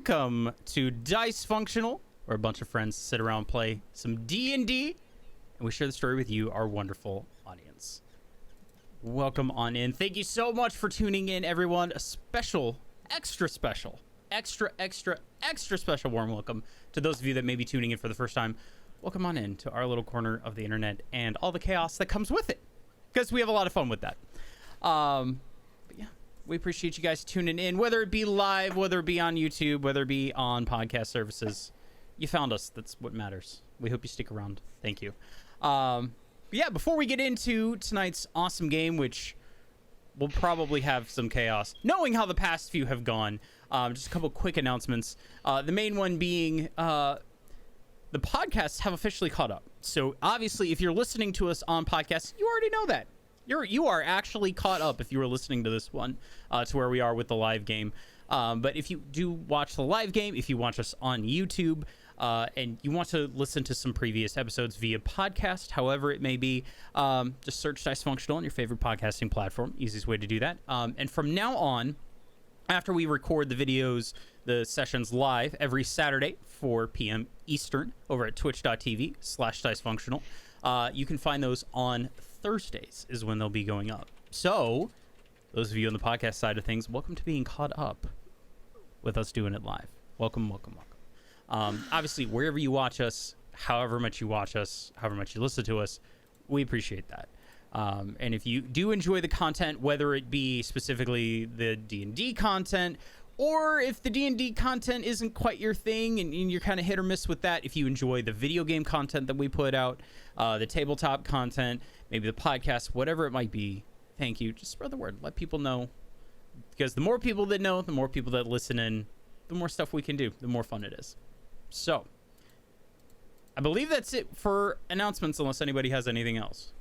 welcome to Dicefunctional, where a bunch of friends sit around and play some D&D, and we share the story with you, our wonderful audience. Welcome on in. Thank you so much for tuning in, everyone. A special, extra special warm welcome to those of you that may be tuning in for the first time. Welcome on in to our little corner of the internet and all the chaos that comes with it, because we have a lot of fun with that. But yeah, we appreciate you guys tuning in, whether it be live, whether it be on YouTube, whether it be on podcast services. You found us. That's what matters. We hope you stick around. Thank you. Yeah, before we get into tonight's awesome game, which will probably have some chaos, knowing how the past few have gone, just a couple quick announcements. The main one being the podcasts have officially caught up. So obviously, if you're listening to us on podcasts, you already know that. You are actually caught up if you were listening to this one to where we are with the live game. But if you do watch the live game, if you watch us on YouTube, and you want to listen to some previous episodes via podcast, however it may be, just search Dicefunctional on your favorite podcasting platform. Easiest way to do that. And from now on, after we record the videos, the sessions live every Saturday, 4 p.m. Eastern, over at twitch.tv/Dicefunctional, you can find those on Thursdays is when they'll be going up. So, those of you on the podcast side of things, welcome to being caught up with us doing it live. Welcome, welcome, welcome. Obviously, wherever you watch us, however much you watch us, however much you listen to us, we appreciate that. And if you do enjoy the content, whether it be specifically the D&D content, or if the D&D content isn't quite your thing and you're kind of hit or miss with that, if you enjoy the video game content that we put out, the tabletop content, maybe the podcast, whatever it might be, thank you. Just spread the word. Let people know. Because the more people that know, the more people that listen in, the more stuff we can do, the more fun it is. So, I believe that's it for announcements, unless anybody has anything else.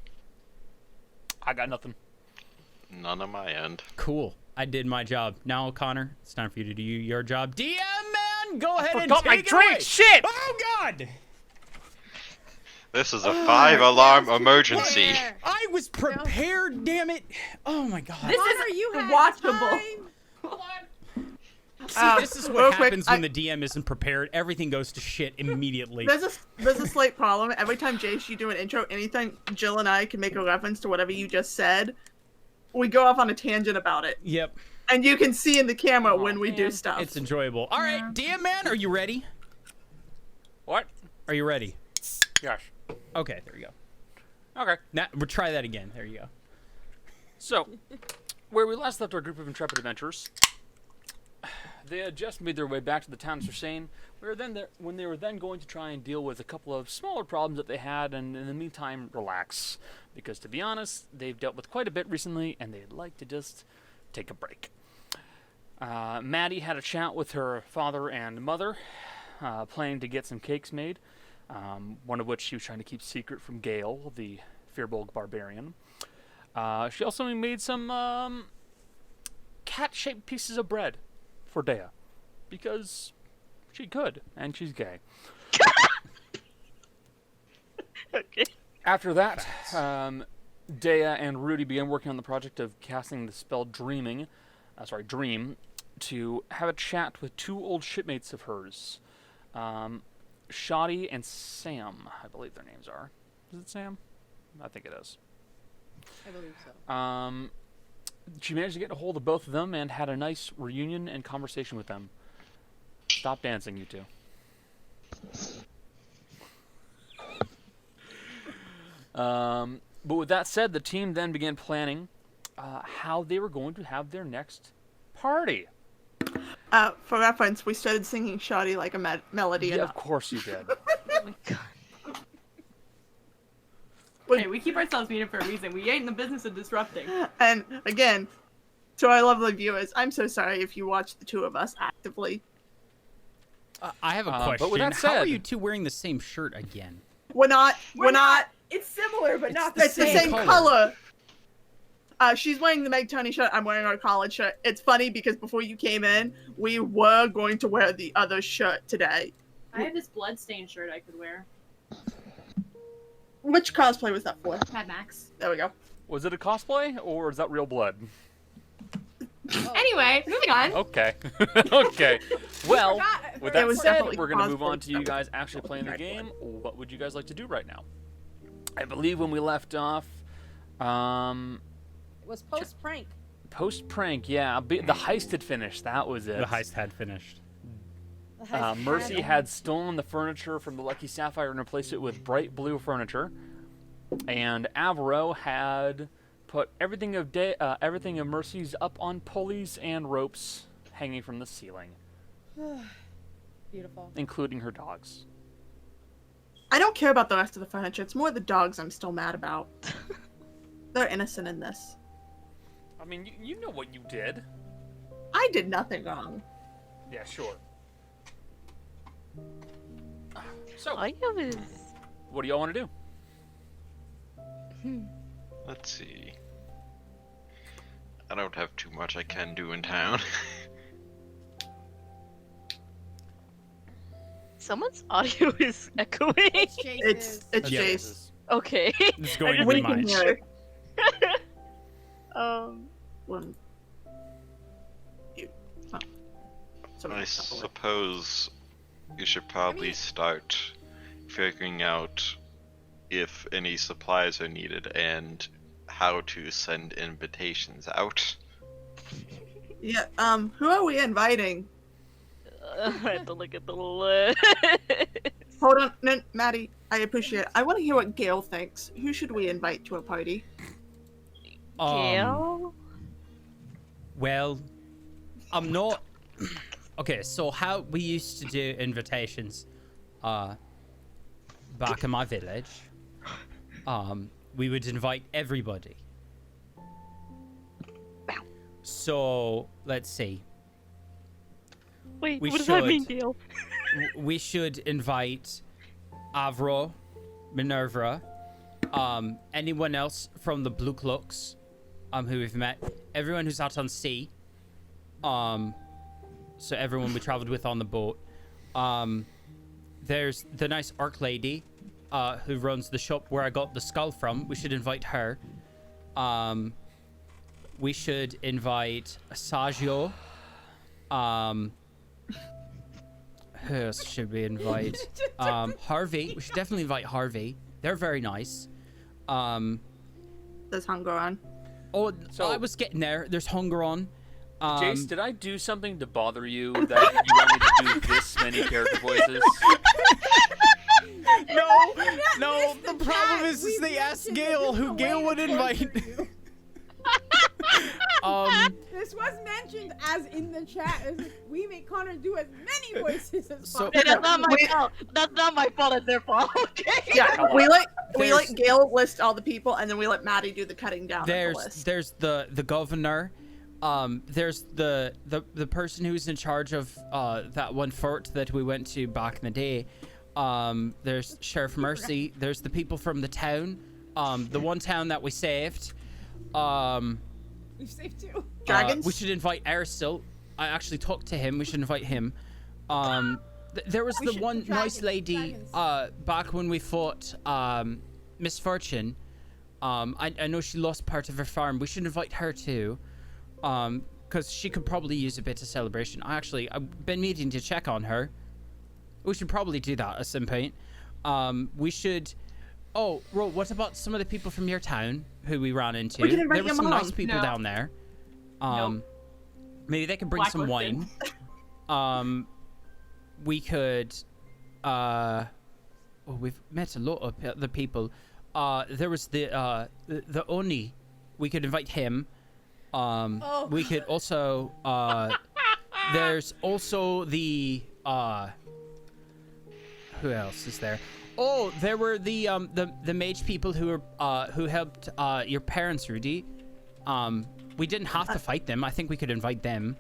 I got nothing. None on my end. Cool. I did my job. Now, Connor, it's time for you to do your job. DM, man! Go ahead and forgot my take it drink! away. Shit! Oh, God! This is a 5-alarm emergency. I was prepared, damn it. Oh, my God. This is watchable. See, this is what happens when the DM isn't prepared. Everything goes to shit immediately. There's a slight problem. Every time Jace, you do an intro, anything Jill and I can make a reference to whatever you just said, we go off on a tangent about it. Yep. And you can see in the camera when we do stuff. It's enjoyable. All right, DM man, are you ready? What? Are you ready? Yes. Okay, there you go. Okay. Now we'll try that again. There you go. So, where we last left our group of intrepid adventurers, they had just made their way back to the town of Sursane, when they were then going to try and deal with a couple of smaller problems that they had, and in the meantime, relax. Because, to be honest, they've dealt with quite a bit recently, and they'd like to just take a break. Maddie had a chat with her father and mother, planning to get some cakes made, one of which she was trying to keep secret from Gael, the Fearbolg barbarian. She also made some cat-shaped pieces of bread for Dea, because she could, and she's gay. Okay. After that, Dea and Rudy began working on the project of casting the spell Dream, to have a chat with two old shipmates of hers, Shoddy and Sam, I believe their names are. Is it Sam? I think it is. I believe so. She managed to get a hold of both of them and had a nice reunion and conversation with them. Stop dancing, you two. But with that said, the team then began planning how they were going to have their next party. For reference, we started singing Shoddy like a melody. Yeah, of course you did. Oh my God. Hey, we keep ourselves muted for a reason. We ain't in the business of disrupting. And again, to our lovely viewers, I'm so sorry if you watch the two of us actively. I have a question. But with that How are said- you two wearing the same shirt again? We're not. It's similar, but not It's the the same. same color. She's wearing the Meg Tony shirt. I'm wearing our college shirt. It's funny because before you came in, we were going to wear the other shirt today. I have this bloodstained shirt I could wear. Which cosplay was that for? Mad Max. There we go. Was it a cosplay, or is that real blood? Anyway, moving on. Okay. Okay. Well, with It that was said, definitely we're gonna move on to you cosplay guys stuff. actually playing the game. What would you guys like to do right now? I believe when we left off, It was post prank. post prank, yeah, the heist had finished. That was it. The heist had finished. Mercy had stolen the furniture from the Lucky Sapphire and replaced it with bright blue furniture, and Avro had put everything of Mercy's up on pulleys and ropes hanging from the ceiling, Beautiful. including her dogs. I don't care about the rest of the furniture. It's more the dogs I'm still mad about. They're innocent in this. I mean, you know what you did. I did nothing wrong. Yeah, sure. So, All of his. what do y'all want to do? Let's see. I don't have too much I can do in town. Someone's audio is echoing. It's Yeah. Jace. Okay. It's going to We be can mine. hear it. um. When you, oh. Somebody I step away. suppose you should probably start figuring out if any supplies are needed and how to send invitations out. Yeah. Who are we inviting? I have to look at the list. Hold on, no, Maddie. I appreciate it. I want to hear what Gail thinks. Who should we invite to a party? Gael? Well, I'm not. Okay, so how we used to do invitations, back in my village, we would invite everybody. So let's see. Wait, We what does that mean, should. Gael? We should invite Avro, Minervera, anyone else from the Blue Clocks, who we've met, everyone who's out on sea, so everyone we traveled with on the boat. There's the nice Arc Lady, who runs the shop where I got the skull from. We should invite her. We should invite Sagio. Who else should we invite? Harvey. We should definitely invite Harvey. They're very nice. Does hunger on? Oh, So- I was getting there. There's hunger on. Jace, did I do something to bother you that you want me to do this many character voices? No. The problem is they asked Gail who Gail would invite. This was mentioned as in the chat. It's like, we make Connor do as many voices as So- possible. Hey, that's not my Wait. fault. That's not my fault. It's their fault. Okay. Yeah, we let There's- Gail list all the people, and then we let Maddie do the cutting down of the list. There's the governor. There's the person who's in charge of that one fort that we went to back in the day. There's Sheriff Mercy. There's the people from the town. The one town that we saved. We've saved two. Dragons? We should invite Aristil. I actually talked to him. We should invite him. There was We the should- one nice dragons, lady dragons. back when we fought Misfortune. I know she lost part of her farm. We should invite her too, because she could probably use a bit of celebration. I've been meaning to check on her. We should probably do that at some point. We should. Oh, Ro, what about some of the people from your town who we ran into? We can invite There were them some nice along. people No. down there. Nope. Maybe they can bring some wine. Blacklisted. We could. We've met a lot of the people. There was the Oni. We could invite him. We could also. There's also the. Who else is there? Oh, there were the mage people who were who helped your parents, Rudy. We didn't have to fight them. I think we could invite them.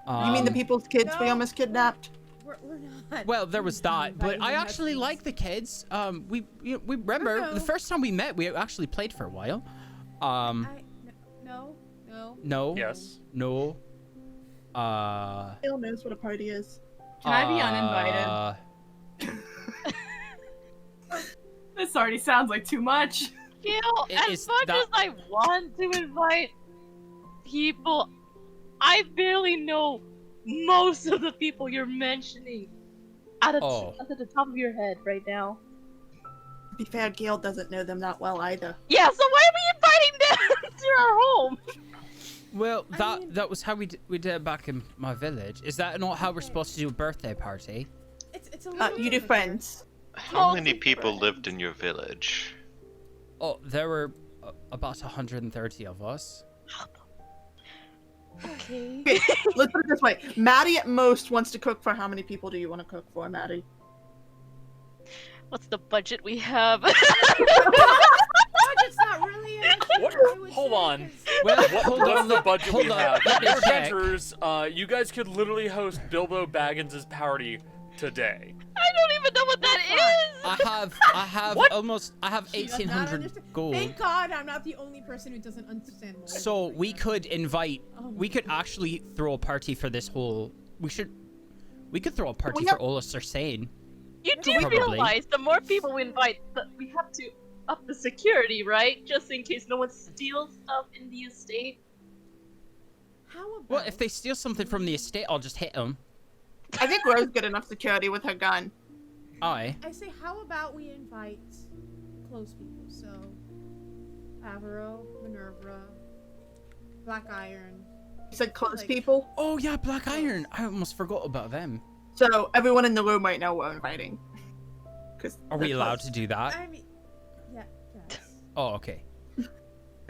You mean the people's kids we no. almost kidnapped? We're not. Well, there was that, but I Inviting actually them. like the kids. We remember No. the first time we met, we actually played for a while. No. No. Yes. No. Gail knows what a party is. Can I be uninvited? This already sounds like too much. Gael, It as is much that- as I want to invite people, I barely know most of the people you're mentioning at the top of your head right now. To be fair, Gail doesn't know them that well either. Yeah, so why are we inviting them to our home? Well, that was how we did it back in my village. Is that not how we're supposed to do a birthday party? It's a little You do different. friends. How many people lived in your village? Oh, there were about 130 of us. Okay. Okay, let's put it this way. Maddie at most wants to cook for how many people do you want to cook for, Maddie? What's the budget we have? Budget's not really an issue, What? I would Hold say, on. 'cause- Well, What's the budget we hold on. have? Let me Dear check. adventurers, you guys could literally host Bilbo Baggins' party today. I don't even know what that is. I have What? almost. I have She does not 1800 understand. gold. Thank God I'm not the only person who doesn't understand. Mold So like we that. could invite. Oh We my could God. actually throw a party for this whole. We could throw a party have- for all of Sursane. You do Probably. realize the more people we invite, we have to up the security, right? Just in case no one steals stuff in the estate. How about? Well, if they steal something from the estate, I'll just hit them. I think Rose good enough security with her gun. Aye. I say, how about we invite close people? So, Avaro, Minervera, Black Iron. You said close Like- people. Oh yeah, Black Iron. I almost forgot about them. So everyone in the room right now we're inviting. Are we allowed to do that? I mean, yeah, yes. Oh, okay.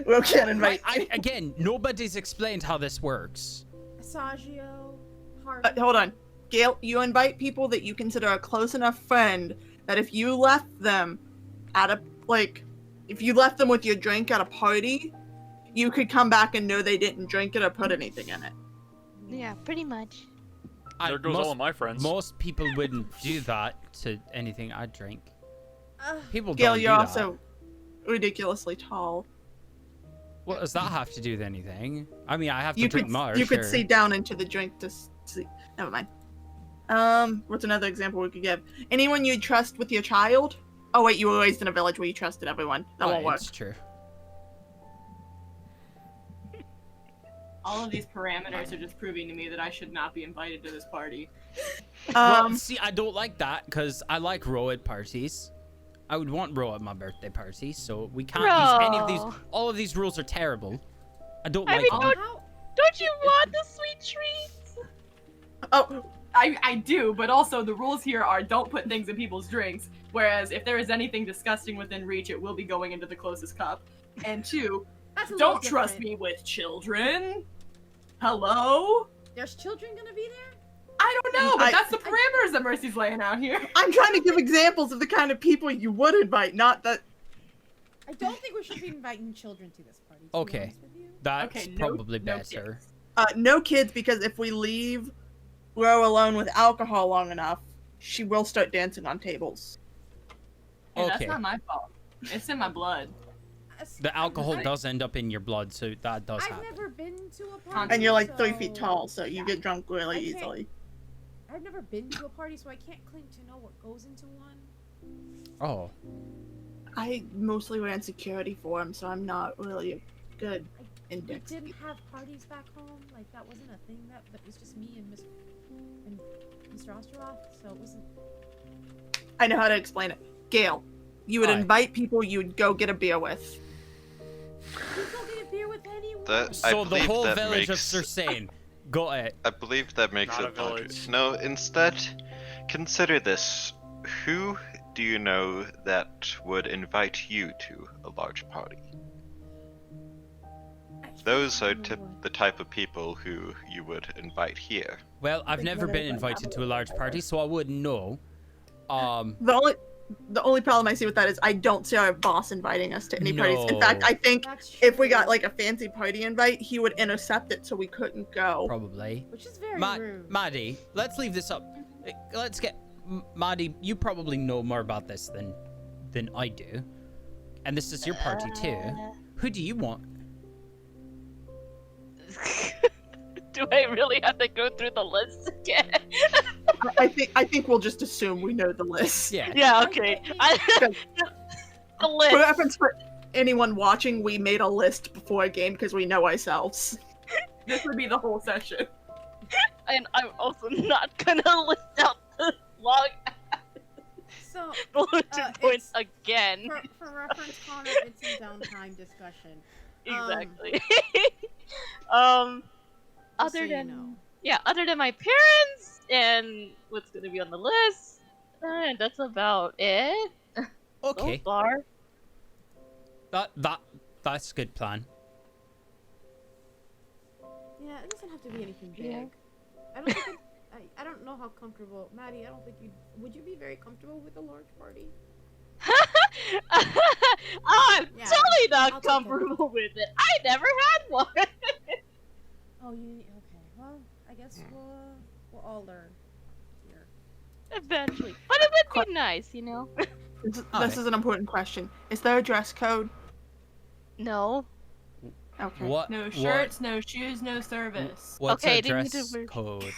We can't invite. Again, nobody's explained how this works. Asagio, Harvey. Hold on. Gail, you invite people that you consider a close enough friend that if you left them at a, if you left them with your drink at a party, you could come back and know they didn't drink it or put anything in it. Yeah, pretty much. There goes all of my friends. Most people wouldn't do that to anything I drink. People Gail, don't you're do also ridiculously tall. that. What does that have to do with anything? I mean, I have to You drink could more. you sure. could see down into the drink to see. Never mind. What's another example we could give? Anyone you trust with your child? Oh wait, you were raised in a village where you trusted everyone. That won't Right, work. It's true. All of these parameters are just proving to me that I should not be invited to this party. Well, see, I don't like that because I like Ro at parties. I would want Ro at my birthday party, so we can't use any of these. Ro. All of these rules are terrible. I don't I like mean, them. How? Don't you want the sweet treats? Oh, I do, but also the rules here are don't put things in people's drinks. Whereas if there is anything disgusting within reach, it will be going into the closest cup. And two, That's a little don't trust different. me with children. Hello? There's children gonna be there? I don't know, but I- that's the parameters that Mercy's laying out here. I'm trying to give examples of the kind of people you would invite, not that. I don't think we should be inviting children to this party. To be Okay. honest with you. That's Okay, no- probably no better. kids. No kids, because if we leave Ro alone with alcohol long enough, she will start dancing on tables. Hey, Okay. that's not my fault. It's in my blood. The alcohol does end up in your blood, so that does I've happen. never been to a party. And you're like 3 so- feet tall, so you get drunk really I can't- easily. I've never been to a party, so I can't claim to know what goes into one. Oh, I mostly ran security for him, so I'm not really a good We index. didn't have parties back home. Like that wasn't a thing. That was just me and Mr. Osteroth. So it wasn't. I know how to explain it. Gail, you would Aye. invite people you'd go get a beer with. You go get a beer with anyone. That- I so the believe whole that village makes- of Sursane got it. I believe that makes Not a it larger. village. No, instead, consider this. Who do you know that would invite you to a large party? Those are the type of people who you would invite here. Well, I've Think never what been I- invited to a large party, so I wouldn't know. The only problem I see with that is I don't see our boss inviting us to any parties. In fact, No. I think That's if we got true, like a fancy party invite, he would intercept it so we couldn't go. Probably. which is very Ma- rude. Maddie, let's leave this up. Let's get Maddie. You probably know more about this than I do, and this is your party too. Who do you want? Do I really have to go through the list again? I think we'll just assume we know the list. Yeah. Yeah, okay. The For list. reference for anyone watching, we made a list before a game because we know ourselves. This would be the whole session. And I'm also not gonna list out the long So, bulletin points again. for reference, Connor, it's a downtime discussion. Exactly. Just so Other you than know. other than my parents and what's gonna be on the list, that's about it Okay, so far. that's a good plan. Yeah, it doesn't have to be anything big. Yeah. I don't think I don't know how comfortable, Maddie. I don't think would you be very comfortable with a large party? I'm Yeah, totally I'll not take comfortable with it. I never had one. Oh, you okay? Well, I guess we'll all learn here. Eventually, but it would be nice, you know. This is an important question. Is there a dress code? No. Okay. What? No shirts, no shoes, no service. What's Okay, a I didn't need dress to wear- code?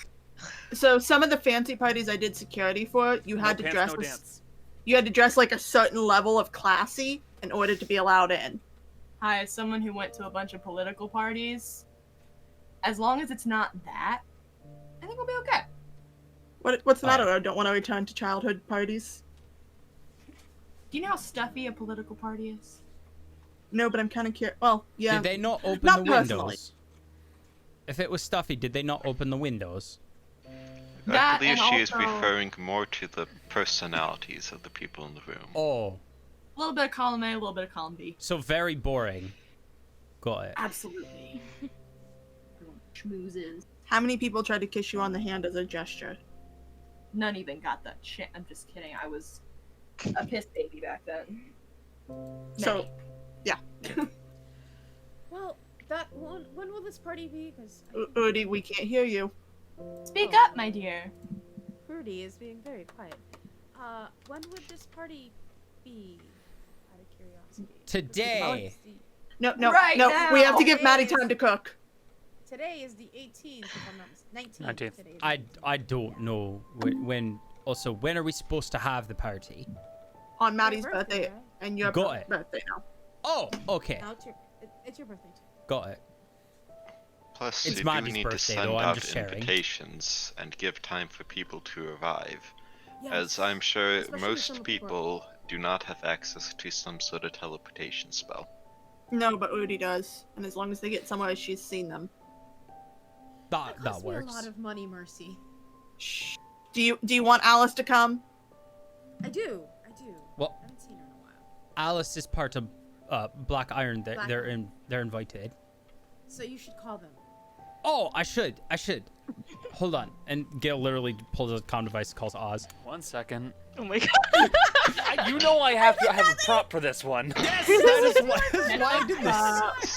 So some of the fancy parties I did security for, you had to no dress pants, no a dance. you had to dress like a certain level of classy in order to be allowed in. Hi, as someone who went to a bunch of political parties, as long as it's not that, I think we'll be okay. What's the matter? Alright. I don't want to return to childhood parties. Do you know how stuffy a political party is? No, but I'm kind of curious. Well, yeah. Did they not open Not the personally. windows? If it was stuffy, did they not open the windows? I That believe and she is also- referring more to the personalities of the people in the room. Oh, A little bit of column A, a little bit of column B. so very boring. Got it. Absolutely. Everyone schmoozes. How many people tried to kiss you on the hand as a gesture? None even got that shit. I'm just kidding. I was a piss baby back then. So, Well, when will this party be? Because Udi, we can't hear you. Speak up, my dear. Rudy is being very quiet. When would this party be? Out of curiosity. Today. No, no, Right no. now. We have to give Maddie It is- time to cook. Today is the 18th, if I'm not mistaken. 19th. 19th. Today is I don't know when. Also, when are we supposed to have the party? On Your Maddie's birthday, right? and your Got it. birthday now. Oh, okay. No, it's your birthday too. Got it. Plus, It's you Maddie's do need birthday, to send though, I'm out just sharing. invitations and give time for people to arrive. Yes. As I'm sure Especially most some people do not have access to some sort of teleportation spell. No, but Udi does, and as long as they get somewhere, she's seen them. That cost me works. a lot of money, Mercy. Shh. Do you want Alice to come? I do. Well- I haven't seen her in a while. Alice is part of Black Iron. Black They're invited. So you should call them. Oh, I should. Hold on. And Gail literally pulls a comm device, calls Oz. 1 second. Oh my god. You know I have to have a prop for this one. Yes, that is why I did this.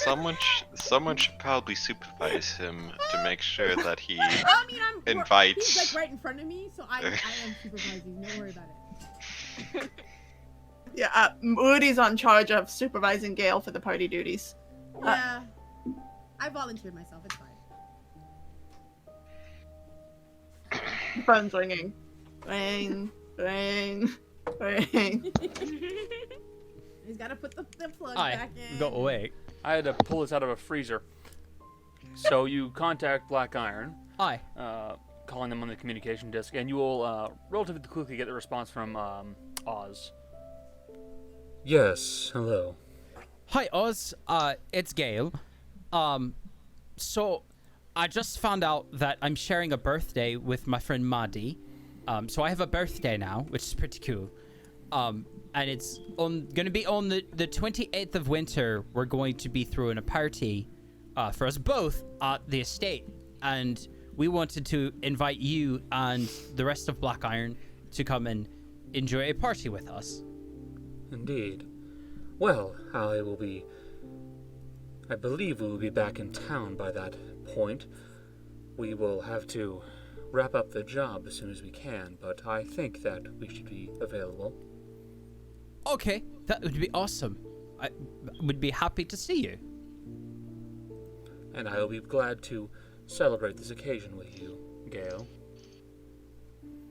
Someone should probably supervise him to make sure that he I mean, invites. He's like right in front of me, so I am supervising. Don't worry about it. Yeah, Udi's on charge of supervising Gail for the party duties. Yeah. I volunteered myself. It's fine. The phone's ringing. Ring, ring, ring. He's got to put the plug I back in. go away. I had to pull this out of a freezer. So you contact Black Iron, Aye. calling them on the communication disc, and you will relatively quickly get the response from Oz. Yes, hello. Hi, Oz. It's Gail. So I just found out that I'm sharing a birthday with my friend Maddie. So I have a birthday now, which is pretty cool. And it's gonna be on the 28th of winter. We're going to be throwing a party for us both at the estate, and we wanted to invite you and the rest of Black Iron to come and enjoy a party with us. Indeed. Well, I believe we will be back in town by that point. We will have to wrap up the job as soon as we can, but I think that we should be available. Okay, that would be awesome. I would be happy to see you. And I will be glad to celebrate this occasion with you, Gael.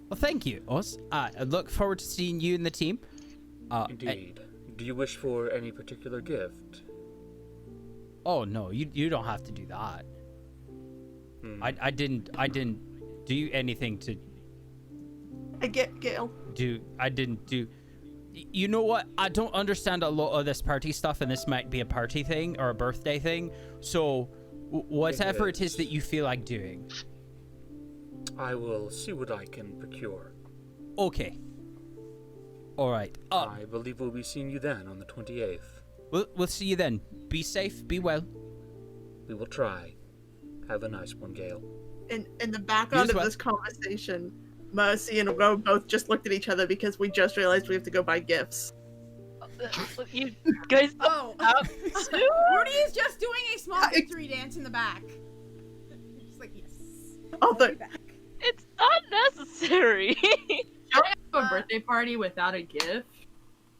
Well, thank you, Oz. I look forward to seeing you and the team. Indeed. Do you wish for any particular gift? Oh no, you don't have to do that. I didn't do anything to I get Gail. I didn't do. You know what? I don't understand a lot of this party stuff, and this might be a party thing or a birthday thing. So, whatever it is that you feel like doing. I will see what I can procure. Okay. All right. I believe we'll be seeing you then on the 28th. We'll see you then. Be safe. Be well. We will try. Have a nice one, Gael. In the background Use of what? this conversation, Mercy and Ro both just looked at each other because we just realized we have to go buy gifts. You guys. Oh, Up Rudy is just doing a small victory dance in the back. Just like, yes. Oh, I'll be back. It's not necessary. Shall we have a birthday party without a gift?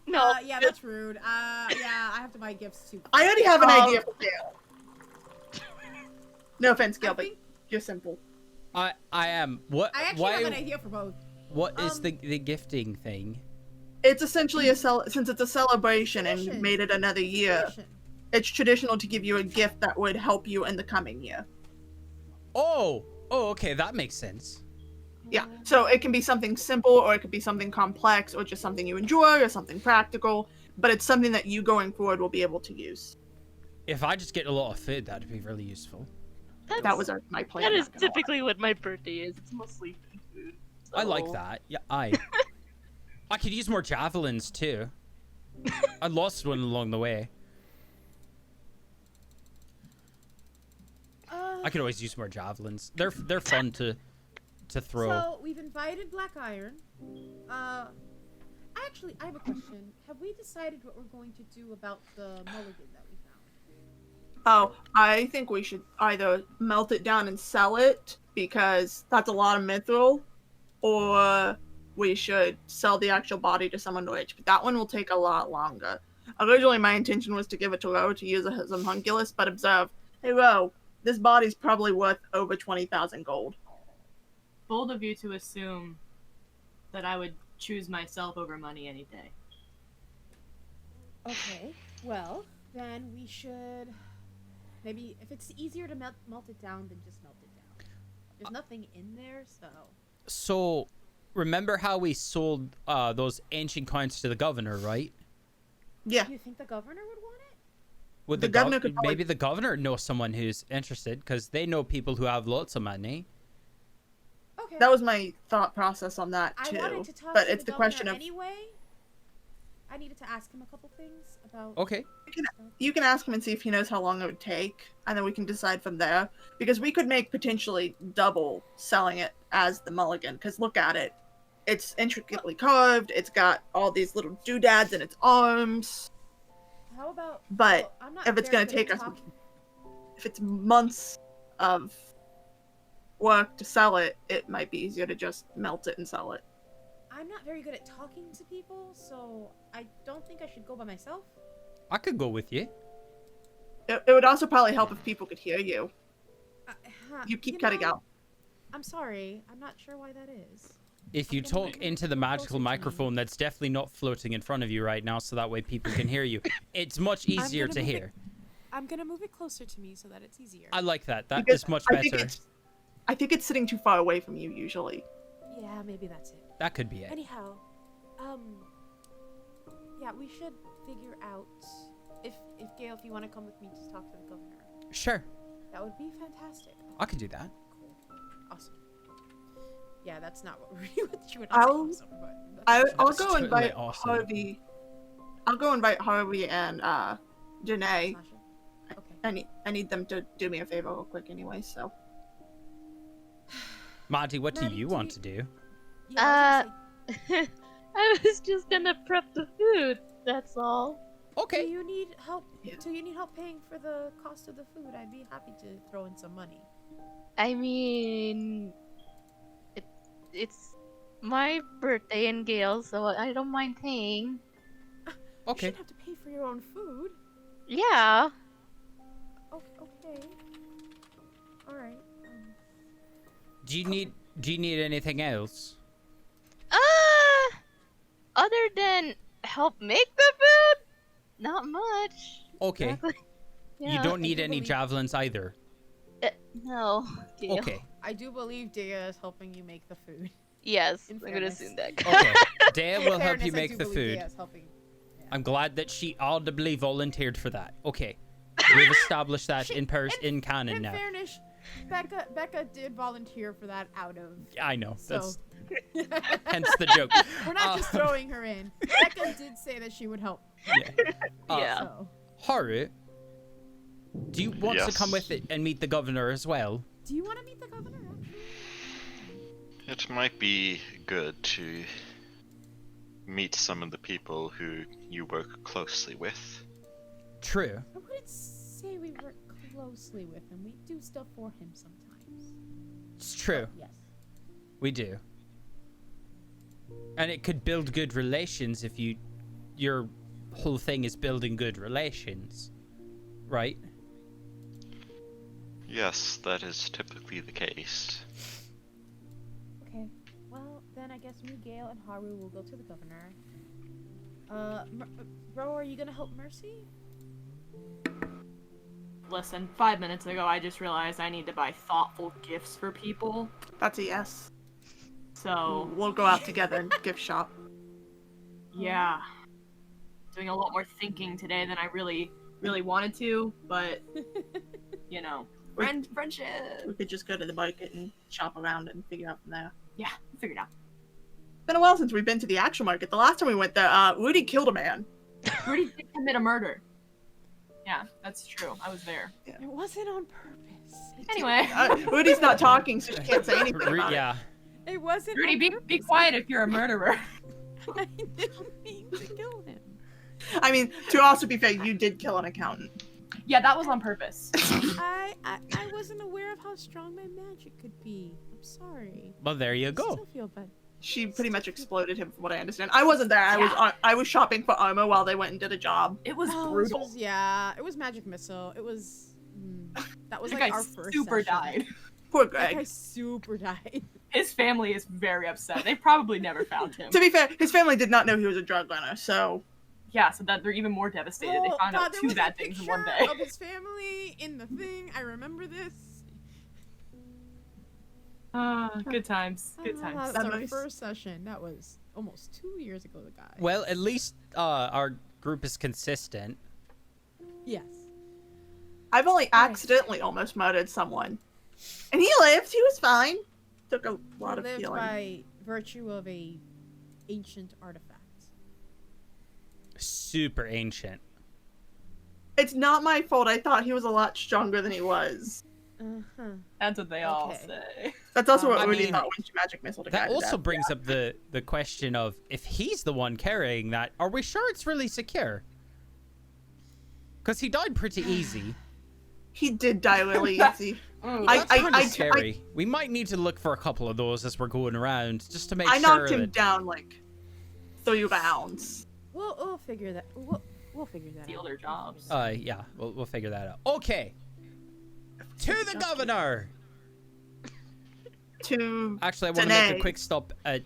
No. Yeah, that's rude. Yeah, I have to buy gifts too. I already have an idea for Gail. No offense, Gail, but you're simple. I am. What? I actually why? have an idea for both. What is the gifting thing? It's essentially since it's a celebration and Tradition. made it another year. Tradition. It's traditional to give you a gift that would help you in the coming year. Oh, okay, that makes sense. Yeah, so it can be something simple, or it could be something complex, or just something you enjoy, or something practical, but it's something that you going forward will be able to use. If I just get a lot of food, that'd be really useful. That was my plan. That not is gonna lie. typically what my birthday is. It's mostly food. I like so- that. Yeah, I could use more javelins too. I lost one along the way. I could always use more javelins. They're fun to throw. So we've invited Black Iron. I have a question. Have we decided what we're going to do about the mulligan that we found? Oh, I think we should either melt it down and sell it, because that's a lot of mithril, or we should sell the actual body to someone rich. But that one will take a lot longer. Originally, my intention was to give it to Ro to use as a homunculus, but observe, hey Ro, this body's probably worth over 20,000 gold. Bold of you to assume that I would choose myself over money any day. Okay, well, then we should... Maybe, if it's easier to melt it down, then just melt it down. There's nothing in there, so... So, remember how we sold those ancient coins to the governor, right? Yeah. Do you think the governor would want it? Would The governor could probably- maybe the governor knows someone who's interested, because they know people who have lots of money. Okay. That was my thought process on that, I too. wanted to talk But to it's the governor question of... anyway. I needed to ask him a couple things about... Okay. You can ask him and see if he knows how long it would take, and then we can decide from there. Because we could make potentially double selling it as the mulligan. Because look at it. It's intricately carved. It's got all these little doodads in its arms. How about... But well, I'm not if it's very going to good take at us... talking- If it's months of work to sell it, it might be easier to just melt it and sell it. I'm not very good at talking to people, so I don't think I should go by myself. I could go with you. It would also probably help if people could hear you. You keep cutting know, out. I'm sorry. I'm not sure why that is. If you talk into the magical microphone that's definitely not floating in front of you right now, so that way people can hear you, it's much easier to hear. I'm gonna move it closer to me so that it's easier. I like that. That Because is much I think better. I think it's sitting too far away from you, usually. Yeah, maybe that's it. That could be it. Anyhow, yeah, we should figure out if Gail, if you want to come with me to talk to the governor, Sure. that would be fantastic. I could do that. Cool, awesome. Yeah, that's not what you would say I'll- awesome, but that's I'll That's go totally invite awesome. Harvey. I'll go invite Harvey and Janae. Smash it. Okay. I need them to do me a favor real quick anyway, so. Maddie, what do Maddie, you do want you- to do? Yeah, I was gonna say, I was just gonna prep the food. That's all. Do Okay. you need help? Yeah. Do you need help paying for the cost of the food? I'd be happy to throw in some money. I mean, it's my birthday in Gael, so I don't mind paying. You Okay. shouldn't have to pay for your own food. Yeah. Okay. All right. Do you need anything else? Other than help make the food, not much. Okay. Exactly. You Yeah. don't need do any believe- javelins either. No. Gael. Okay. I do believe Dea is helping you make the food. Yes, In I'm gonna fairness. assume that. Okay. Dea will help Fairness, you I make do the believe food. Dea is helping. Yeah. I'm glad that she audibly volunteered for that. Okay. We've established that in canon In now. fairness, Becca did volunteer for that out of. I know. So. That's hence the joke. We're not just throwing her in. Becca did say that she would help. Yeah. Yeah. So. Haru, do you want to Yes. come with it and meet the governor as well? Do you want to meet the governor? Actually? It might be good to meet some of the people who you work closely with. True. I wouldn't say we work closely with him. We do stuff for him sometimes. It's true. Yes. We do. And it could build good relations if your whole thing is building good relations. Right? Yes, that is typically the case. Okay. Well, then I guess me, Gael, and Haru will go to the governor. Bro, are you gonna help Mercy? Listen, 5 minutes ago I just realized I need to buy thoughtful gifts for people. That's a yes. So, We'll go out together and gift shop. yeah. Doing a lot more thinking today than I really wanted to, but, you know, friendship. We could just go to the market and shop around and figure out from there. Yeah, figure it out. It's been a while since we've been to the actual market. The last time we went there, Rudy killed a man. Rudy did commit a murder. Yeah, that's true. I was there. It wasn't on purpose. Anyway. Rudy's not talking, so she can't say anything about it. Yeah. It wasn't. Rudy, on be purpose. quiet if you're a murderer. I didn't mean to kill him. I mean, to also be fair, you did kill an accountant. Yeah, that was on purpose. I wasn't aware of how strong my magic could be. I'm sorry. Well, there you I go. still feel bad. She pretty much exploded him, from what I understand. I wasn't there. I was shopping for armor while they went and did a job. It was Oh, brutal. it was magic missile. It was. That was The like guy our first. super session. died. Poor That guy Greg. super died. His family is very upset. They probably never found him. To be fair, his family did not know he was a drug runner, so Yeah, so that they're even more devastated. They Oh, found God, out there two was a bad things in one day. picture of his family in the thing. I remember this. Good times. Good times. That was That our nice. first session. That was almost 2 years ago, guys. Well, at least our group is consistent. Yes. I've only accidentally almost murdered someone. And he lived. He was fine. Took a lot of Lived healing. by virtue of a ancient artifact. Super ancient. It's not my fault. I thought he was a lot stronger than he was. Uh-huh. That's what they all Okay. say. That's also what I Rudy mean, thought when she magic missile the guy That to also death. brings up the question of, if he's the one carrying that, are we sure it's really secure? Because he died pretty easy. He did die really easy. That's kind of scary. We might need to look for a couple of those as we're going around, just to make I sure knocked him that... down like 3 rounds. We'll figure that. We'll figure that Steal out. their jobs. Yeah, we'll figure that out. Okay. To the governor! To Actually, I want to make a today. quick stop at,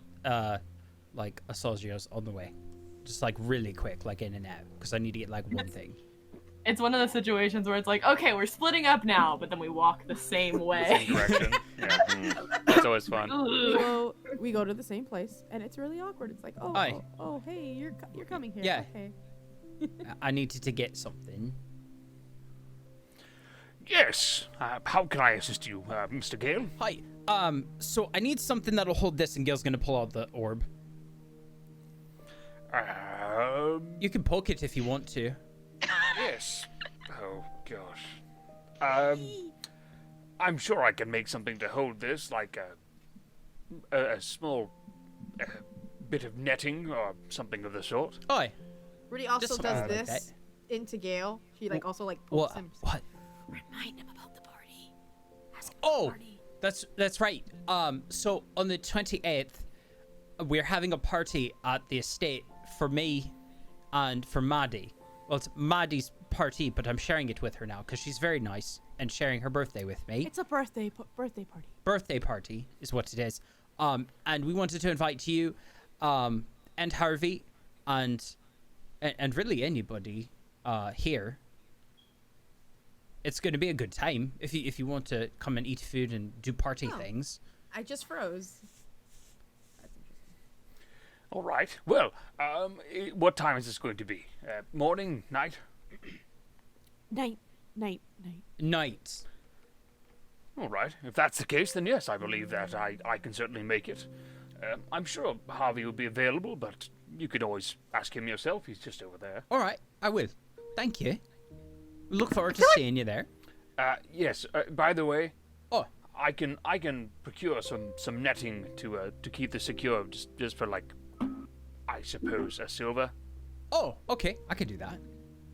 like, Asogio's on the way. Just, like, really quick, like, in and out. Because I need to get, like, one thing. It's one of the situations where it's like, okay, we're splitting up now, but then we walk the same way. Same direction. Yeah. That's always fun. We go to the same place, and it's really awkward. It's like, Aye. oh, hey, you're coming here. Yeah. Okay. I needed to get something. Yes. How can I assist you, Mr. Gael? Hi. So I need something that'll hold this, and Gail's gonna pull out the orb. You can poke it if you want to. Yes. Oh gosh. I'm sure I can make something to hold this, like a small bit of netting or something of the sort. Aye. Rudy also Just does something like this into Gale. She like also like What? pokes him. What? Remind him about the party. Ask him Oh, about the party. that's right. So on the 28th, we're having a party at the estate for me and for Maddie. Well, it's Maddie's party, but I'm sharing it with her now because she's very nice and sharing her birthday with me. It's a birthday party. Birthday party is what it is. And we wanted to invite you, and Harvey, and really anybody here. it's going to be a good time if you want to come and eat food and do party Oh. things. I just froze. That's interesting. All right. Well, what time is this going to be? Morning, night? Night. Night. All right. If that's the case, then yes, I believe that I can certainly make it. I'm sure Harvey will be available, but you could always ask him yourself. He's just over there. All right, I will. Thank you. Look forward to seeing you there. Yes. By the way, Oh, I can procure some netting to keep this secure, just for like, I suppose, a silver. oh, okay, I could do that.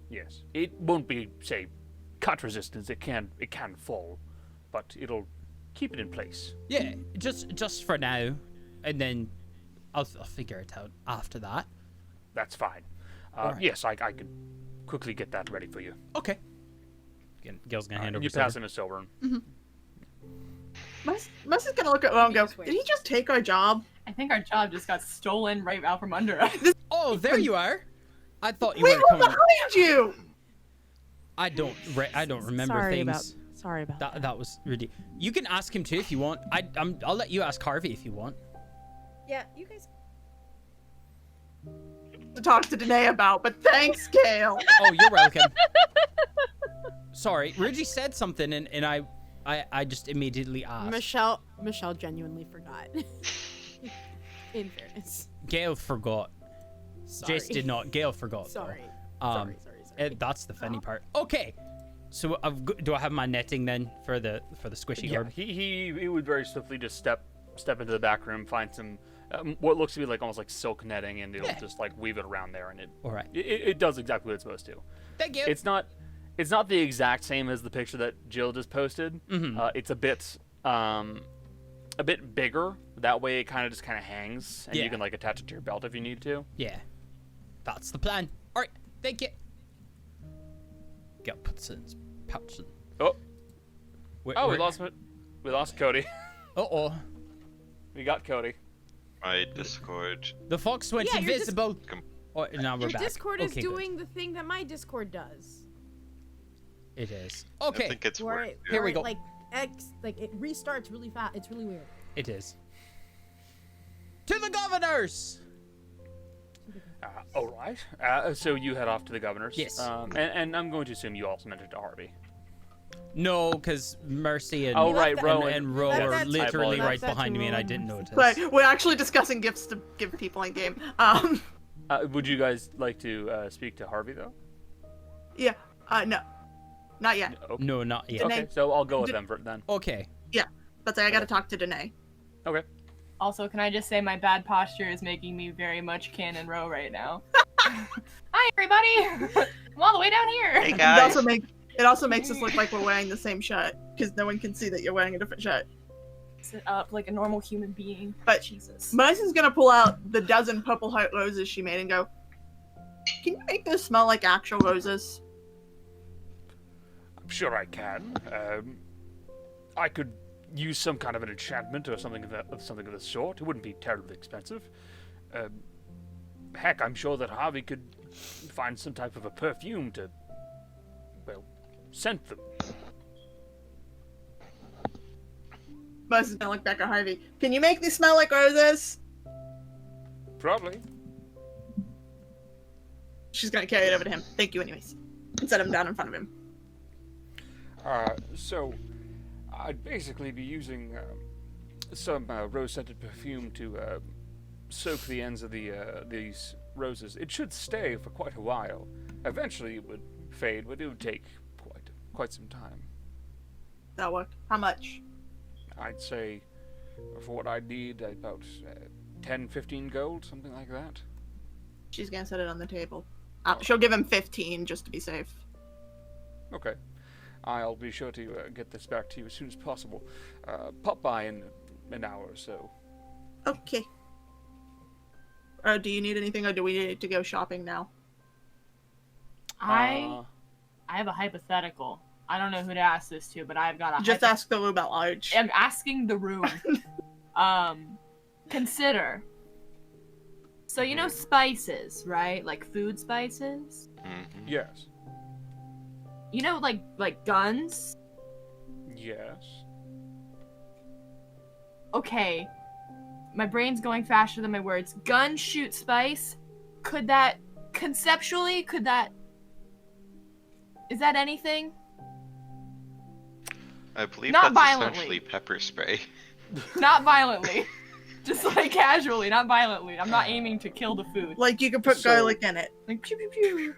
Yes. It won't be, say, cut resistance. It can fall, but it'll keep it in place. Yeah, just for now, and then I'll figure it out after that. That's fine. Alright. Yes, I could quickly get that ready for you. Okay. Gail's gonna hand over. You pass him a silver. Mus is gonna look at Lo and go, did he just take our job? I think our job just got stolen right out from under us. Oh, there you are. I thought you We were were coming. behind you! I don't remember Sorry things. about that. That was ridiculous. You can ask him too if you want. I'll let you ask Harvey if you want. Yeah, you guys. To talk to Danae about, but thanks, Gail. Oh, you're welcome. Sorry, Reggie said something and I just immediately asked. Michelle genuinely forgot. In fairness. Gail forgot. Sorry. Jace did not. Gail forgot. though. Sorry. Sorry. That's the funny part. Okay. So do I have my netting then for the squishy Yeah, orb? he would very swiftly just step into the back room, find some what looks to be like almost like silk netting, and it'll just like weave it around there, and All right. it does exactly what it's supposed to. Thank you. It's not the exact same as the picture that Jill just posted. It's a bit bigger. That way, it kind of hangs, and Yeah. you can like attach it to your belt if you need to. Yeah. That's the plan. All right. Thank you. Gail puts it in his pouch. And... Oh, Wait, we lost Cody. Uh-oh. We got Cody. My Discord. The fox went Yeah, your invisible. Oh, now we're Your back. Discord is Okay, good. doing the thing that my Discord does. It is. I Okay. think it's Where working. it, Here where we it, go. Like it restarts really fast. It's really weird. It is. To the governors. All right. So you head off to the governor's. Yes. And I'm going to assume you also mentioned to Harvey. No, because Mercy and Oh, right, Ro and Ro That- are that's- literally I right apologize. behind me, and I That's didn't notice. But we're actually discussing gifts to give people in game. Would you guys like to speak to Harvey though? Yeah. No. Not yet. Okay. No, not yet. Danae- Okay, so I'll go with D- them then. Okay. But I gotta talk to Danae. Okay. Also, can I just say my bad posture is making me very much Canon Row right now. Hi, everybody! I'm all the way down here. Hey It guys. also makes us look like we're wearing the same shirt because no one can see that you're wearing a different shirt. Sit up like a normal human being. But Jesus. Mercy's gonna pull out the dozen purple heart roses she made and go, "Can you make those smell like actual roses?" I'm sure I can. I could use some kind of an enchantment or something of the sort. It wouldn't be terribly expensive. Heck, I'm sure that Harvey could find some type of a perfume to, well, scent them. Mercy's gonna look back at Harvey. "Can you make these smell like roses?" Probably. She's gonna carry it over to him. "Thank you, anyways," and set him down in front of him. So, I'd basically be using some rose-scented perfume to soak the ends of these roses. It should stay for quite a while. Eventually, it would fade, but it would take quite some time. That'll work. How much? I'd say, for what I'd need, about 10, 15 gold, something like that. She's gonna set it on the table. She'll give him 15 just to be safe. Okay. I'll be sure to get this back to you as soon as possible. Pop by in an hour or so. Okay. Do you need anything, or do we need to go shopping now? I have a hypothetical. I don't know who to ask this to, but I've got a Just ask the room at large. I'm asking the room. Consider. So you know spices, right? Like food spices? Mhm. Yes. You know, like guns? Yes. Okay. My brain's going faster than my words. Gun, shoot, spice. Could that... Conceptually, could that... Is that anything? I believe Not that's violently. essentially pepper spray. Not violently. Just like casually, not violently. I'm not aiming to kill the food. Like you could put So- garlic in it. Like pew pew pew.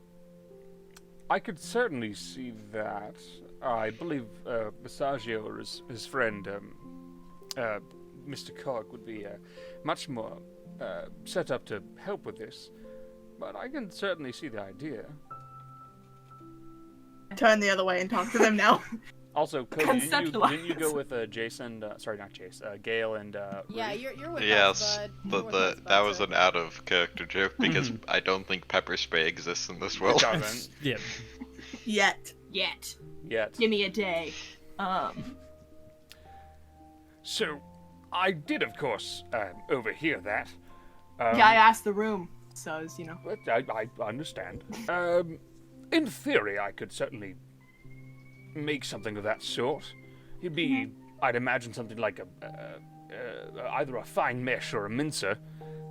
I could certainly see that. I believe Massaggio or his friend, Mr. Cog, would be much more set up to help with this. But I can certainly see the idea. Turn the other way and talk to them now. Also, Cody, didn't you go with Jason? Sorry, not Jace. Gael and. Yeah, Rudy? you're with Yes, us, bud. You're but with us, bud, that was so- an out of character joke because I don't think pepper spray exists in this world. Doesn't Yeah. Yet. yet. Give me a day. So, I did, of course, overhear that. Yeah, I asked the room, so as you know. But I understand. In theory, I could certainly make something of that sort. It'd be, I'd imagine, something like either a fine mesh or a mincer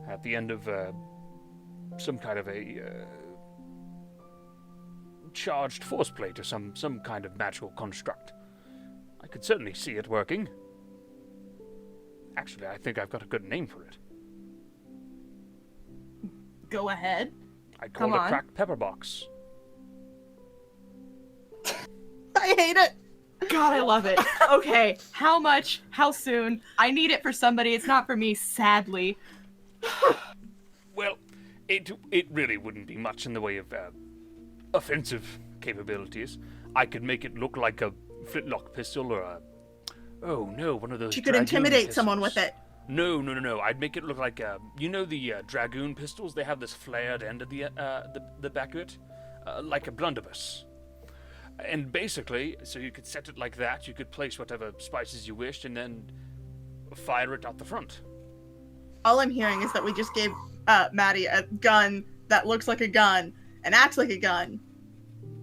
at the end of some kind of a charged force plate or some kind of magical construct. I could certainly see it working. Actually, I think I've got a good name for it. Go ahead. I'd call Come it on. a cracked pepper box. I hate it. God, I love it. Okay, how much? How soon? I need it for somebody. It's not for me, sadly. Well, it really wouldn't be much in the way of offensive capabilities. I could make it look like a flintlock pistol or a... Oh no, one of those. She could dragoon intimidate someone with pistols. it. No. I'd make it look like you know the dragoon pistols. They have this flared end of the back of it, like a blunderbuss. And basically, so you could set it like that. You could place whatever spices you wished, and then fire it out the front. All I'm hearing is that we just gave Maddie a gun that looks like a gun and acts like a gun.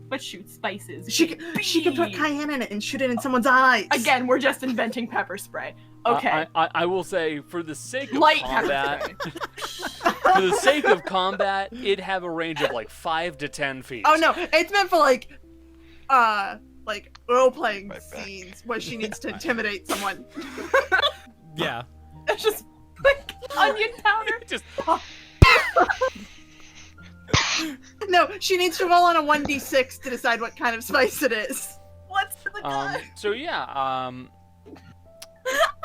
But shoot spices. She could put cayenne in it and shoot it in someone's eyes. Again, we're just inventing pepper spray. Okay. I will say, for the sake of Light combat, pepper for the sake of combat, it'd have a range of like 5 to 10 feet. Oh no, it's meant for like role-playing My back. scenes where she needs to intimidate someone. Yeah. It's just like onion powder. Just No, she needs to roll on a 1d6 to decide what kind of spice it is. What's in the gun? so yeah,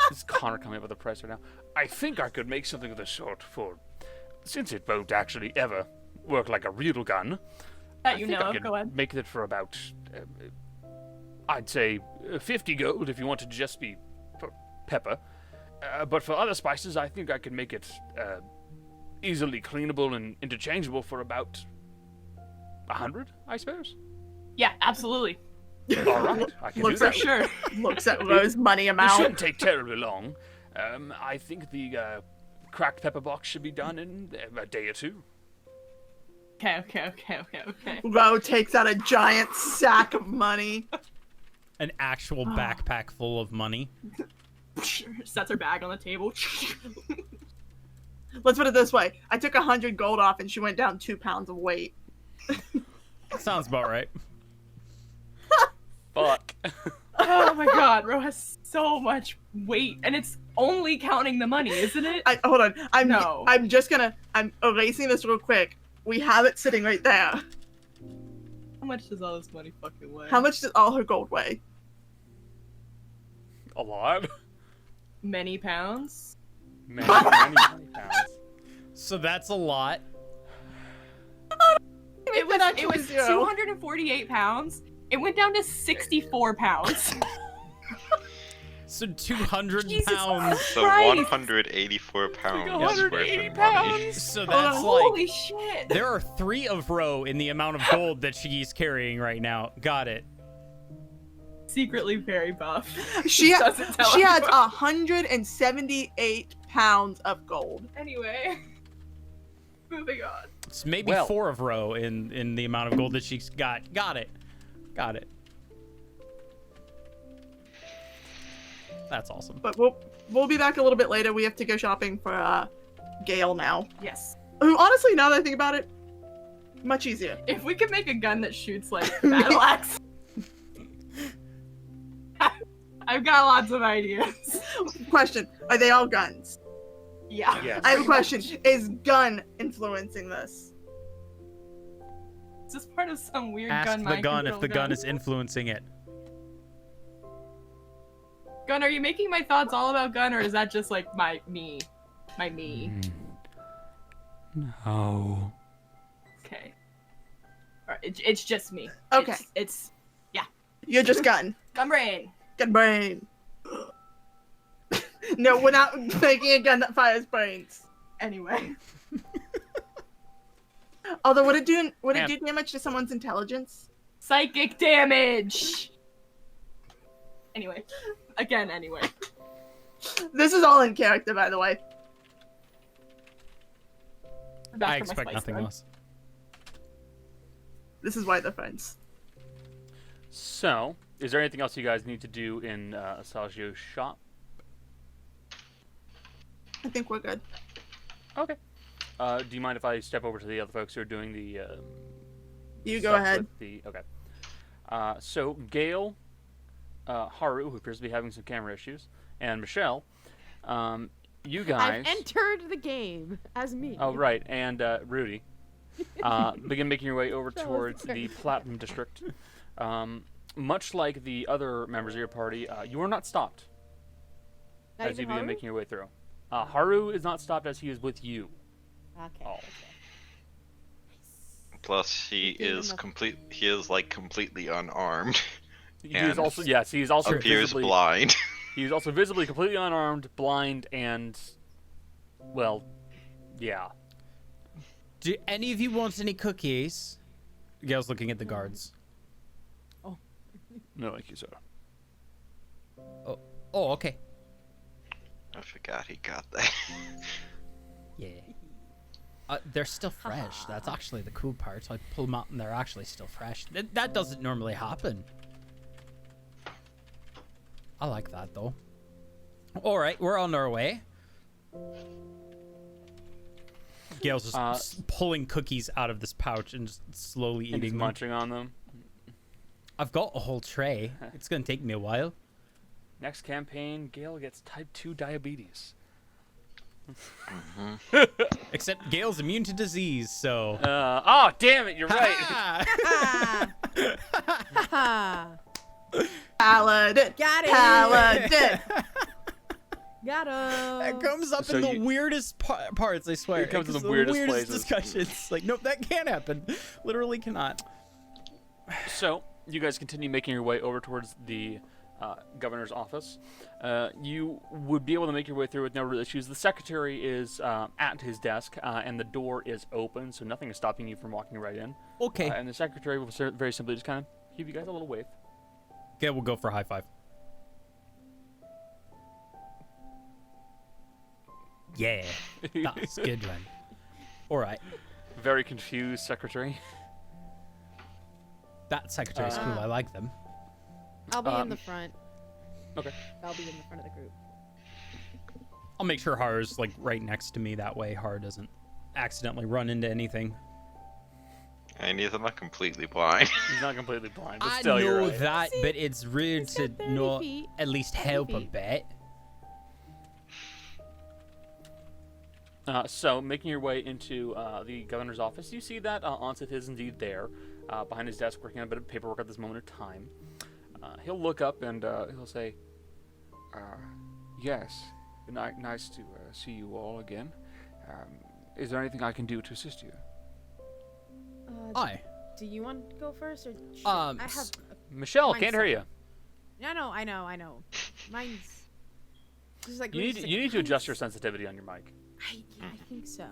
this is Connor coming up with a price right now. I think I could make something of the sort for, since it won't actually ever work like a real gun. That I you think know I of. could Go ahead. make it for about, I'd say, 50 gold if you want to just be for pepper. But for other spices, I think I could make it easily cleanable and interchangeable for about 100, I suppose. Yeah, absolutely. All right, I can do Looks that. at sure. Looks at Rose money It amount. shouldn't take terribly long. I think the cracked pepper box should be done in a day or two. Okay. Ro takes out a giant sack of money. An actual backpack full of money. Sets her bag on the table. Let's put it this way. I took 100 gold off and she went down 2 pounds of weight. Sounds about right. Fuck. Oh my god, Ro has so much weight, and it's only counting the money, isn't it? Hold on. I'm erasing this real quick. We have it sitting right there. How much does all this money fucking weigh? How much does all her gold weigh? A lot. Many pounds? Many pounds. So that's a lot. It was actually zero. 248 pounds. It went down to 64 pounds. So 200 Jesus pounds. So Christ. 184 pounds worth 180 of money. pounds. So Hold that's on, like Holy shit. there are 3 of Ro in the amount of gold that she's carrying right now. Got it. Secretly very buff. She Doesn't tell has anyone. 178 pounds of gold. Anyway. Moving on. It's maybe Well. 4 of Ro in the amount of gold that she's got. Got it. Got it. That's awesome. But we'll be back a little bit later. We have to go shopping for Gael now. Yes. Who, honestly, now that I think about it, much easier. If we could make a gun that shoots like battle axe. I've got lots of ideas. Question: are they all guns? Yeah. Yes. I have a question: is gun influencing this? Is this part of some weird Ask gun the mind gun if control the gun is influencing it. Gun, are you making my thoughts all about gun, or is that just like my me? No. Okay. Alright, it's just me. Okay. It's You're just gun. gun brain. Gun brain. No, we're not making a gun that fires brains. Anyway. Although, would it do damage to someone's intelligence? Psychic damage! Anyway. Anyway. This is all in character, by the way. Back I for my expect spice nothing gun. less. This is why they're friends. So, is there anything else you guys need to do in Asagio's shop? I think we're good. Okay. Do you mind if I step over to the other folks who are doing the? You go stuff ahead. with the, okay. So Gael, Haru, who appears to be having some camera issues, and Michelle, you guys. I've entered the game as me. Oh right, and Rudy, begin making your way over So towards sorry. the Platinum District. Much like the other members of your party, you are not stopped Not as you even begin Haru? making your way through. Haru is not stopped as he is with you. Okay. all. Plus, he Gave him is a- completely unarmed. He And is also he is also Appears visibly blind. he is also visibly completely unarmed, blind, and well, yeah. Do any of you want any cookies? Gail's looking at the guards. No, thank you, sir. Oh, okay. I forgot he got that. Yeah. They're still fresh. That's actually the cool part. So I pull them out and they're actually still fresh. That doesn't normally happen. I like that though. All right, we're on our way. Gail's just pulling cookies out of this pouch and just slowly And he's eating them. munching on them. I've got a whole tray. It's gonna take me a while. Next campaign, Gael gets type 2 diabetes. Except Gail's immune to disease, so. Oh, damn it, you're right. Paladin. Got it. Paladin. Got him. That comes up So in the you- weirdest parts, I swear. It comes in the the weirdest places. discussions. Like, nope, that can't happen. Literally cannot. So, you guys continue making your way over towards the governor's office. You would be able to make your way through with no real issues. The secretary is at his desk, and the door is open, so nothing is stopping you from walking right in. Okay. And the secretary will very simply just kind of give you guys a little wave. Okay, we'll go for a high five. Yeah. That's good one. All right. Very confused secretary. That secretary's cool. I like them. I'll be in the front. Okay. I'll be in the front of the group. I'll make sure Haru's like right next to me. That way Haru doesn't accidentally run into anything. And he's not completely blind. He's not completely blind, but I still, you're know right. that, See, but it's rude he's to got 30 not feet. at least 30 help a feet. bit. So, making your way into the governor's office, you see that Anseth is indeed there, behind his desk, working on a bit of paperwork at this moment of time. He'll look up and he'll say, Yes, nice to see you all again. Is there anything I can do to assist you? Aye. Do you want to go first, or should Um, I have? Michelle, Mine's can't hear you. I know. Mine's just like You need to adjust your sensitivity on your mic. I think so.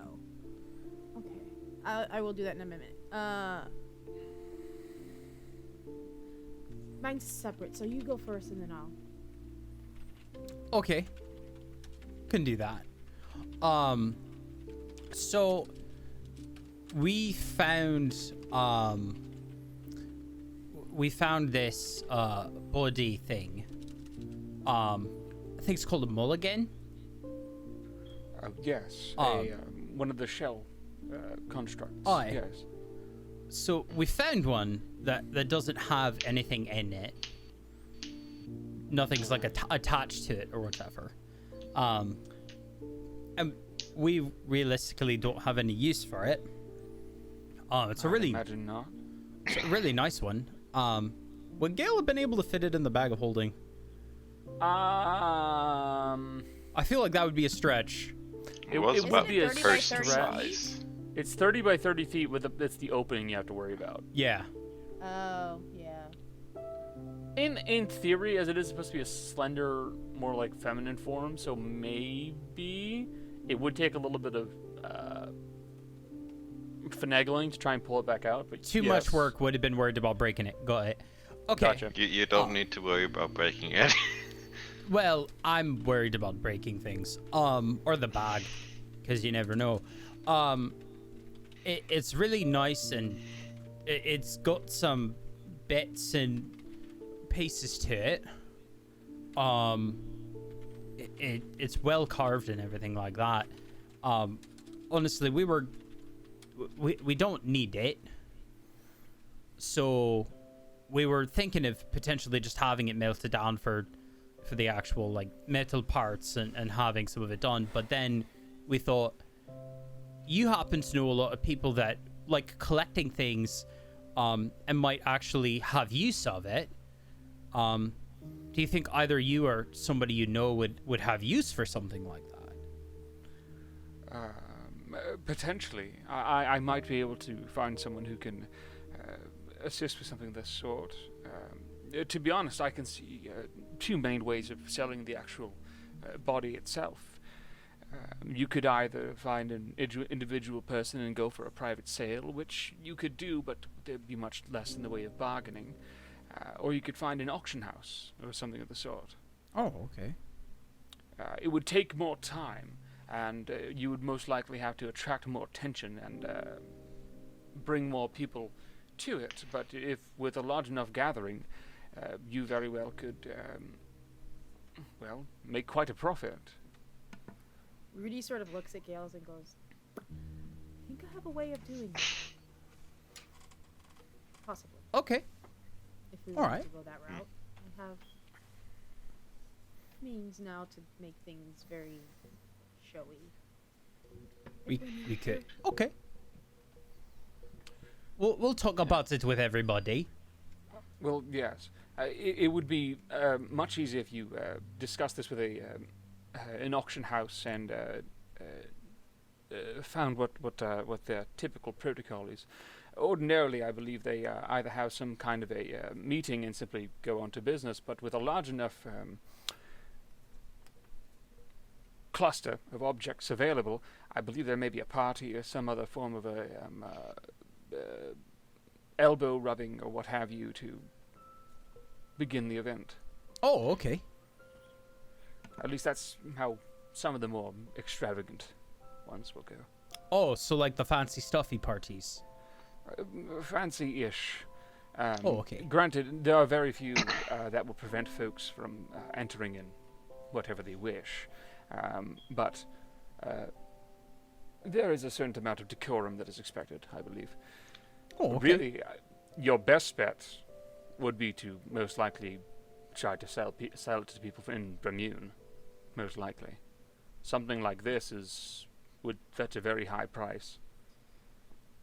Okay, I will do that in a minute. Mine's separate, so you go first, and then I'll. Okay. Can do that. So we found we found this body thing. I think it's called a mulligan. Yes, one of the shell constructs. Aye. Yes. So we found one that doesn't have anything in it. Nothing's like attached to it or whatever. And we realistically don't have any use for it. It's a really imagine not. It's a really nice one. Would Gael have been able to fit it in the bag of holding? I feel like that would be a stretch. It was about be a 30 by person 30 size. It's 30 by 30 feet it's the opening you have to worry about. Yeah. Oh, yeah. In theory, as it is supposed to be a slender, more like feminine form, so maybe it would take a little bit of finagling to try and pull it back out. But Too much work. Would have been worried about breaking it. Got it. Okay. Gotcha. You don't need to worry about breaking it. Well, I'm worried about breaking things. Or the bag, because you never know. It's really nice, and it's got some bits and pieces to it. It's well carved and everything like that. Honestly, we don't need it, so we were thinking of potentially just having it melted down for the actual like metal parts and having some of it done. But then we thought, you happen to know a lot of people that like collecting things and might actually have use of it. Do you think either you or somebody you know would have use for something like that? Potentially. I might be able to find someone who can assist with something of this sort. To be honest, I can see two main ways of selling the actual body itself. You could either find an individual person and go for a private sale, which you could do, but there'd be much less in the way of bargaining. Or you could find an auction house or something of the sort. Oh, okay. It would take more time, and you would most likely have to attract more attention and bring more people to it. But if with a large enough gathering, you very well could, make quite a profit. Rudy sort of looks at Gales and goes, I think I have a way of doing that. Possibly. Okay. If we All want right. to go that route. I have means now to make things very showy. We could. Okay. We'll talk about it with everybody. Well, yes. It would be much easier if you discussed this with an auction house and found what their typical protocol is. Ordinarily, I believe they either have some kind of a meeting and simply go on to business, but with a large enough cluster of objects available, I believe there may be a party or some other form of a elbow rubbing or what have you to begin the event. Oh, okay. At least that's how some of the more extravagant ones will go. Oh, so like the fancy stuffy parties. Fancy-ish. Okay. Granted, there are very few that will prevent folks from entering in whatever they wish. But there is a certain amount of decorum that is expected, I believe. Oh, okay. Really, your best bet would be to most likely try to sell it to people in Bermune, most likely. Something like this would fetch a very high price.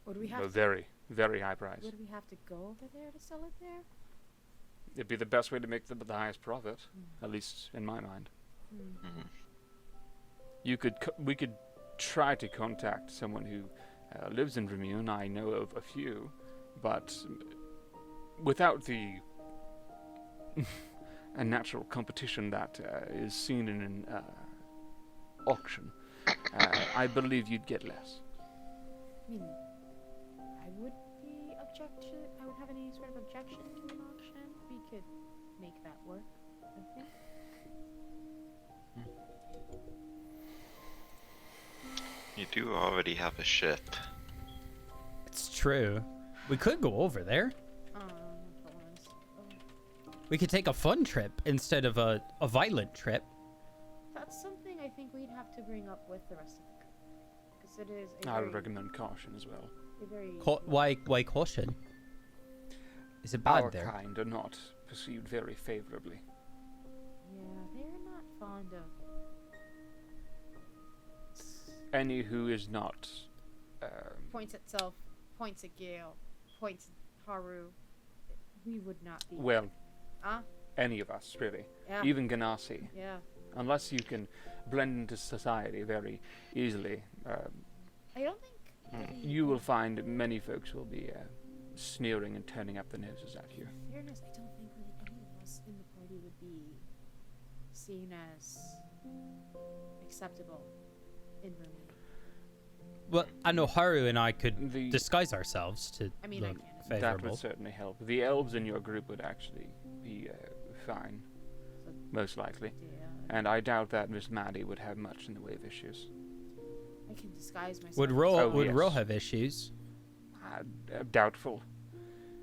Would we have A to, very, very high price. would we have to go over there to sell it there? It'd be the best way to make the highest profit, at least in my mind. We could try to contact someone who lives in Bermune. I know of a few, but without the a natural competition that is seen in an auction, I believe you'd get less. I mean, I would have any sort of objection to an auction. We could make that work, I think. You do already have a ship. It's true. We could go over there. Hold on one We could take a fun trip instead of a violent trip. That's something I think we'd have to bring up with the rest of the group. Because it is a I very, would recommend caution as well. a very Why caution? Is it bad Our there? kind are not perceived very favorably. Yeah, they're not fond of. Any who is not. Points at self, points at Gael, points at Haru. We would not be. Well, Huh? any of us, really. Yeah. Even Ganassi. Yeah. Unless you can blend into society very easily, I don't think. you will find many folks will be sneering and turning up their noses at you. In fairness, I don't think really any of us in the party would be seen as acceptable in Vermont. Well, I know Haru and I could The- disguise ourselves to I mean, I look can. That favorable. would certainly help. The elves in your group would actually be fine, So, most likely. yeah, And I doubt that Miss Maddie would have much in the way of issues. I can disguise myself. Would as Ro Oh, would yes. Ro have issues? Doubtful.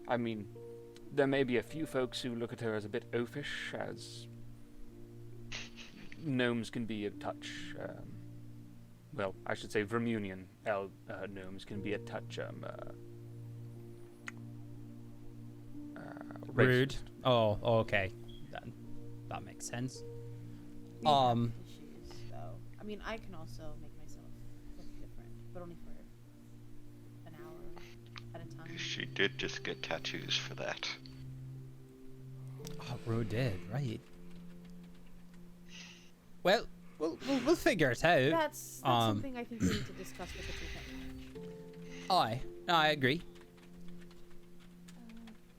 I mean, there may be a few folks who look at her as a bit oafish, as gnomes can be a touch. Well, I should say Vermunian gnomes can be a touch Rude. racist. Oh, okay. That makes sense. We have Um, issues, though. I mean, I can also make myself look different, but only for an hour at a time. She did just get tattoos for that. Oh, Ro did, right. Well, we'll figure it out. That's something I think we need to discuss with the group at large. I agree.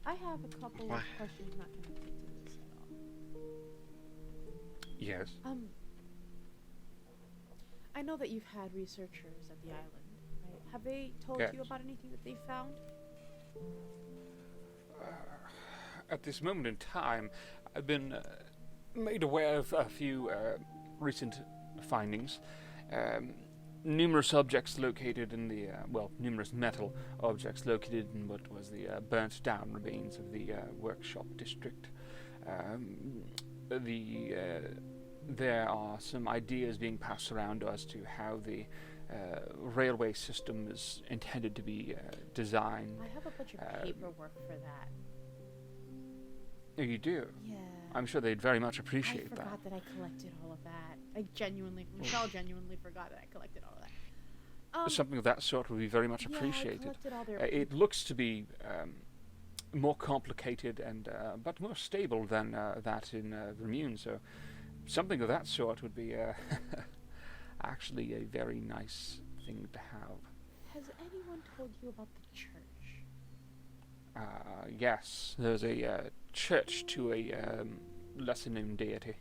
I have a couple Why? of questions not connected to this at all. Yes. I know that you've had researchers at the island, right? Have they told Yes. you about anything that they found? At this moment in time, I've been made aware of a few recent findings. Numerous objects located in the, numerous metal objects located in what was the burnt down remains of the workshop district. There are some ideas being passed around as to how the railway system is intended to be designed. I have a bunch of paperwork for that. Oh, you do? Yeah. I'm sure they'd very much appreciate I that. forgot that I collected all of that. Michelle genuinely forgot that I collected all of that. Something of that sort would be very much Yeah, I appreciated. collected all their It looks to be more complicated and but more stable than that in Vermune, so something of that sort would be actually a very nice thing to have. Has anyone told you about the church? Yes, there's a church to a lesser known deity.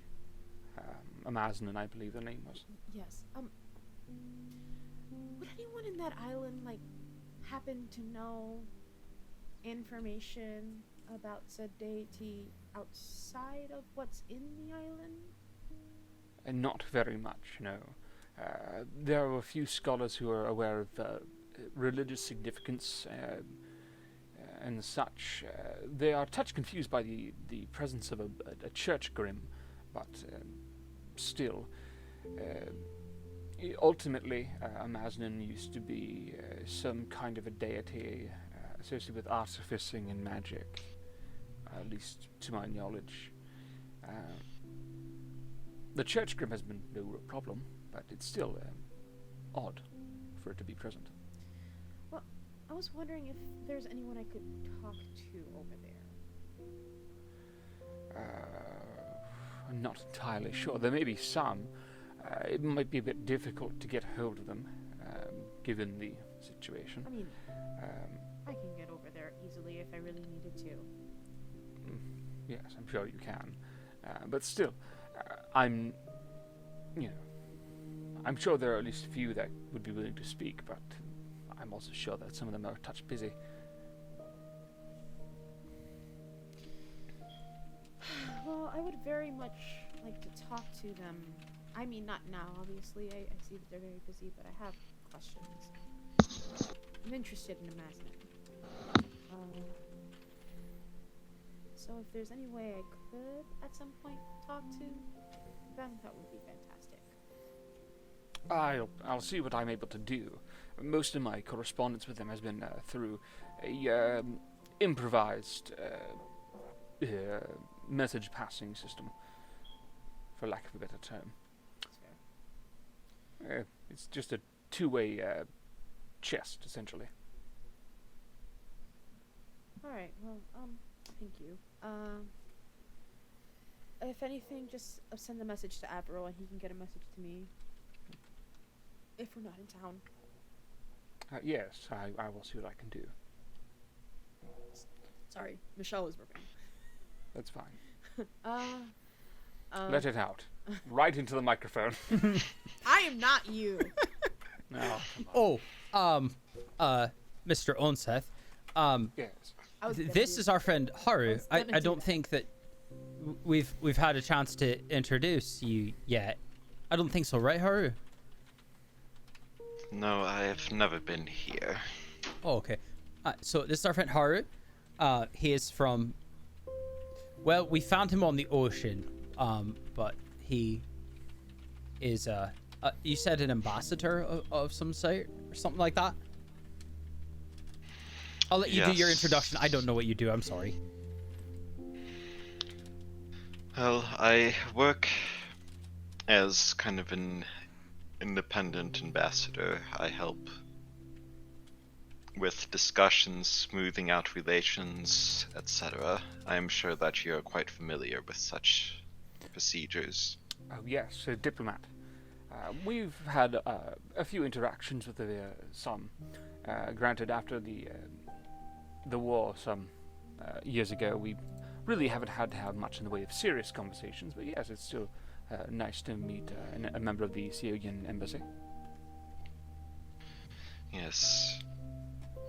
Amazanin, I believe the name was. Yes. Would anyone in that island, happen to know information about said deity outside of what's in the island? Not very much, no. There are a few scholars who are aware of religious significance and such. They are a touch confused by the presence of a church grim, but still. Ultimately, Amazanin used to be some kind of a deity associated with artificing and magic, at least to my knowledge. The church grim has been no real problem, but it's still odd for it to be present. Well, I was wondering if there's anyone I could talk to over there. I'm not entirely sure. There may be some. It might be a bit difficult to get hold of them, given the situation. I mean, I can get over there easily if I really needed to. Yes, I'm sure you can. But still, I'm sure there are at least a few that would be willing to speak, but I'm also sure that some of them are a touch busy. Well, I would very much like to talk to them. I mean, not now, obviously. I see that they're very busy, but I have questions. I'm interested in Amazanin. So So if there's any way I could at some point talk to them, that would be fantastic. I'll see what I'm able to do. Most of my correspondence with them has been through a improvised message passing system, for lack of a better term. That's fair. It's just a two-way chest, essentially. Alright, well, thank you. If anything, just send a message to Avro and he can get a message to me. If we're not in town. Yes, I will see what I can do. Sorry, Michelle was burping. That's fine. Um, Let it out. Right into the microphone. I am not you. No, come on. Mr. Onseth, Yes. this is our friend Haru. I don't think that we've had a chance to introduce you yet. I don't think so, right, Haru? No, I have never been here. Oh, okay. So this is our friend Haru. He is from... Well, we found him on the ocean, but he is, you said an ambassador of some sort, or something like that? I'll let you do your Yes. introduction. I don't know what you do, I'm sorry. Well, I work as kind of an independent ambassador. I help with discussions, smoothing out relations, etc. I am sure that you're quite familiar with such procedures. Oh, yes, a diplomat. We've had a few interactions with some. Granted, after the war some years ago, we really haven't had to have much in the way of serious conversations, but yes, it's still nice to meet a member of the Seogian embassy. Yes.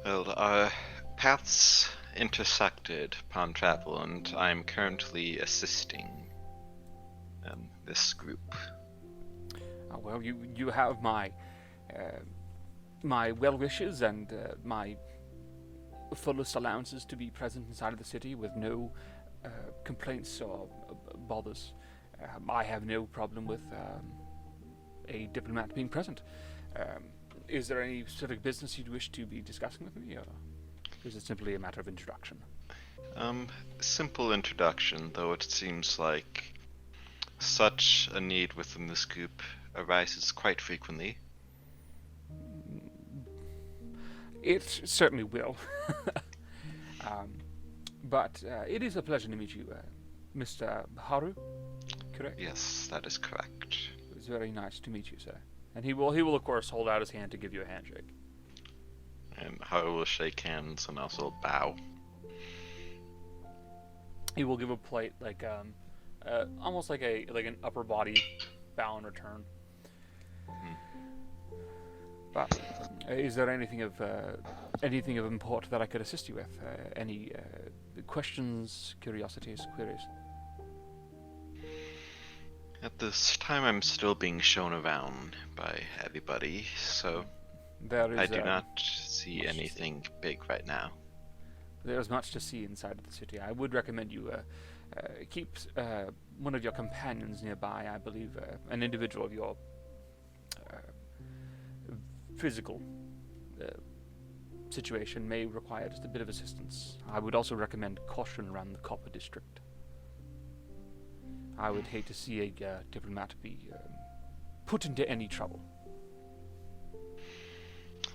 Well, our paths intersected upon travel, and I'm currently assisting this group. Well, you have my my well wishes and my fullest allowances to be present inside of the city with no complaints or bothers. I have no problem with a diplomat being present. Is there any specific business you'd wish to be discussing with me, or is it simply a matter of introduction? Simple introduction, though it seems like such a need within this group arises quite frequently. It certainly will. But it is a pleasure to meet you, Mr. Haru, correct? Yes, that is correct. It was very nice to meet you, sir. And he will of course hold out his hand to give you a handshake. And Haru will shake hands and also bow. He will give a polite, like almost like an upper body bow in return. But is there anything of import that I could assist you with? Any questions, curiosities, queries? At this time, I'm still being shown around by everybody, so There is, I do not see anything big right now. There's much to see inside of the city. I would recommend you keep one of your companions nearby. I believe an individual of your physical situation may require just a bit of assistance. I would also recommend caution around the Copper District. I would hate to see a diplomat be put into any trouble.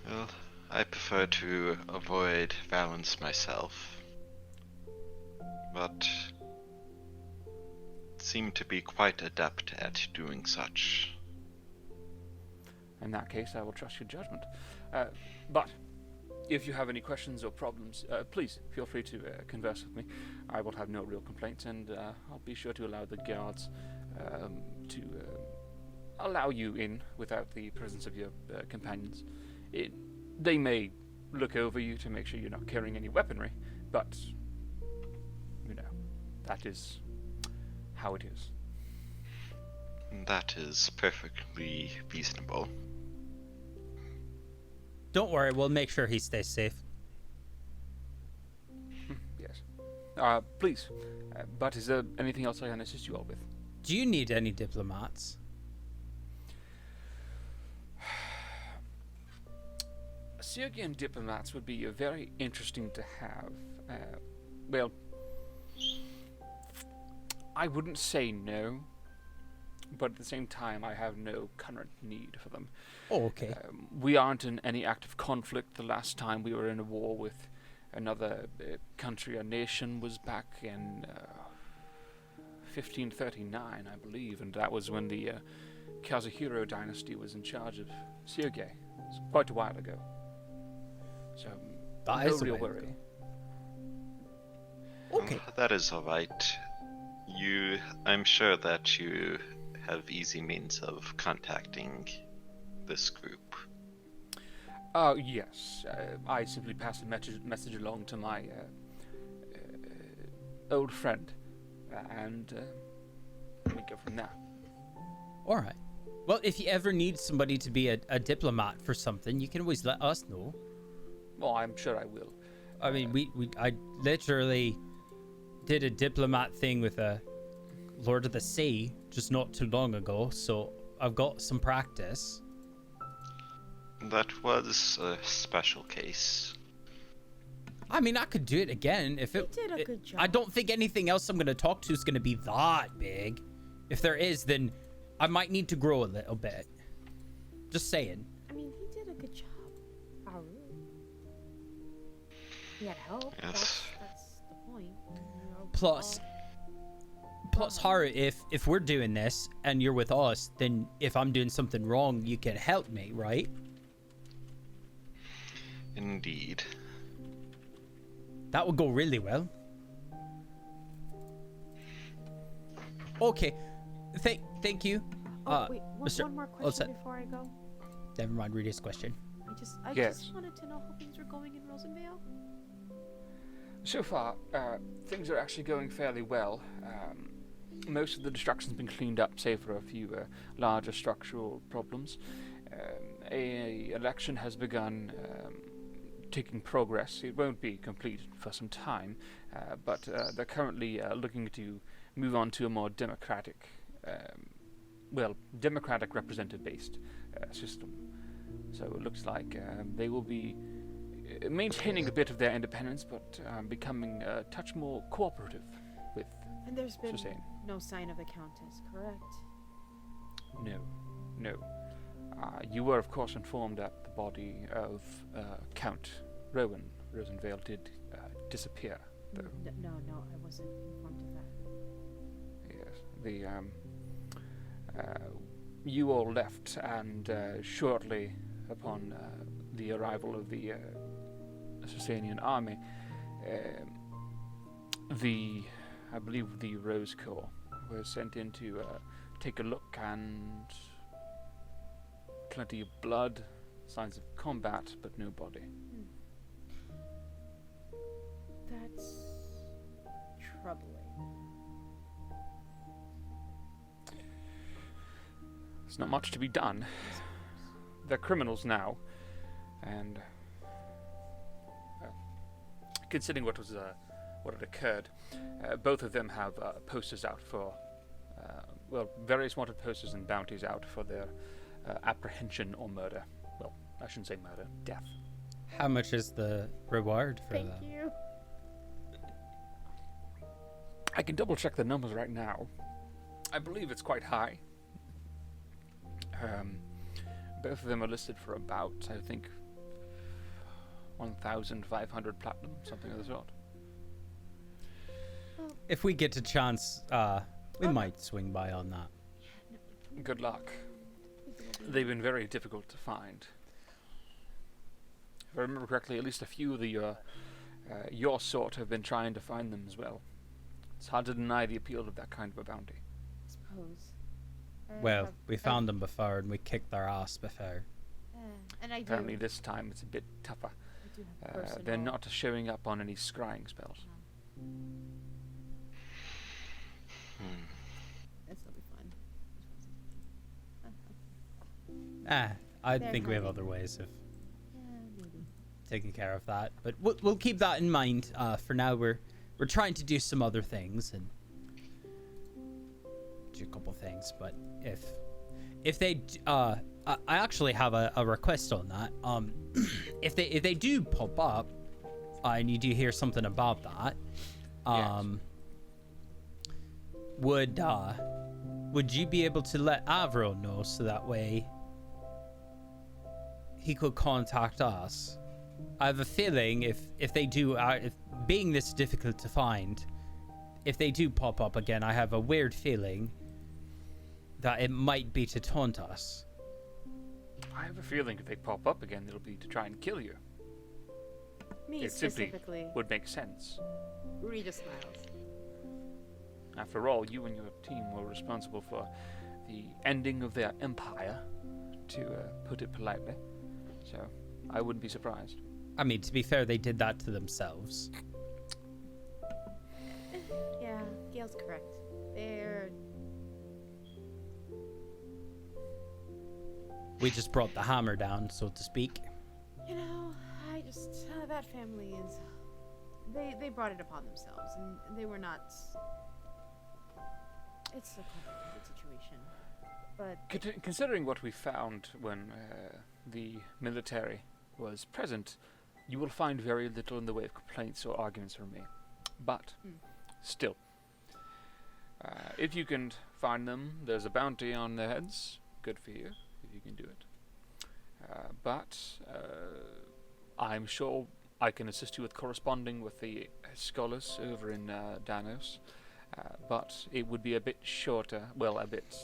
Well, I prefer to avoid violence myself, but seem to be quite adept at doing such. In that case, I will trust your judgment. But if you have any questions or problems, please feel free to converse with me. I will have no real complaints, and I'll be sure to allow the guards to allow you in without the presence of your companions. They may look over you to make sure you're not carrying any weaponry, but, you know, that is how it is. That is perfectly reasonable. Don't worry, we'll make sure he stays safe. Yes. Please. But is there anything else I can assist you all with? Do you need any diplomats? Syrian diplomats would be very interesting to have. Well, I wouldn't say no, but at the same time, I have no current need for them. Oh, okay. We aren't in any active conflict. The last time we were in a war with another country or nation was back in 1539, I believe, and that was when the Kazuhiro dynasty was in charge of Sirge. It was quite a while ago. So, That no is a real while worry. ago. Okay. That is alright. I'm sure that you have easy means of contacting this group. Yes. I simply pass a message along to my old friend, and we go from there. All right. Well, if you ever need somebody to be a diplomat for something, you can always let us know. Well, I'm sure I will. I mean, I literally did a diplomat thing with a Lord of the Sea just not too long ago, so I've got some practice. That was a special case. I mean, I could do it again if it. You did a good job. I don't think anything else I'm gonna talk to is gonna be that big. If there is, then I might need to grow a little bit. Just saying. I mean, he did a good job. Haru. He had help. Yes. That's the point. You know, Plus, Haru, if we're doing this and you're with us, then if I'm doing something wrong, you can help me, right? Indeed. That would go really well. Okay. Thank you. wait, Mr. one more Oh, question before I go. Never mind, read his question. I Yes. just wanted to know how things were going in Rosenvale. So far, things are actually going fairly well. Most of the destruction's been cleaned up, save for a few larger structural problems. A election has begun taking progress. It won't be complete for some time, but they're currently looking to move on to a more democratic, democratic representative-based system. So it looks like they will be maintaining a bit of their independence, but becoming a touch more cooperative with And there's been Suzanne. no sign of the Countess, correct? No. You were, of course, informed that the body of Count Rowan Rosenvale did disappear, though. No, I wasn't informed of that. Yes. You all left, and shortly upon the arrival of the Sasanian army, I believe the Rose Corps was sent in to take a look, and plenty of blood, signs of combat, but no body. That's troubling. There's not much to be done. They're criminals now, and considering what had occurred, both of them have posters out for, various wanted posters and bounties out for their apprehension or murder. Well, I shouldn't say murder, death. How much is the reward for Thank that? you. I can double check the numbers right now. I believe it's quite high. Both of them are listed for about, I think, 1,500 platinum, something of the sort. If we get a chance, we might swing by on that. Good luck. They've been very difficult to find. If I remember correctly, at least a few of your sort have been trying to find them as well. It's hard to deny the appeal of that kind of a bounty. I suppose. Well, we found them before and we kicked their ass before. And I do. Apparently this time it's a bit tougher. I do have personal. They're not showing up on any scrying spells. That's gonna be fun. I They're think we have hiding. other ways of Yeah, maybe. taking care of that. But we'll keep that in mind. For now, we're we're trying to do some other things and do a couple things. But if they I actually have a request on that. If they do pop up, and you do hear something about that, would you be able to let Avro know so that way he could contact us? I have a feeling if they do, if being this difficult to find, if they do pop up again, I have a weird feeling that it might be to taunt us. I have a feeling if they pop up again, it'll be to try and kill you. Me It simply specifically. would make sense. Rita smiles. After all, you and your team were responsible for the ending of their empire, to put it politely. So, I wouldn't be surprised. I mean, to be fair, they did that to themselves. Yeah, Gail's correct. They're... We just brought the hammer down, so to speak. You know, I just... that family is... They brought it upon themselves, and they were not... It's a complicated situation. But... Considering what we found when the military was present, you will find very little in the way of complaints or arguments from me. But, still, if you can find them, there's a bounty on their heads. Good for you, if you can do it. But I'm sure I can assist you with corresponding with the scholars over in Danos. But it would be a bit shorter, well, a bit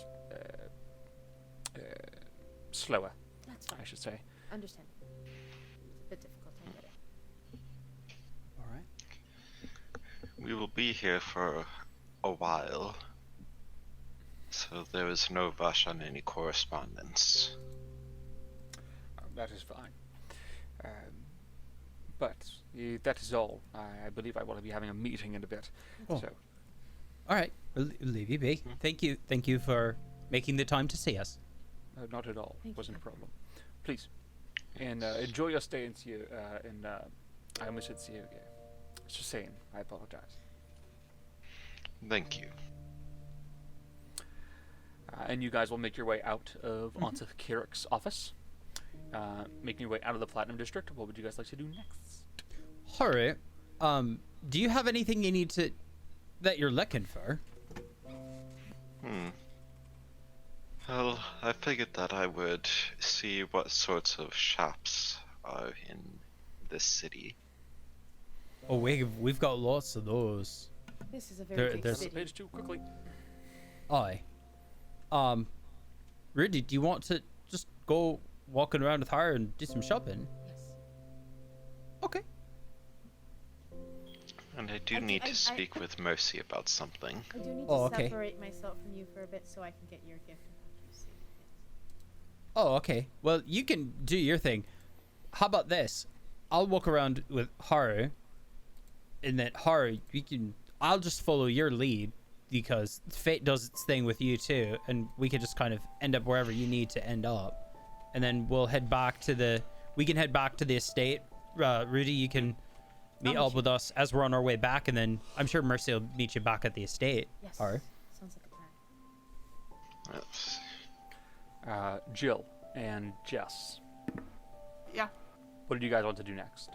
slower, That's fine. I should say. Understand. It's a bit difficult, I get it. All right. We will be here for a while, so there is no rush on any correspondence. That is fine. But that is all. I believe I will be having a meeting in a bit. Oh. So, All right, we'll leave you be. Thank you for making the time to see us. not at all. Thank Wasn't you. a problem. Please. And enjoy your stay in Siu. I almost said Siu. It's just saying. I apologize. Thank you. And you guys will make your way out of onto Kirik's office. Making your way out of the Platinum District. What would you guys like to do next? Hurry. Do you have anything you need to that you're looking for? Well, I figured that I would see what sorts of shops are in this city. Oh, we've got lots of those. This is a very big there's- city. Page 2, quickly. Aye. Rudy, do you want to just go walking around with her and do some shopping? Yes. Okay. And I do I- need I- to speak with Mercy about something. I do need Oh, to okay. separate myself from you for a bit so I can get your gift and help you see things. Oh, okay. Well, you can do your thing. How about this? I'll walk around with Haru, and then Haru, I'll just follow your lead because fate does its thing with you too, and we can just kind of end up wherever you need to end up, and then we'll head back to the. We can head back to the estate. Rudy, you can meet I'll up meet with us as we're on our way back, and then I'm sure Mercy will meet you back at the estate. Yes. Haru. Sounds like a plan. Yes. Jill and Jess. Yeah. What did you guys want to do next?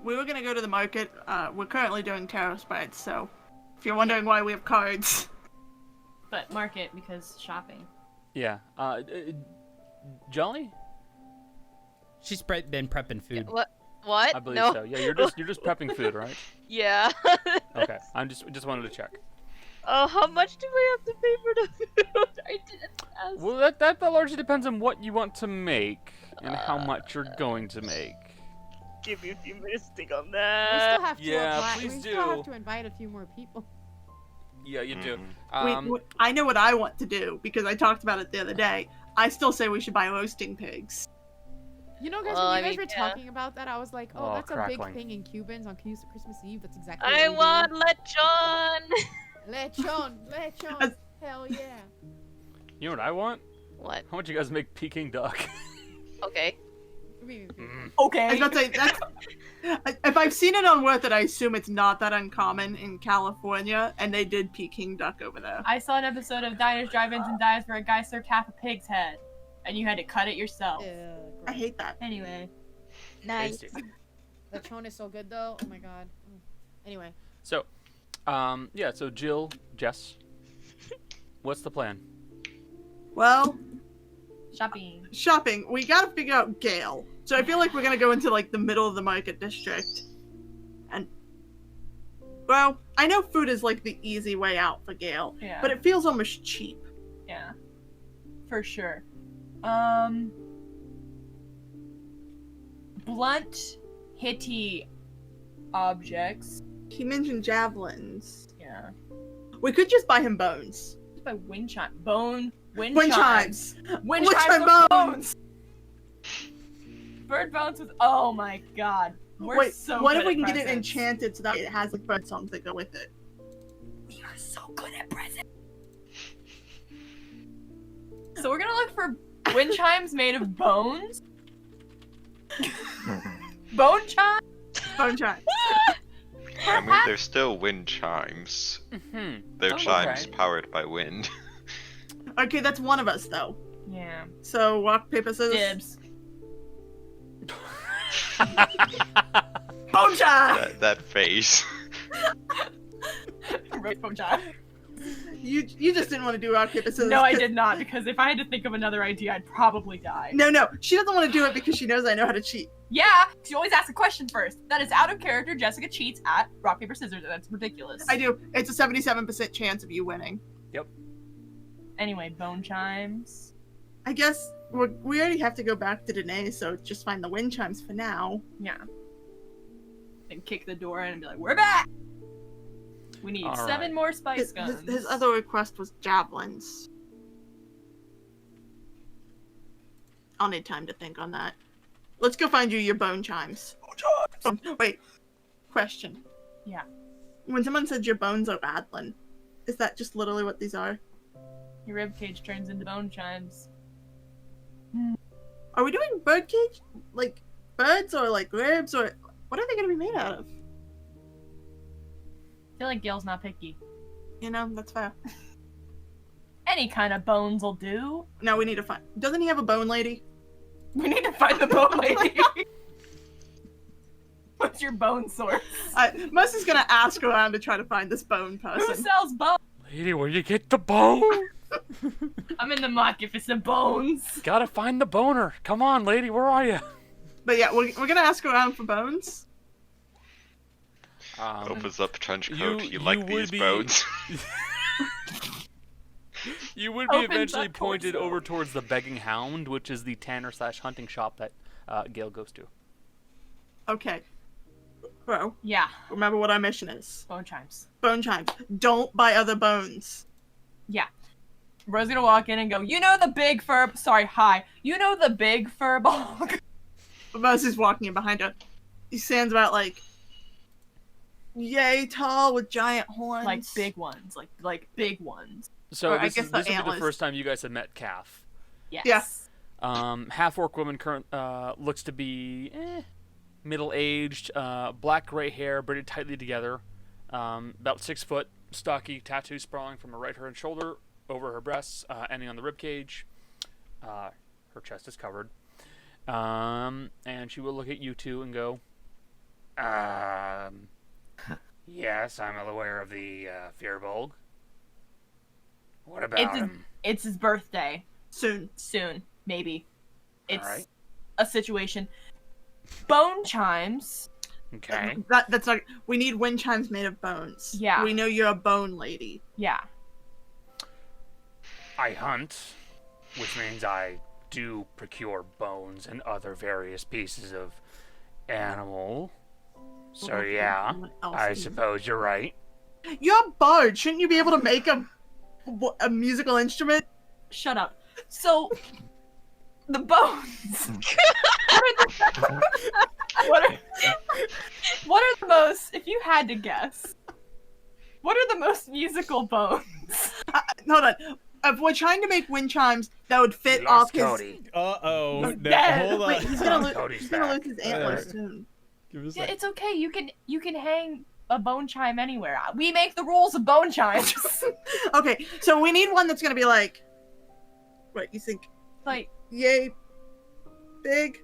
We were gonna go to the market. We're currently doing tarot spreads, so if you're wondering why we have cards. But market because shopping. Yeah. Jolly? She's been prepping food. What? What? I believe no. so. Yeah, you're just prepping food, right? Yeah. Okay. I just wanted to check. Oh, how much do we have to pay for the food? I didn't ask. Well, that largely depends on what you want to make and how much you're going to make. Give me a few minutes to think on We that. still have to yeah, apply. please we still do. have to invite a few more people. Yeah, you do. Wait, I know what I want to do because I talked about it the other day. I still say we should buy roasting pigs. You know, guys, Well, when I you guys mean, were yeah. talking about that, I was like, oh, Oh, that's a crackling. big thing in Cubans on Christmas Eve. That's exactly I what want lechon. we do. Lechon, lechon. Hell yeah. You know what I want? What? I want you guys to make Peking duck. Okay. We- Okay. I was about to say If I've seen it on Worth It, I assume it's not that uncommon in California, and they did Peking duck over there. I saw an episode of Diners, Drive-Ins, and Dives where a guy served half a pig's head, and you had to cut it yourself. I hate that. Anyway. Tasty. The chone is so good though. Oh my god. Anyway. So, yeah. So Jill, Jess, what's the plan? Well, Shopping. We gotta figure out Gael. So I feel like we're gonna go into like the middle of the market district. And well, I know food is like the easy way out for Gael, Yeah. but it feels almost cheap. Yeah. For sure. Blunt, hitty objects. He mentioned javelins. Yeah. We could just buy him bones. Just by wind chime. Wind chimes. Wind Wind chimes chime with bones. Bird bones with. Oh my god. We're Wait, so what good if we at can get it presents. enchanted so that it has like bird songs that go with it? We are so good at presents. So we're gonna look for wind chimes made of bones. Bone chimes. Bone chimes. I mean, they're still wind chimes. Mm-hmm. They're Oh, chimes okay. powered by wind. Okay, that's one of us though. Yeah. So rock, paper, scissors. Dibs. Bone chime. that face. Right, bone chime. You just didn't want to do rock, paper, scissors. No, I 'cause- did not, because if I had to think of another idea, I'd probably die. No, she doesn't want to do it because she knows I know how to cheat. Yeah, she always asks a question first. That is out of character. Jessica cheats at rock, paper, scissors, and that's ridiculous. I do. It's a 77% chance of you winning. Anyway, bone chimes. I guess we already have to go back to Danae, so just find the wind chimes for now. Yeah. And kick the door in and be like, we're back! We need All 7 right. more spice guns. His other request was javelins. I'll need time to think on that. Let's go find you your bone chimes. Wait. Question. Yeah. When someone said your bones are rattling, is that just literally what these are? Your ribcage turns into bone chimes. Are we doing birdcage? Like birds or like ribs or what are they gonna be made out of? I feel like Gail's not picky. You know, that's fair. Any kind of bones will do. No, we need to find. Doesn't he have a bone lady? We need to find the bone lady. What's your bone source? Mercy's gonna ask around to try to find this bone Who person. sells bones? Lady, where you get the bone? I'm in the market for some bones. Gotta find the boner. Come on, lady, where are you? But yeah, we're gonna ask around for bones. Opens up trench coat. You you like would these be- bones? You would be Opens eventually up pointed torso. over towards the Begging Hound, which is the tanner/hunting shop that Gail goes to. Okay. Bro, Yeah, remember what our mission is. bone chimes. Bone chimes. Don't buy other bones. Yeah. Ro's gonna walk in and go, you know the big fur... Sorry, hi. You know the big fur bog? But Mercy's walking in behind her. He stands about like yay tall with giant horns. Like big ones. Like big ones. So Or I this guess is the this will be the antlers. first time you guys have met Calf. Yes. Yeah. Half-orc woman, looks to be middle-aged, black-gray hair, braided tightly together, about 6 foot, stocky, tattoos sprawling from her right hand shoulder over her breasts, ending on the rib cage. Her chest is covered, and she will look at you two and go, "Yes, I'm aware of the Fearbolg. What about him?" It's his birthday. soon. Soon. Maybe. It's Alright. a situation. Bone chimes. Okay. That's not. We need wind chimes made of bones. Yeah. We know you're a bone lady. Yeah. I hunt, which means I do procure bones and other various pieces of animal. So yeah, I suppose you're right. You're a bard. Shouldn't you be able to make a musical instrument? Shut up. So, the bones. What are the most, if you had to guess, what are the most musical bones? Hold on. If we're trying to make wind chimes that would fit Lost off his. Cody. Uh-oh. He's dead. Hold on. Wait, he's gonna, Cody's he's gonna back. lose his antlers soon. Give us Yeah, it's okay. You can hang a bone chime anywhere. We make the rules of bone chimes. Okay, so we need one that's gonna be like, what you think? Like, Yay, big.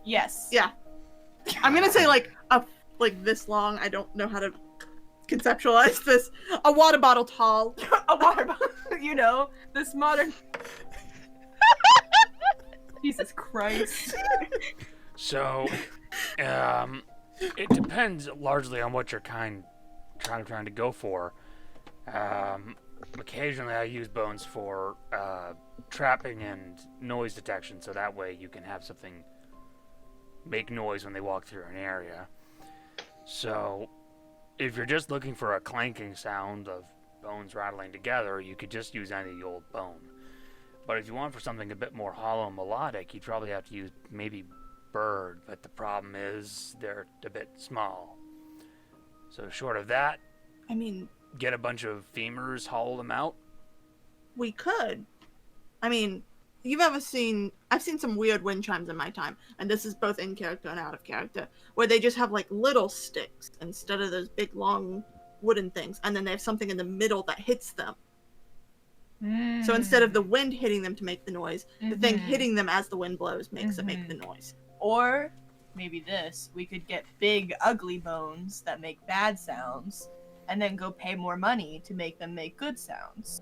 yes. Yeah. I'm gonna say like this long. I don't know how to conceptualize this. A water bottle tall. A water bottle. You know, this modern. Jesus Christ. So, it depends largely on what you're trying to go for. Occasionally I use bones for trapping and noise detection, so that way you can have something make noise when they walk through an area. So, if you're just looking for a clanking sound of bones rattling together, you could just use any old bone. But if you want for something a bit more hollow and melodic, you'd probably have to use maybe bird, but the problem is they're a bit small. So short of that, I mean, get a bunch of femurs, hollow them out. we could. I mean, I've seen some weird wind chimes in my time, and this is both in character and out of character, where they just have like little sticks instead of those big long wooden things, and then they have something in the middle that hits them. So instead of the wind hitting them to make the noise, the thing hitting them as the wind blows makes it make the noise. Or maybe this, we could get big, ugly bones that make bad sounds, and then go pay more money to make them make good sounds.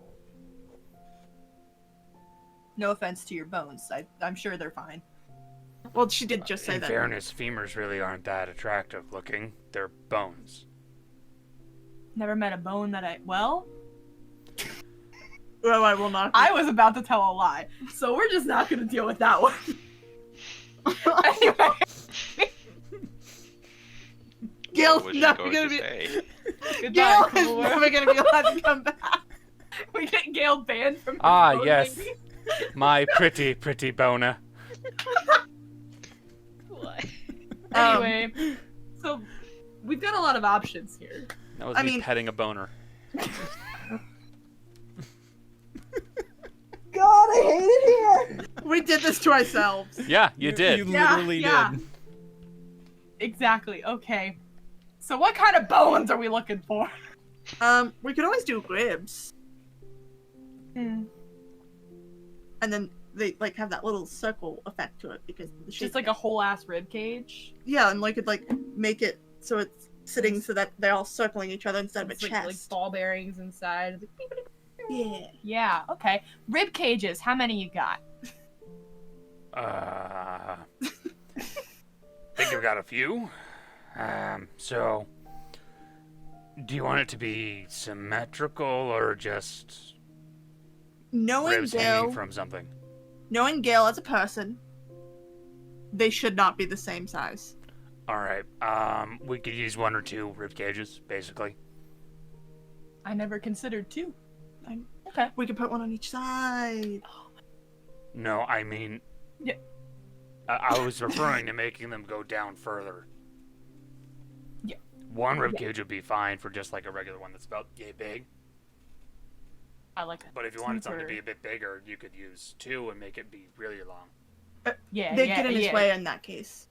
No offense to your bones. I'm sure they're fine. Well, she did just say In that. fairness, femurs really aren't that attractive looking. They're bones. Never met a bone that well, Well, I will not. I was about to tell a lie, so we're just not gonna deal with that one. Anyway. Gail's What was she never going gonna to be. say? Goodbye, Gail is Cooler. never gonna be allowed to come back. We get Gail banned from. Ah, the yes. voting. My pretty, pretty boner. What? Anyway, so we've got a lot of options here. That was I me mean- petting a boner. God, I hate it here. We did this to ourselves. Yeah, you did. You Yeah, literally yeah. did. Exactly. Okay. So what kind of bones are we looking for? We could always do ribs, and then they like have that little circle effect to it because the shape. Just like a whole ass rib cage. Yeah, and like could like make it so it's sitting so that they're all circling each other instead of a It's like chest. ball bearings inside. Yeah. Yeah. Okay. Rib cages. How many you got? I think I've got a few. So, do you want it to be symmetrical or just Knowing ribs hanging Gail, from something? knowing Gail as a person, they should not be the same size. All right. We could use one or two rib cages, basically. I never considered two. Okay. We could put one on each side. No, I mean, Yeah. I was referring to making them go down further. Yeah. One rib cage would be fine for just like a regular one that's about yay big. I like it. But if you wanted something to Super. be a bit bigger, you could use two and make it be really long. Yeah. They'd yeah, get in his yeah. way in that case.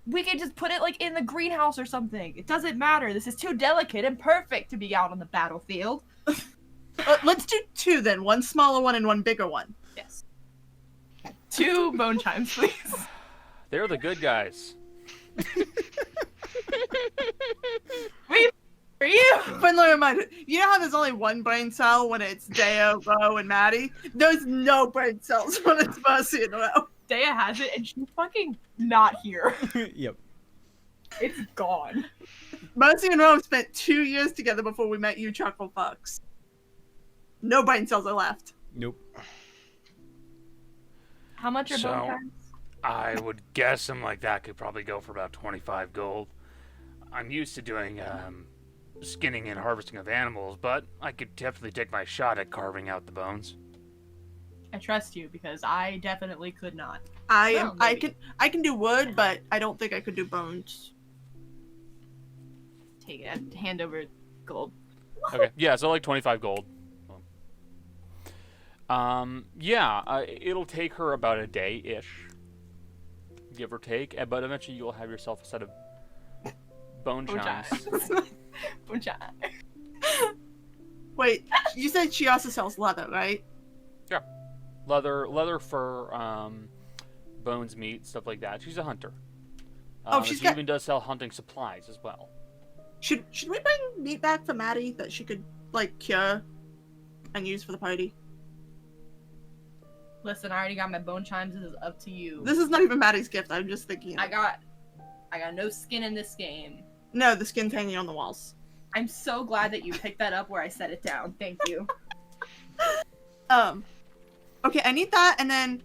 We could just put it like in the greenhouse or something. It doesn't matter. This is too delicate and perfect to be out on the battlefield. Let's do two then. One smaller one and one bigger one. Yes. 2 bone chimes, please. They're the good guys. For you. Friendly reminder, you know how there's only one brain cell when it's Deo, Ro, and Maddie? There's no brain cells when it's Mercy and Ro. Dea has it, and she's fucking not here. Yep. It's gone. Mercy and Ro spent 2 years together before we met you, Chuckle Fucks. No brain cells are left. Nope. How much are So- bone chimes? I would guess something like that could probably go for about 25 gold. I'm used to doing skinning and harvesting of animals, but I could definitely take my shot at carving out the bones. I trust you because I definitely could not. I maybe. can do wood, but I don't think I could do bones. Take it. Hand over gold. Okay. Yeah, so like 25 gold. Yeah, it'll take her about a day-ish. give or take. But eventually you'll have yourself a set of bone chimes. Bone chime. Wait, you said she also sells leather, right? Yeah, leather, fur, bones, meat, stuff like that. She's a hunter. She even does sell hunting supplies as well. Should we bring meat back for Maddie that she could like cure and use for the party? Listen, I already got my bone chimes. This is up to you. This is not even Maddie's gift. I'm just thinking. I got no skin in this game. No, the skin's hanging on the walls. I'm so glad that you picked that up where I set it down. Thank you. Okay, I need that, and then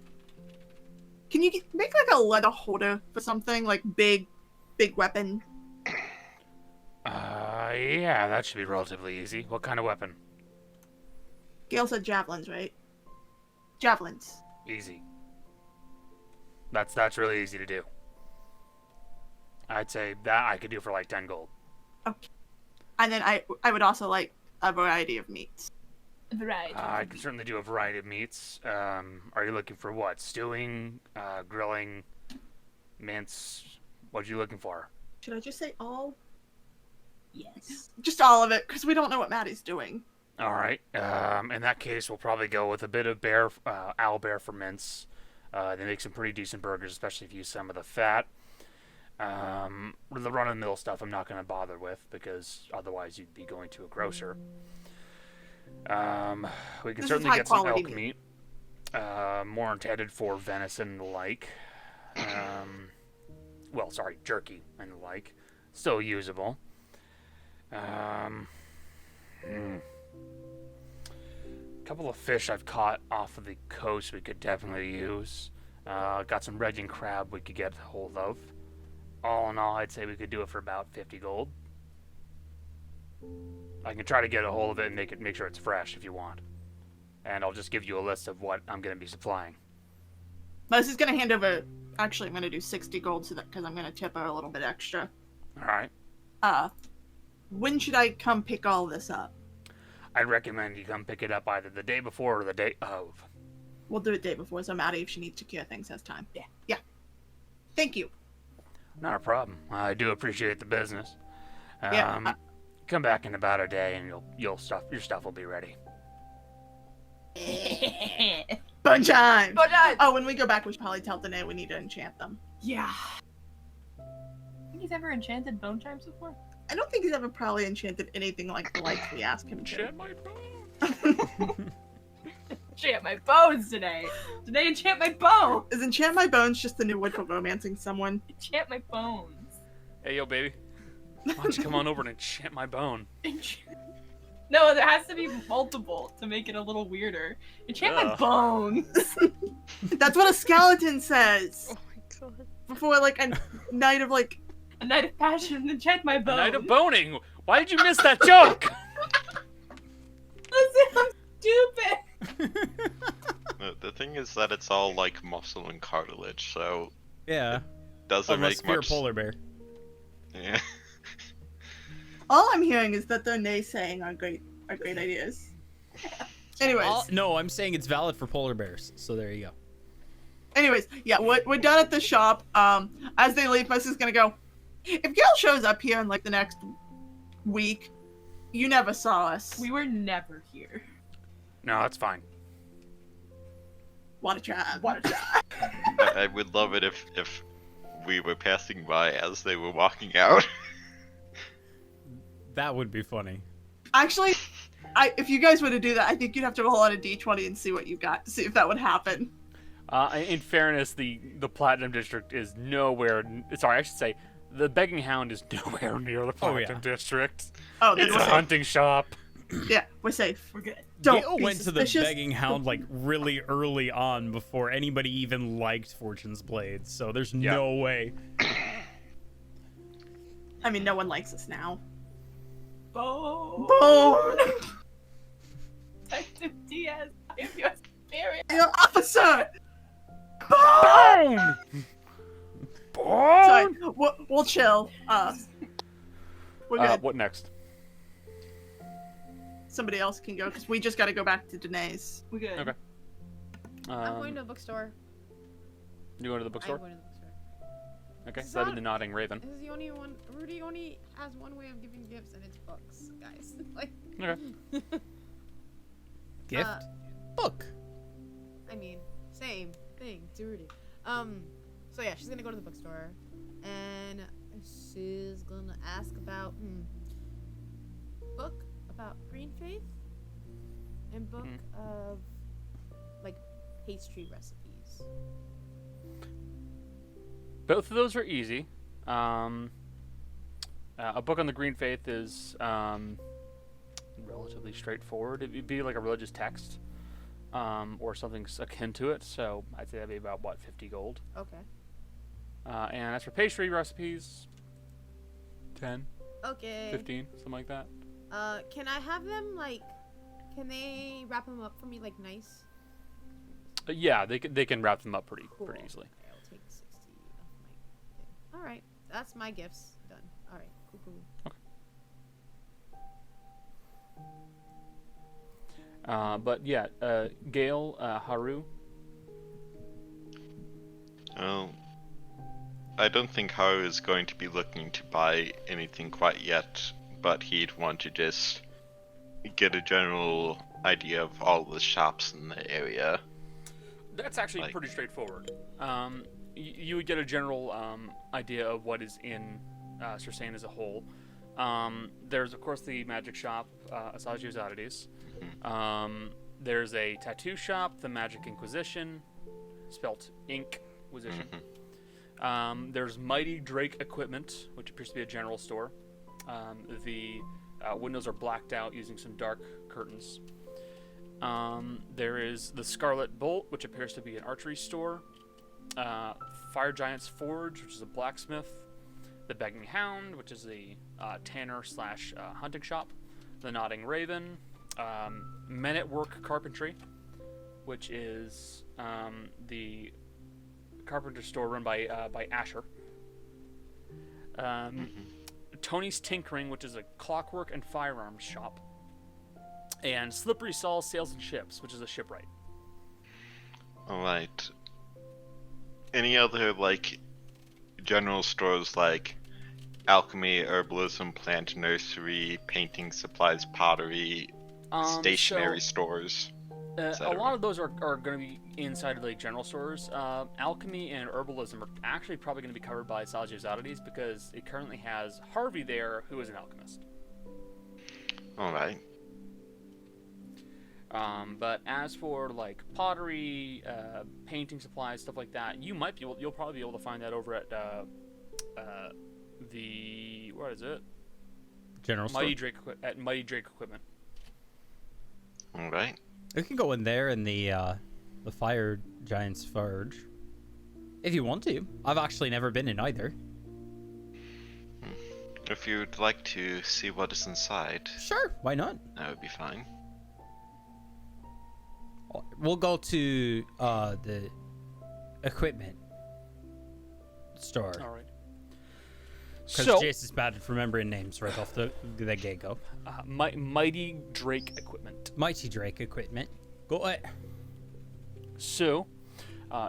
can you make like a leather holder for something like big weapon? Yeah, that should be relatively easy. What kind of weapon? Gail said javelins, right? Javelins. Easy. That's really easy to do. I'd say that I could do for like 10 gold. Okay. And then I would also like a variety of meats. Variety. I can certainly do a variety of meats. Are you looking for what? Stewing, grilling, mince? What are you looking for? Should I just say all? Yes. Just all of it, because we don't know what Maddie's doing. All right. In that case, we'll probably go with a bit of owlbear for mince. They make some pretty decent burgers, especially if you use some of the fat. The run-of-the-mill stuff I'm not going to bother with, because otherwise you'd be going to a grocer. We can certainly get some elk meat. More intended for venison and the like. Jerky and the like. Still usable. A couple of fish I've caught off of the coast we could definitely use. Got some Regin crab we could get a hold of. All in all, I'd say we could do it for about 50 gold. I can try to get a hold of it and make sure it's fresh if you want. And I'll just give you a list of what I'm going to be supplying. This is going to hand over... Actually, I'm going to do 60 gold so that because I'm going to tip her a little bit extra. All right. When should I come pick all this up? I'd recommend you come pick it up either the day before or the day of. We'll do it day before, so Maddie, if she needs to cure things, has time. Yeah. Thank you. Not a problem. I do appreciate the business. Come back in about a day and your stuff will be ready. Bone time! Bone time! Oh, when we go back, we should probably tell Danae we need to enchant them. Yeah. Think he's ever enchanted bone chimes before? I don't think he's ever probably enchanted anything like we asked him to. Enchant my bones! Enchant my bones today! Today, enchant my bones! Is enchant my bones just the new word for romancing someone? Enchant my bones. Hey, yo, baby. Why don't you come on over and enchant my bone? No, there has to be multiple to make it a little weirder. Enchant my bones! That's what a skeleton says! Oh my god. Before, like, a night of, like... A night of passion, enchant my bones! A night of boning! Why did you miss that joke? Listen, I'm stupid! The thing is that it's all like muscle and cartilage, so Yeah. doesn't Unless make you're a much. polar bear. Yeah. All I'm hearing is that they're naysaying our great ideas. Anyways. No, I'm saying it's valid for polar bears. So there you go. Anyways, yeah, we're done at the shop. As they leave, Mess is gonna go, if Gail shows up here in, like, the next week, you never saw us. We were never here. No, that's fine. Wanna try? I would love it if we were passing by as they were walking out. That would be funny. Actually, if you guys were to do that, I think you'd have to roll on a d20 and see what you got, to see if that would happen. In fairness, the Platinum District is nowhere... Sorry, I should say, the Begging Hound is nowhere near the Platinum District. Oh, then It's we're a safe. hunting shop. Yeah, we're safe. We're good. Don't Gail be went suspicious. to the Begging Hound like really early on before anybody even liked Fortune's Blades, so there's no way. I mean, no one likes us now. Bone! Bone! Detective Diaz, I'm your spirit! Your officer! Bone! Bone! Sorry, we'll chill. We're good. What next? Somebody else can go, because we just gotta go back to Danae's. We're good. Okay. I'm going to a bookstore. You going to the I'm bookstore? going to the bookstore. Okay, It's so that'd be not- the nodding raven. This is the only one. Rudy only has one way of giving gifts, and it's books, guys. Like. Okay. Gift? Book. I mean, same thing to Rudy. So yeah, she's gonna go to the bookstore, and she's gonna ask about book about green faith, and book of like pastry recipes. Both of those are easy. A book on the green faith is relatively straightforward. It'd be like a religious text, or something akin to it. So I'd say that'd be about 50 gold. Okay. And as for pastry recipes, 10, Okay. 15, something like that. Can I have them like? Can they wrap them up for me like nice? Yeah, they can wrap them up pretty Cool. easily. Okay, I'll take 60 of my thing. All right, that's my gifts done. All right, cool. But yeah, Gael, Haru. Oh, I don't think Haru is going to be looking to buy anything quite yet, but he'd want to just get a general idea of all the shops in the area. That's actually Like- pretty straightforward. You would get a general idea of what is in Sursane as a whole. There's of course the magic shop, Asagio's Oddities. There's a tattoo shop, the Magic Inquisition, spelt Inquisition. There's Mighty Drake Equipment, which appears to be a general store. The windows are blacked out using some dark curtains. There is the Scarlet Bolt, which appears to be an archery store. Fire Giant's Forge, which is a blacksmith. The Begging Hound, which is a tanner / hunting shop. The Nodding Raven. Men at Work Carpentry, which is the carpenter store run by Asher. Tony's Tinkering, which is a clockwork and firearms shop. And Slippery Saul Sails and Ships, which is a shipwright. Alright. Any other, like, general stores like alchemy, herbalism, plant nursery, painting supplies, pottery, stationery stores? A lot of those are going to be inside of like general stores. Alchemy and herbalism are actually probably going to be covered by Asagio's Oddities because it currently has Harvey there, who is an alchemist. Alright. But as for like pottery, painting supplies, stuff like that, you'll probably be able to find that over at what is it? General store. Mighty Drake Equipment. Alright. We can go in there in the Fire Giant's Forge. If you want to. I've actually never been in either. If you'd like to see what is inside, Sure, why not? that would be fine. We'll go to the equipment store. All right. Because So, Jace is bad at remembering names right off the get-go. Mighty Drake Equipment. Mighty Drake Equipment. Go it. So,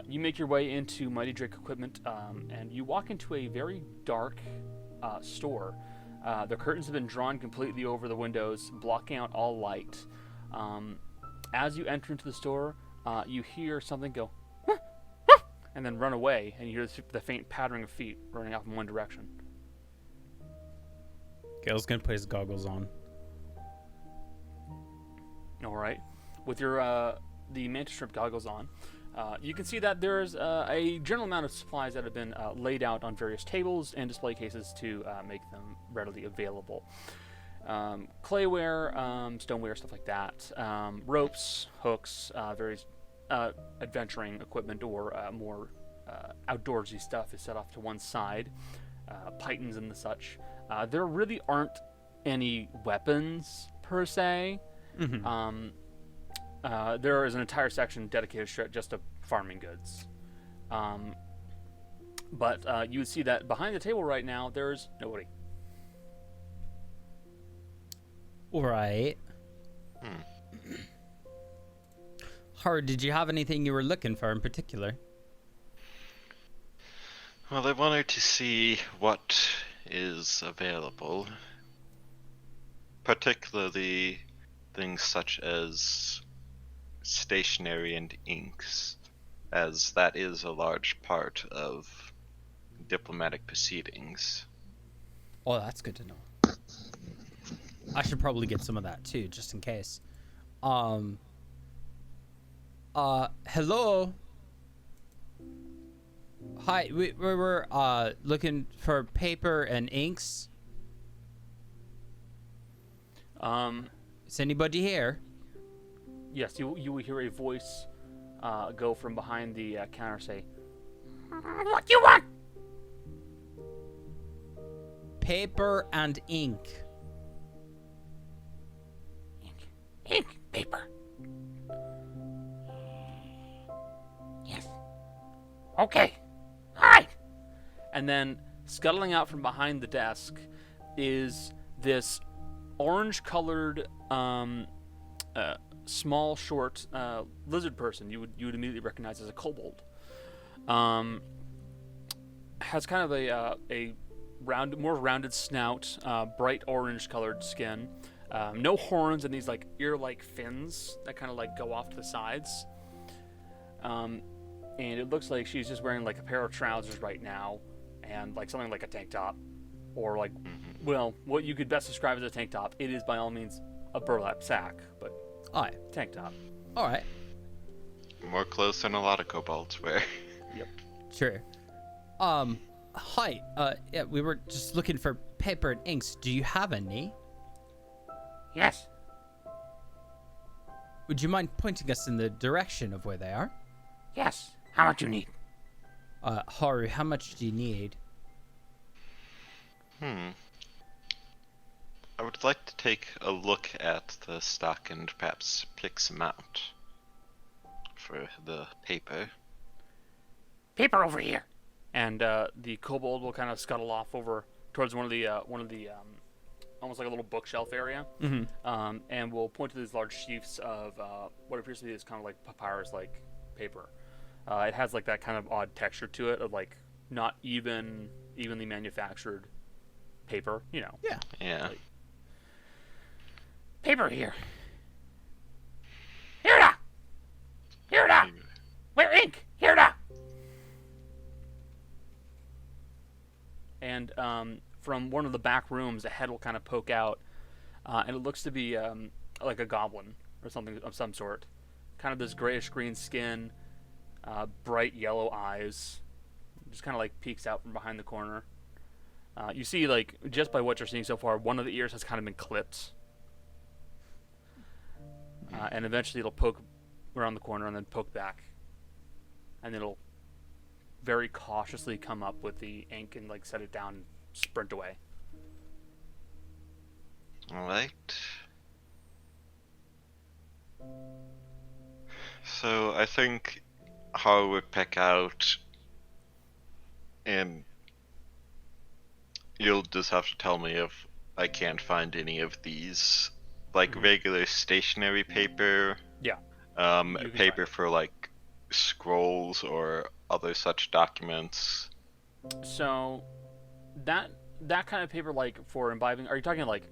you make your way into Mighty Drake Equipment, and you walk into a very dark store. The curtains have been drawn completely over the windows, blocking out all light. As you enter into the store, you hear something go, "Huh, huh," and then run away, and you hear the faint pattering of feet running off in one direction. Gail's gonna put his goggles on. All right, with your the mantis shrimp goggles on, you can see that there's a general amount of supplies that have been laid out on various tables and display cases to make them readily available. Clayware, stoneware, stuff like that. Ropes, hooks, various adventuring equipment or more outdoorsy stuff is set off to one side. Pythons and the such. There really aren't any weapons per se. Mm-hmm. There is an entire section dedicated just to farming goods. But you would see that behind the table right now, there's nobody. Alright. Hard, did you have anything you were looking for in particular? Well, I wanted to see what is available, particularly things such as stationery and inks, as that is a large part of diplomatic proceedings. Oh, that's good to know. I should probably get some of that too, just in case. Hello. Hi, we were looking for paper and inks. Is anybody here? Yes, you will hear a voice go from behind the counter say, "What do you want?" Paper and ink. Ink, paper. Yes. Okay. Hi. And then scuttling out from behind the desk is this orange-colored, small, short lizard person. You would immediately recognize as a kobold. Has kind of a more rounded snout, bright orange-colored skin. No horns and these like ear-like fins that kind of like go off to the sides. And it looks like she's just wearing like a pair of trousers right now, and like something like a tank top, or like, well, what you could best describe as a tank top. It is by all means a burlap sack, but Aye. tank top. All right. More clothes than a lot of kobolds wear. Yep. Sure. Hi. Yeah, we were just looking for paper and inks. Do you have any? Yes. Would you mind pointing us in the direction of where they are? Yes. How much you need? Haru, how much do you need? I would like to take a look at the stock and perhaps pick some out for the paper. Paper over here. And the kobold will kind of scuttle off over towards one of the almost like a little bookshelf area, and will point to these large sheafs of what appears to be this kind of like papyrus-like paper. It has like that kind of odd texture to it of like not evenly manufactured paper, you know. Yeah. Yeah. Like, Paper here. Here da. Here da. Where ink? Here da. and from one of the back rooms, a head will kind of poke out, and it looks to be like a goblin or something of some sort. Kind of this grayish green skin, bright yellow eyes, just kind of like peeks out from behind the corner. You see, like, just by what you're seeing so far, one of the ears has kind of been clipped. And eventually it'll poke around the corner and then poke back. And it'll very cautiously come up with the ink and, like, set it down and sprint away. Alright. So I think Har would pick out, and you'll just have to tell me if I can't find any of these, like regular stationery paper. Yeah. Paper for like scrolls or other such documents. So that kind of paper, like for imbibing, are you talking like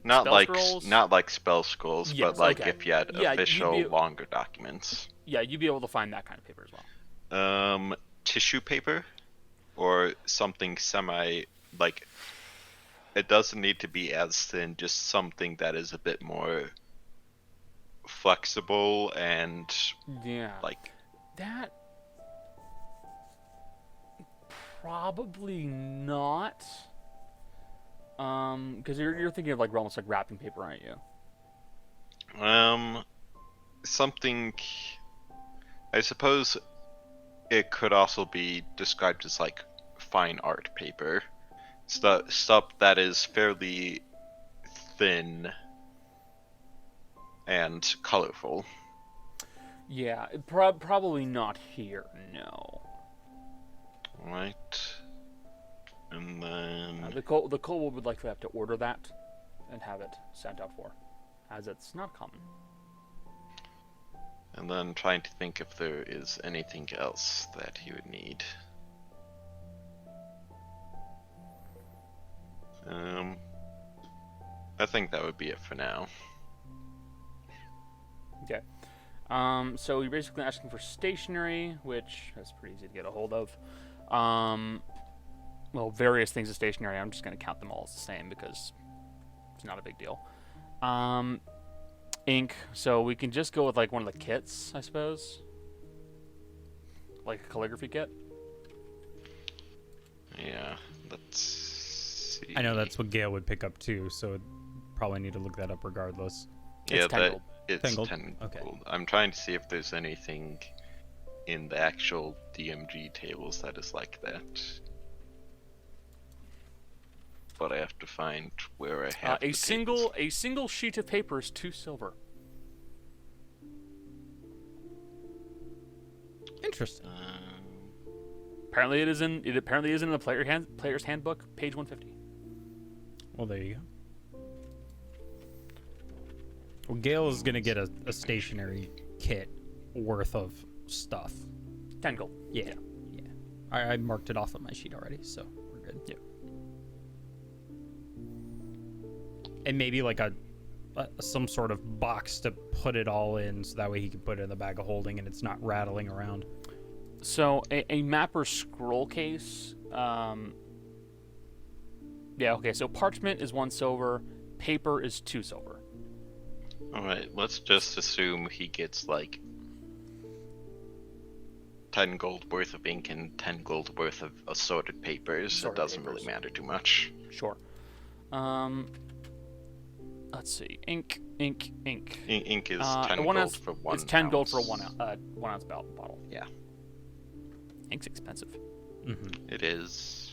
Not spell like scrolls? not like spell scrolls, Yes, but like okay. if you had Yeah, you'd official be- longer documents. Yeah, you'd be able to find that kind of paper as well. Tissue paper or something like it doesn't need to be as thin, just something that is a bit more flexible and Yeah. like That probably not. Because you're thinking of like almost like wrapping paper, aren't you? something. I suppose it could also be described as like fine art paper. Stuff that is fairly thin and colorful. Yeah, probably not here. No. Right. And then The kobold would likely have to order that and have it sent out for, as it's not common. trying to think if there is anything else that he would need. I think that would be it for now. Okay. So you're basically asking for stationery, which is pretty easy to get a hold of. Well, various things of stationery. I'm just going to count them all as the same because it's not a big deal. Ink. So we can just go with like one of the kits, I suppose. Like a calligraphy kit. Yeah, let's see. I know that's what Gael would pick up too, so probably need to look that up regardless. Yeah, It's 10 gold. it's 10 gold? 10 Okay. gold. I'm trying to see if there's anything in the actual DMG tables that is like that. But I have to find where I have A single sheet of paper is 2 silver. Interesting. Apparently it is in the player's handbook, page 150. Well, there you go. Well, Gael is gonna get a stationary kit worth of stuff. 10 gold. Yeah. I marked it off on my sheet already, so we're good. Yeah. And maybe like some sort of box to put it all in, so that way he can put it in the bag of holding and it's not rattling around. So a mapper scroll case. Yeah. Okay. So parchment is 1 silver. Paper is 2 silver. Alright, let's just assume he gets like 10 gold worth of ink and 10 gold worth of assorted papers. Assorted it doesn't papers. really matter too much. Sure. Let's see. Ink. Ink is 10 1 gold ounce, for 1 It's 10 gold for a ounce. 1 ounce bottle. Yeah. Ink's expensive. Mm-hmm. It is.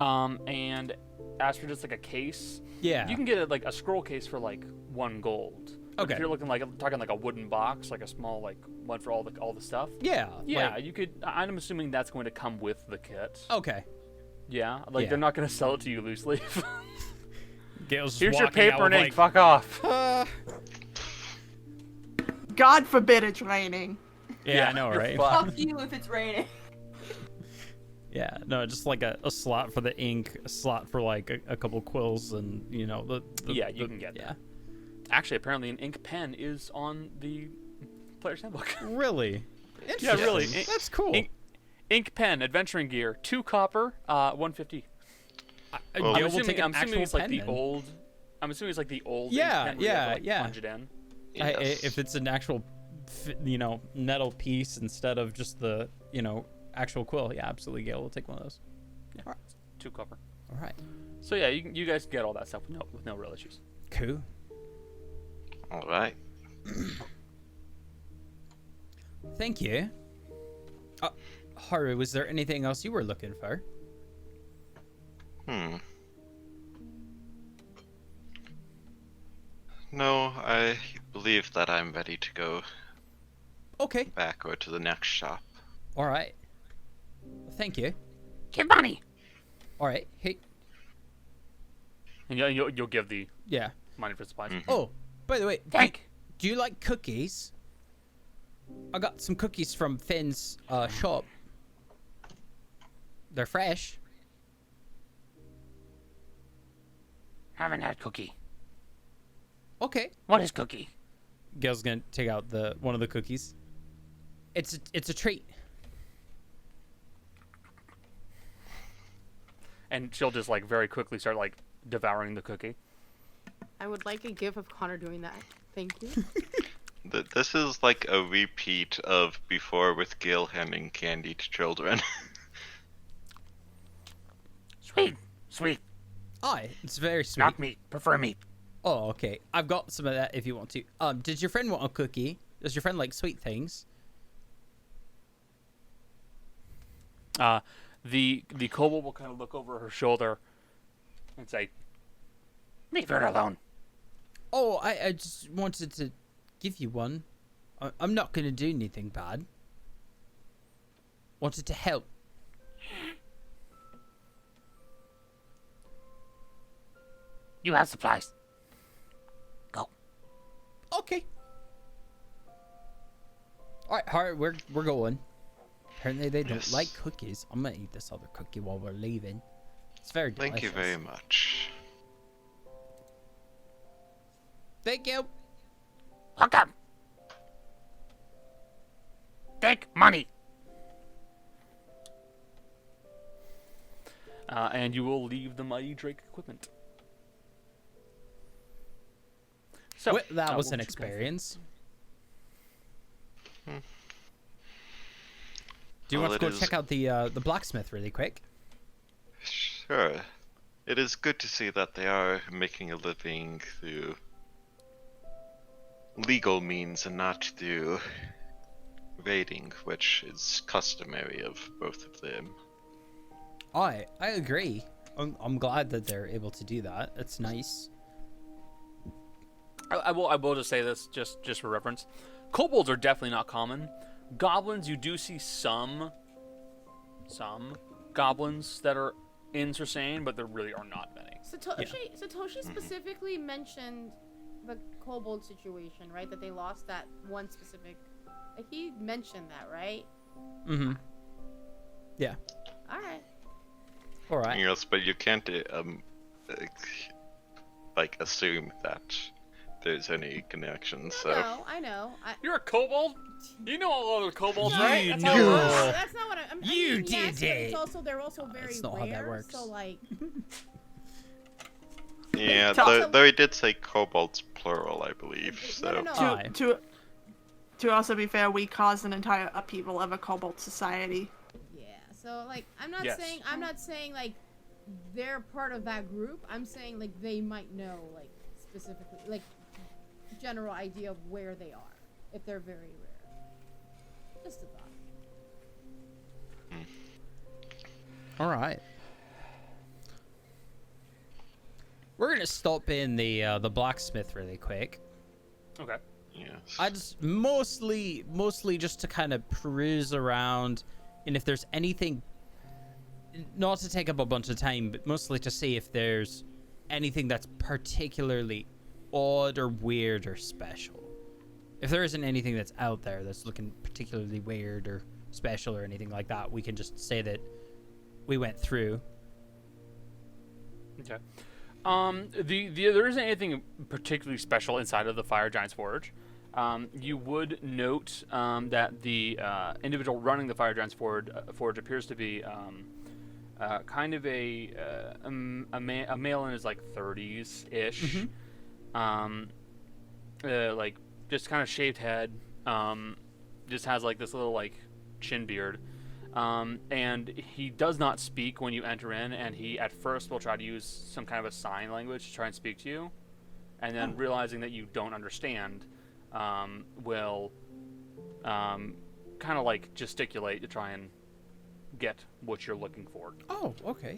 And as for just like a case, Yeah. you can get like a scroll case for like 1 gold. But Okay. if you're talking like a wooden box, like a small like one for all the stuff. Yeah. Yeah, like- you could. I'm assuming that's going to come with the kit. okay. Yeah, like Yeah. they're not going to sell it to you loose leaf. Gael's just Here's your walking out paper and with, ink. Fuck off. God forbid it's raining. Yeah, I know, you're right? fucked. Fuck you if it's raining. Yeah, no, just like a slot for the ink, a slot for like a couple quills, and you know the Yeah, you can get yeah. that. Actually, apparently an ink pen is on the player's handbook. Really? Yeah, really. Interesting. That's cool. Ink pen, adventuring gear, 2 copper, 150. Well, Gael I'm will take an assuming actual it's like pen the then. old. I'm assuming it's like the old. Yeah, ink pen where you have to, yeah, like, yeah. Plunge it in. Yes. If it's an actual, metal piece instead of just the, actual quill, yeah, absolutely. Gael will take one of those. Yeah, 2 copper. All right. So yeah, you guys can get all that stuff with no real issues. Cool. Alright. Thank you. Haru, was there anything else you were looking for? No, I believe that I'm ready to go Okay. back or to the next shop. All right. Thank you. Give money. All right. Hey. And you'll give the Yeah. money for supplies. Oh, by the way, Thank. do you like cookies? I got some cookies from Finn's shop. They're fresh. Haven't had cookie. Okay. What is cookie? Gail's gonna take out one of the cookies. It's a treat. And she'll just like very quickly start like devouring the cookie. I would like a gif of Connor doing that. Thank you. This is like a repeat of before with Gail handing candy to children. Sweet. Sweet. Aye, it's very sweet. Not meat. Prefer meat. Oh, okay. I've got some of that if you want to. Did your friend want a cookie? Does your friend like sweet things? The kobold will kind of look over her shoulder and say, Leave her alone. Oh, I just wanted to give you one. I'm not gonna do anything bad. Wanted to help. You have supplies. Go. Okay. All right, Hart, we're going. Apparently they don't Yes. like cookies. I'm gonna eat this other cookie while we're leaving. It's very delicious. Thank you very much. Thank you. Welcome. Take money. And you will leave the Mighty Drake equipment. So Well, that was what an would you guys think? experience. Do you Well, want to it go is- check out the blacksmith really quick? Sure. It is good to see that they are making a living through legal means and not through raiding, which is customary of both of them. I agree. I'm glad that they're able to do that. It's nice. I will just say this just for reference. Kobolds are definitely not common. Goblins, you do see some goblins that are in Sursane, but there really are not many. Satoshi specifically mentioned the kobold situation, right? That they lost that one specific. He mentioned that, right? Mm-hmm. Yeah. All right. All right. Yes, but you can't like assume that there's any connection. So I know. You're a kobold? You know all other kobolds, You right? That's how it know. works. No, that's not what I'm. You yes, did but it. they're also very That's not rare. how that works. So like, yeah, Tell- though he did say kobolds plural, I believe. So No. Aye. To also be fair, we caused an entire upheaval of a kobold society. Yeah. So like, I'm not Yes. saying like they're part of that group. I'm saying like they might know like specifically like general idea of where they are if they're very rare. Just a thought. All right. We're gonna stop in the blacksmith really quick. Okay. yes. I just mostly just to kind of peruse around, and if there's anything, not to take up a bunch of time, but mostly to see if there's anything that's particularly odd or weird or special. If there isn't anything that's out there that's looking particularly weird or special or anything like that, we can just say that we went through. Okay. There isn't anything particularly special inside of the Fire Giant's Forge. You would note that the individual running the Fire Giant's Forge appears to be kind of a male in his like 30s ish, like just kind of shaved head, just has like this little like chin beard. And he does not speak when you enter in, and he at first will try to use some kind of a sign language to try and speak to you, and then realizing that you don't understand, will kind of like gesticulate to try and get what you're looking for. Oh, okay.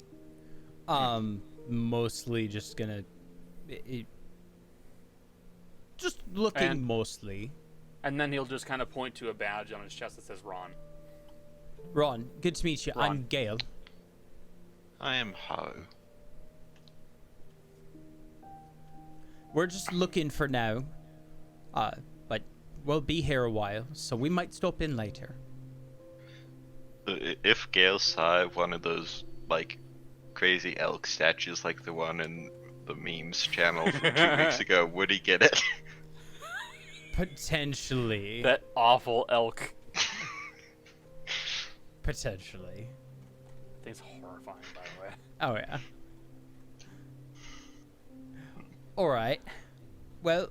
Mostly just gonna, just looking And- mostly. And then he'll just kind of point to a badge on his chest that says Ron. Ron, good to meet you. Ron. I'm Gael. I am Ho. We're just looking for now. But we'll be here a while, so we might stop in later. If Gael saw one of those like crazy elk statues like the one in the memes channel from 2 weeks ago, would he get it? Potentially. That awful elk. Potentially. Thing's horrifying, by the way. Oh, yeah. Alright. Well,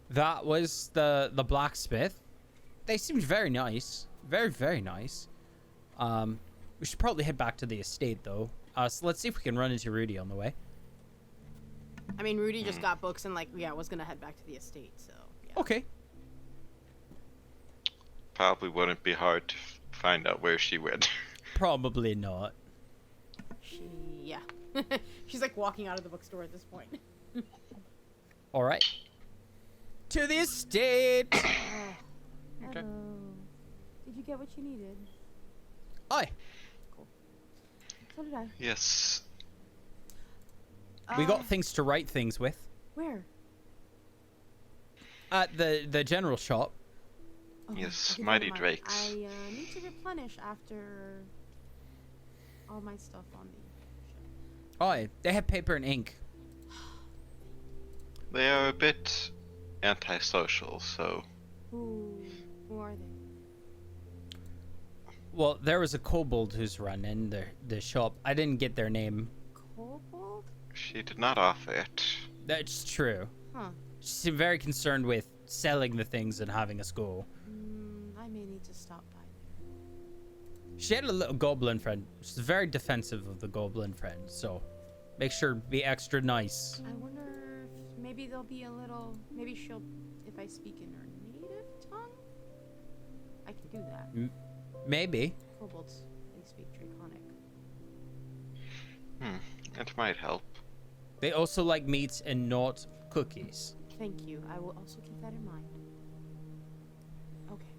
that was the blacksmith. They seemed very nice. Very, very nice. We should probably head back to the estate, though. So let's see if we can run into Rudy on the way. I mean, Rudy just got books and was gonna head back to the estate. So yeah. Okay. Probably wouldn't be hard to find out where she went. Probably not. Yeah. She's like walking out of the bookstore at this point. Alright. To the estate! Okay. Hello. Did you get what you needed? Aye. So did I. Yes. We got things to write things with. Where? At the general shop. Oh, Yes, okay, Mighty never mind. Drakes. I need to replenish after all my stuff on the ship. Oh, they have paper and ink. They are a bit antisocial, so Who are they? Well, there was a kobold who's running the shop. I didn't get their name. Kobold? she did not offer it. That's true. Huh. She seemed very concerned with selling the things and having us go. I may need to stop by there. She had a little goblin friend. She's very defensive of the goblin friend, so make sure to be extra nice. I wonder if maybe there'll be a little. Maybe she'll. If I speak in her native tongue, I can do that. Maybe. Kobolds, they speak Draconic. It might help. They also like meats and not cookies. Thank you. I will also keep that in mind. Okay.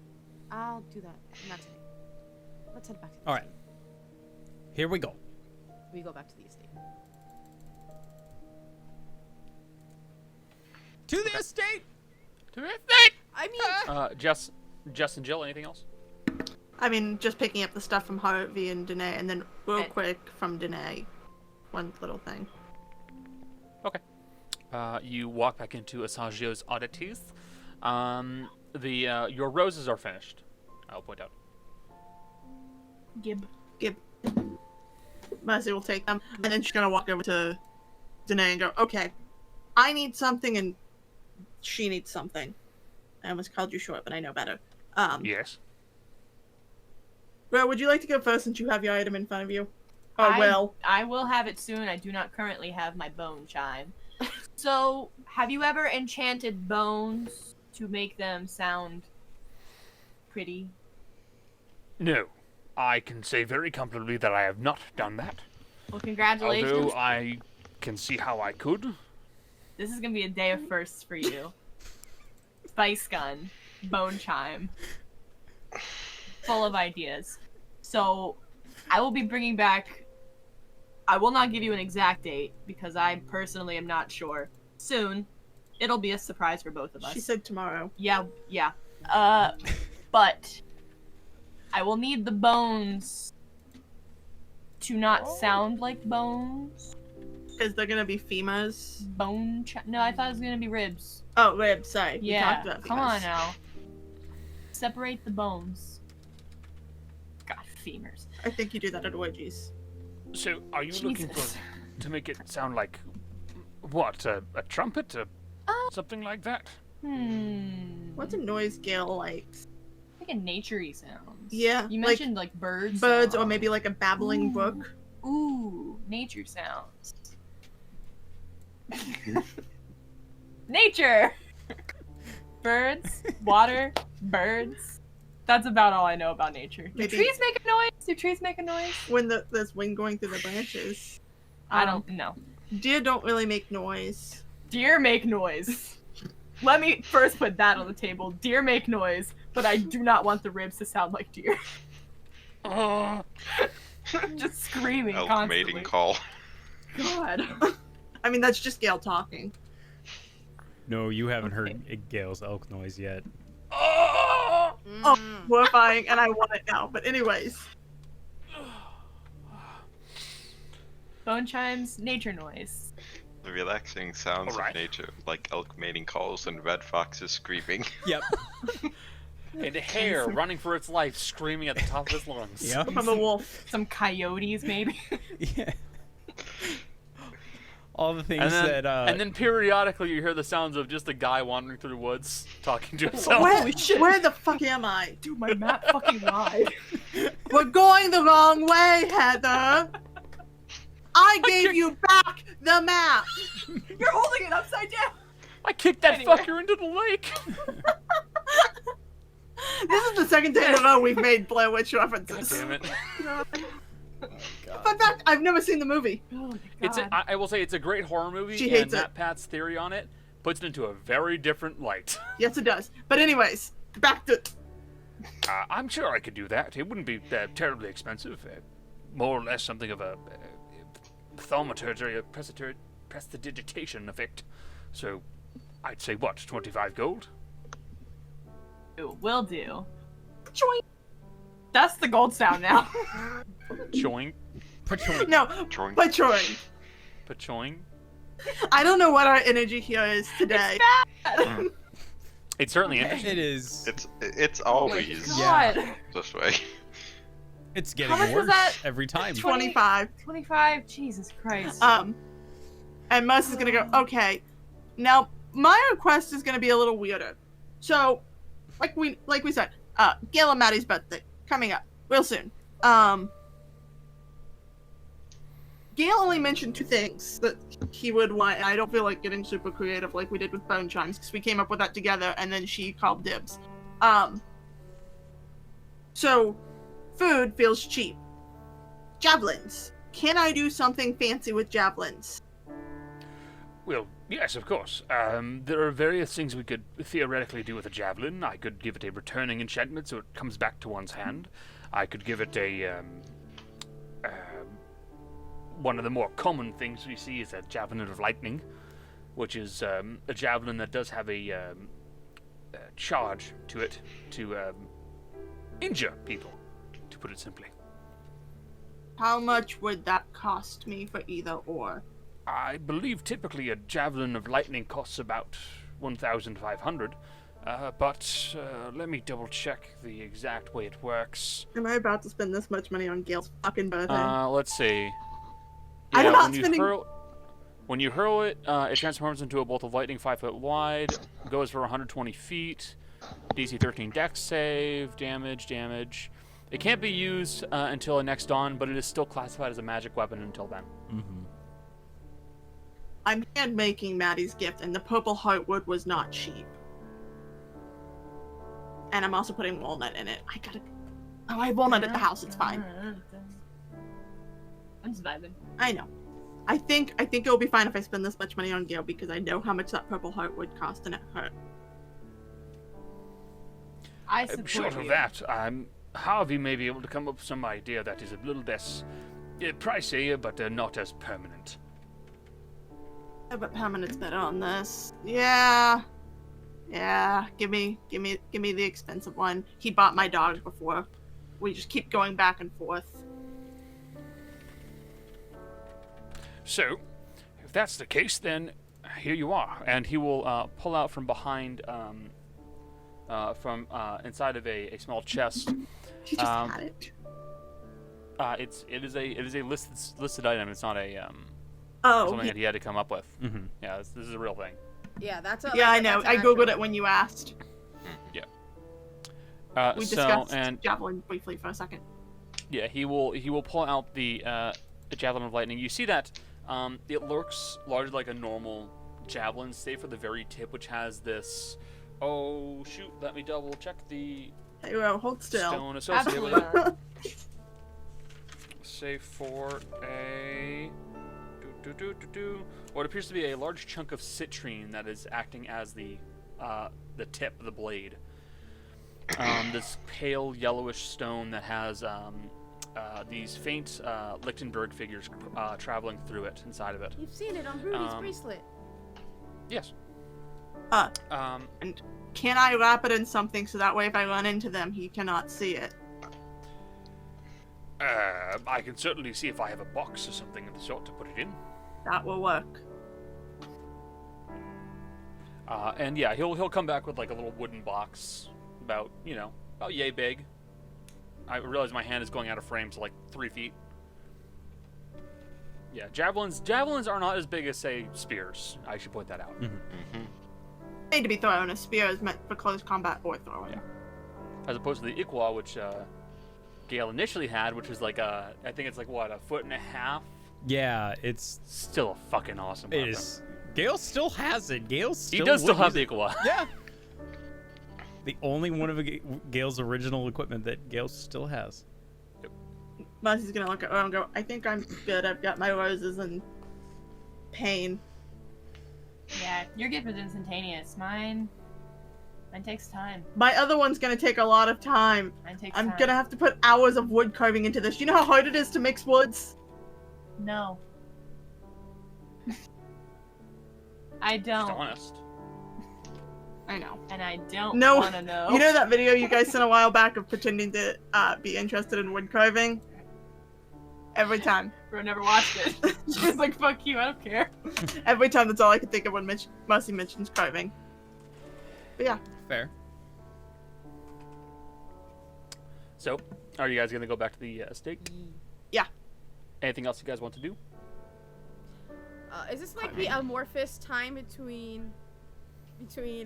I'll do that. Not today. Let's head back to the All right. estate. Here we go. We go back to the estate. To the estate! To the estate! I mean, Jess and Jill, anything else? I mean, just picking up the stuff from Harvey and Danae, and then real quick from Danae, one little thing. Okay. You walk back into Asagio's oddities. Your roses are finished. I'll point out. Gib. Mercy will take them, and then she's gonna walk over to Danae and go, okay, I need something, and she needs something. I almost called you short, but I know better. Yes. Well, would you like to go first since you have your item in front of you? Oh, well. I will have it soon. I do not currently have my bone chime. So, have you ever enchanted bones to make them sound pretty? No. I can say very comfortably that I have not done that. Well, congratulations. Although I can see how I could. This is gonna be a day of firsts for you. Spice gun, bone chime, full of ideas. So, I will be bringing back. I will not give you an exact date because I personally am not sure. Soon, it'll be a surprise for both of us. She said tomorrow. Yeah. But I will need the bones to not sound like bones. Because they're gonna be femurs. No, I thought it was gonna be ribs. Oh, ribs, sorry. We Yeah, talked about come on femurs. now. Separate the bones. God, femurs. I think you do that at orgies. So, are you looking Jesus. to make it sound like what? A trumpet? Something like that? What's a noise Gael likes? Like a naturey sounds. Yeah, You like mentioned like birds. Birds, or maybe like a babbling brook. Ooh, nature sounds. Nature! Birds, water, birds. That's about all I know about nature. Do Maybe- trees make a noise? Do trees make a noise? When there's wind going through the branches. I don't know. Deer don't really make noise. Deer make noise. Let me first put that on the table. Deer make noise, but I do not want the ribs to sound like deer. Just screaming Elk constantly. mating call. God. I mean, that's just Gael talking. No, you haven't heard Gail's elk noise yet. Oh, horrifying, and I want it now. But anyways. Bone chimes, nature noise. The relaxing sounds Alright. of nature, like elk mating calls and red foxes screaming. Yep. And a hare running for its life, screaming at the top of its lungs. Yep. From a wolf. Some coyotes, maybe. Yeah. All the things And then periodically you hear the sounds of just a guy wandering through the woods, talking to himself. Where the fuck am I? Dude, my map fucking lied. We're going the wrong way, Heather. I gave you back the map. You're holding it upside down. I kicked that Anyway. fucker into the lake. This is the second day in a row we've made Blair Witch references. Damn it. Fun fact, I've never seen the movie. Oh my It's god. I will say it's a great horror movie, She and hates it. Matt Pat's theory on it puts it into a very different light. Yes, it does. But anyways, back to... I'm sure I could do that. It wouldn't be terribly expensive. More or less something of a thaumaturgy, a prestidigitation effect. So, I'd say what, 25 gold? Will do. Choink. That's the gold sound now. Joink. Patrol. No, Drawing. but Troy. Pachoing. I don't know what our energy here is today. It's certainly interesting. It is. It's always God. this way. It's getting How much was worse that? every time. 25. 25? Jesus Christ. And Mus is gonna go, okay. Now, my request is gonna be a little weirder. So, like we said, Gail and Maddie's birthday coming up real soon. Gail only mentioned 2 things that he would want, and I don't feel like getting super creative like we did with bone chimes, because we came up with that together, and then she called dibs. So, food feels cheap. Javelins. Can I do something fancy with javelins? Well, yes, of course. There are various things we could theoretically do with a javelin. I could give it a returning enchantment so it comes back to one's hand. I could give it a, one of the more common things we see is a javelin of lightning, which is a javelin that does have a charge to it to injure people, to put it simply. How much would that cost me for either or? I believe typically a javelin of lightning costs about 1,500, but let me double check the exact way it works. Am I about to spend this much money on Gail's fucking birthday? Let's see. I'm Yeah, not when you spending- when you hurl it, it transforms into a bolt of lightning 5 foot wide, goes for 120 feet, DC 13 dex save, damage. It can't be used until next dawn, but it is still classified as a magic weapon until then. Mm-hmm. I'm hand making Maddie's gift, and the purple heartwood was not cheap. And I'm also putting walnut in it. I have walnut at the house. It's fine. I'm just vibing. I know. I think it'll be fine if I spend this much money on Gail because I know how much that purple heart would cost, and it hurt. I support Short you. of that, Harvey may be able to come up with some idea that is a little less pricey, but not as permanent. Yeah, but permanent's better on this. Yeah. Give me the expensive one. He bought my dog before. We just keep going back and forth. So, if that's the case, then here you are. And he will pull out from behind, from inside of a small chest. He just had it. It is a listed item. It's not a Oh. something that he had to come up with. Mm-hmm. Yeah, this is a real thing. Yeah, that's a. Yeah, I know. that's I an googled actual- it when you asked. We So discussed and javelin briefly for a second. yeah, he will pull out the javelin of lightning. You see that it looks largely like a normal javelin, save for the very tip, which has this. Oh shoot! Let me double check the Hey, well, hold still. stone associated with Absolutely it. not. Save for a what appears to be a large chunk of citrine that is acting as the tip of the blade. This pale yellowish stone that has these faint Lichtenberg figures traveling through it, inside of it. You've seen it on Rudy's Um, bracelet. Yes. And can I wrap it in something so that way if I run into them, he cannot see it? I can certainly see if I have a box or something of the sort to put it in. That will work. And yeah, he'll come back with like a little wooden box, about yay big. I realize my hand is going out of frame to like 3 feet. Yeah, javelins are not as big as say spears. I should point that out. Need to be thrown. A spear is meant for close combat or throwing. Yeah. As opposed to the Iqua, which Gael initially had, which was like I think it's like what, 1.5 foot. Yeah, it's Still a fucking awesome it weapon. is. Gale still has it. Gale still. He does still would have use the it. Iqua. Yeah. The only one of Gale's original equipment that Gale still has. Musty's gonna look at her and go, I think I'm good. I've got my roses and pain. Yeah, your gift was instantaneous. Mine takes time. My other one's gonna take a lot of time. Mine takes I'm time. gonna have to put hours of wood carving into this. You know how hard it is to mix woods? No. I Just don't. honest. I know. And I don't No, want to know. You know that video you guys sent a while back of pretending to be interested in wood carving? Every time. Bro never watched it. She was like, fuck you, I don't care. Every time, that's all I could think of when Mercy mentions carving. But yeah. Fair. So, are you guys gonna go back to the estate? Yeah. Anything else you guys want to do? Is this like the amorphous time between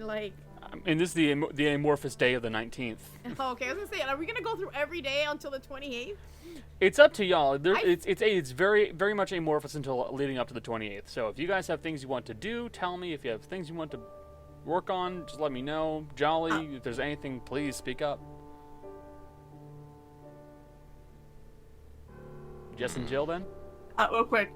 like? And this is the amorphous day of the 19th. Oh, okay, I was gonna say, are we gonna go through every day until the 28th? It's up to y'all. It's very very much amorphous until leading up to the 28th. So if you guys have things you want to do, tell me. If you have things you want to work on, just let me know. Jolly, if there's anything, please speak up. Jess and Jill, then? Real quick.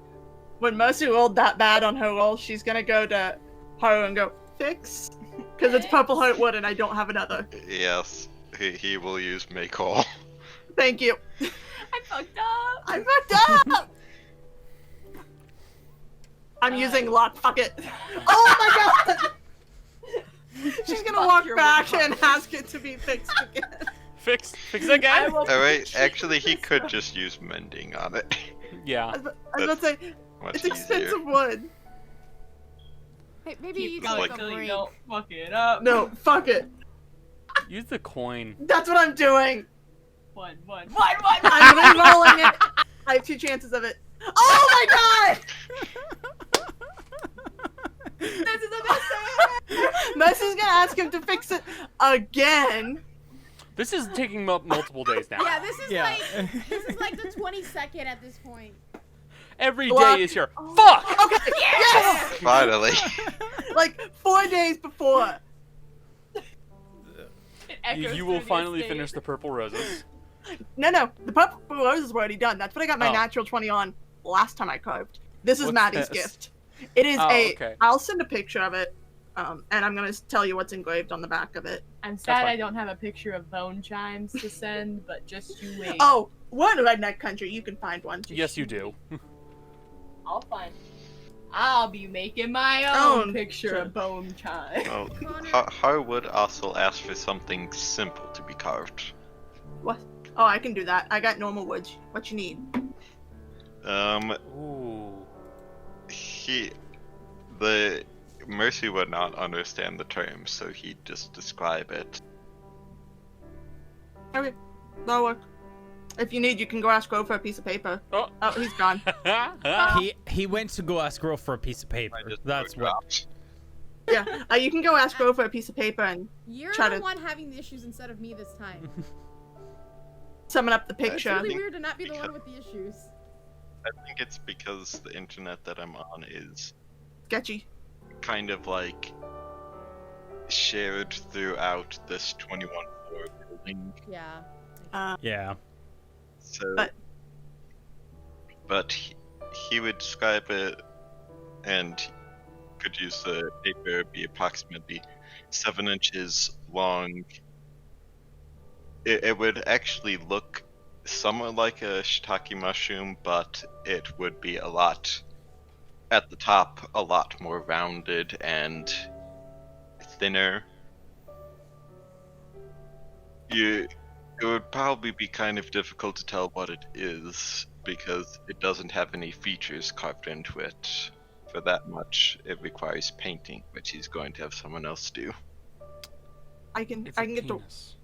When Mercy rolled that bad on her roll, she's gonna go to Haru and go, fix? Because it's purple heart wood and I don't have another. Yes, he will use make all. Thank you. I fucked up. I fucked up! I'm using luck, fuck it. Oh my god! She's gonna Fuck walk your back luck. and ask it to be fixed again. Fix again? Alright, actually he could just use mending on it. Yeah. I was about to say, Much it's easier. expensive wood. Hey, maybe you Keep take going a till you break. don't fuck it up. No, fuck it. Use the coin. That's what I'm doing. One. I'm re-rolling it. I have 2 chances of it. Oh my god! This is the best thing. Mercy's gonna ask him to fix it again. This is taking multiple days now. Yeah, this is Yeah. like the 22nd at this point. Every Luck. day is your fuck. Okay, yes! Finally. Like 4 days before. It echoes You will through the finally estate. finish the purple roses. No, the purple roses were already done. That's what I got my Oh. natural 20 on last time I carved. This is What's Maddie's this? gift. It is Oh, okay. I'll send a picture of it, and I'm gonna tell you what's engraved on the back of it. I'm sad fine. I don't have a picture of bone chimes to send, but just you wait. Oh, we're in a redneck country. You can find one. Yes, you do. I'll be making my Own own picture of bone chime. Oh, how would also ask for something simple to be carved? What? Oh, I can do that. I got normal wood. What you need? Ooh. The Mercy would not understand the term, so he'd just describe it. Okay, that'll work. If you need, you can go ask Grove for a piece of paper. Oh. Oh, he's gone. He went to go ask Girl for a piece of paper. That's what. Yeah, you can go ask Grove for a piece of paper and You're Try the to- one having the issues instead of me this time. summon up the It's picture. really weird to not be the one with the issues. I think it's because the internet that I'm on is Sketchy. kind of like shared throughout this 21 floor building. Yeah. Yeah. So, But- but he would describe it, and could use the paper be approximately 7 inches long. It would actually look somewhat like a shiitake mushroom, but it would be a lot, at the top, a lot more rounded and thinner. It would probably be kind of difficult to tell what it is, because it doesn't have any features carved into it. For that much, it requires painting, which he's going to have someone else do. I can It's I a can get the penis.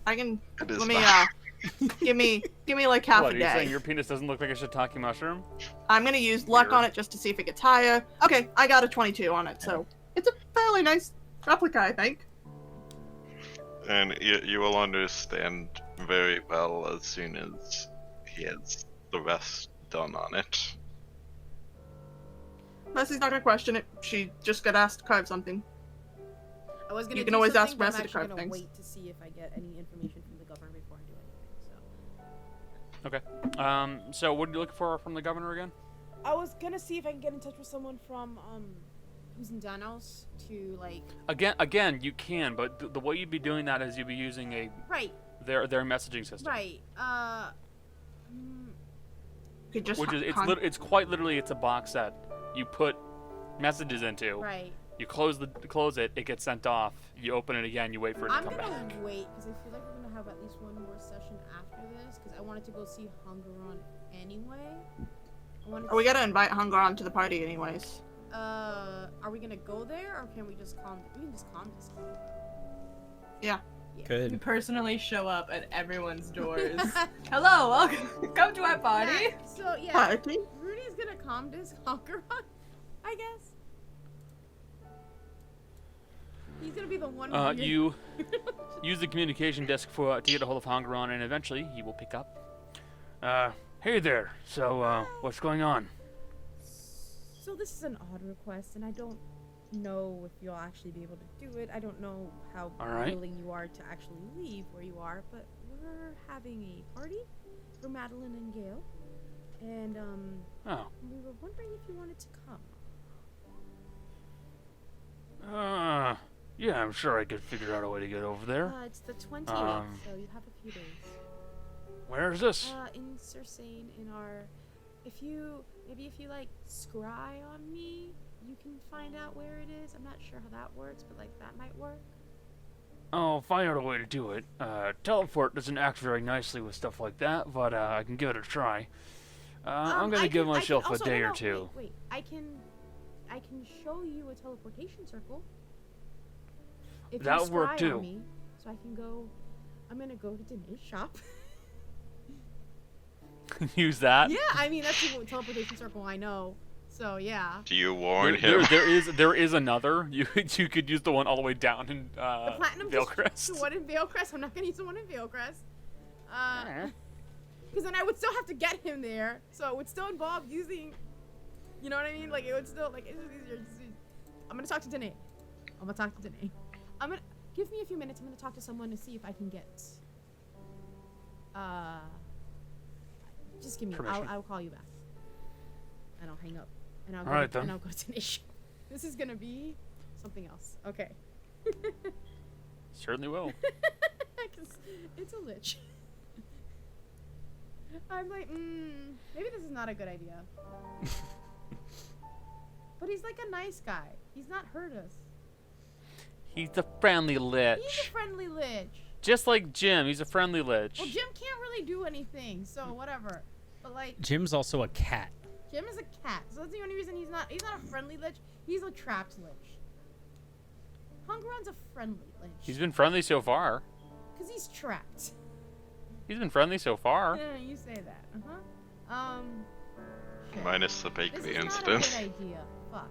I can It is let me fine. give me like half What, a are you saying day. your penis doesn't look like a shiitake mushroom? I'm gonna use luck Weird. on it just to see if it gets higher. Okay, I got a 22 on it, so it's a fairly nice replica, I think. And you will understand very well as soon as he has the rest done on it. Mercy's not gonna question it. She just got asked to carve something. I was gonna You can do always something, ask but I'm Mercy to actually carve gonna things. wait to see if I get any information from the governor before I do anything. So. Okay. So what are you looking for from the governor again? I was gonna see if I can get in touch with someone from Who's in Danos to like Again, you can, but the way you'd be doing that is you'd be using right, their messaging system, right. Could just which is it's quite literally it's a box that you put messages into, Right. You close it, it gets sent off. You open it again, you wait for it to I'm come gonna back. wait because I feel like we're gonna have at least one more session after this because I wanted to go see Hungaron anyway. We gotta invite Hungaron to the party anyways. Are we gonna go there or can we just calm? We can just calm this. Yeah. You Good. personally show up at everyone's doors. Hello, welcome. Come to our party. So yeah, Party? Rudy's gonna calm this Hungaron, I guess. He's gonna be the one. You use the communication desk to get a hold of Hongaron, and eventually he will pick up. Hey there. So, what's going on? So this is an odd request, and I don't know if you'll actually be able to do it. I don't know how willing you are to actually leave where you are, but we're having a party for Madeline and Gael, and we were wondering if you wanted to come. Yeah, I'm sure I could figure out a way to get over there. It's the 20th, so you have a few days. Where is this? In Sursane, in our... If you like scry on me, you can find out where it is. I'm not sure how that works, but like that might work. I'll find out a way to do it. Teleport doesn't act very nicely with stuff like that, but I can give it a try. I'm gonna give myself a day or two. Wait, I can show you a teleportation circle. If that you would work scry too. on me, so I can go. I'm gonna go to Danae's shop. Use that. Yeah, I mean that's the teleportation circle I know. So yeah. Do you warn him? There is another. You could use the one all the way down in The platinum Veilcrest. The one in Veilcrest. I'm not gonna use the one in Veilcrest. Because then I would still have to get him there, so it would still involve using. You know what I mean? Like it would still like it's just easier. I'm gonna talk to Danae. Give me a few minutes. I'm gonna talk to someone to see if I can get. Just give me. I'll call you back. And I'll hang up. And I'll go. And I'll go to Danae. This is gonna be something else. Okay. Certainly will. Cause it's a lich. I'm like, maybe this is not a good idea. But he's like a nice guy. He's not hurt us. He's a friendly lich. He's a friendly lich. Just like Jim, he's a friendly lich. Well, Jim can't really do anything, so whatever. But like, Jim's also a cat. Jim is a cat, so that's the only reason he's not a friendly lich. He's a trapped lich. Hungaron's a friendly lich. He's been friendly so far. Cause he's trapped. He's been friendly so far. Yeah, you say that. Shit. Minus the bakery This is incident. not a good idea. Fuck.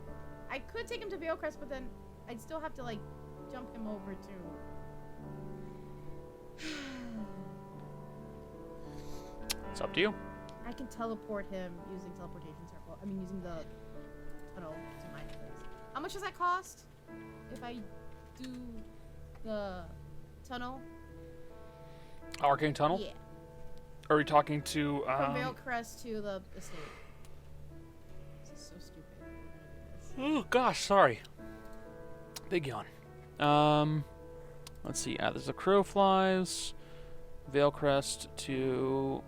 I could take him to Veilcrest, but then I'd still have to like jump him over to. It's up to you. I can teleport him using teleportation circle. I mean, using the tunnel to my place. How much does that cost? If I do the tunnel? Arcane Tunnel? Yeah. Are we talking to From Veilcrest to the estate. This is so stupid. Oh gosh, sorry. Big yawn. Let's see. There's the crow flies. Veilcrest to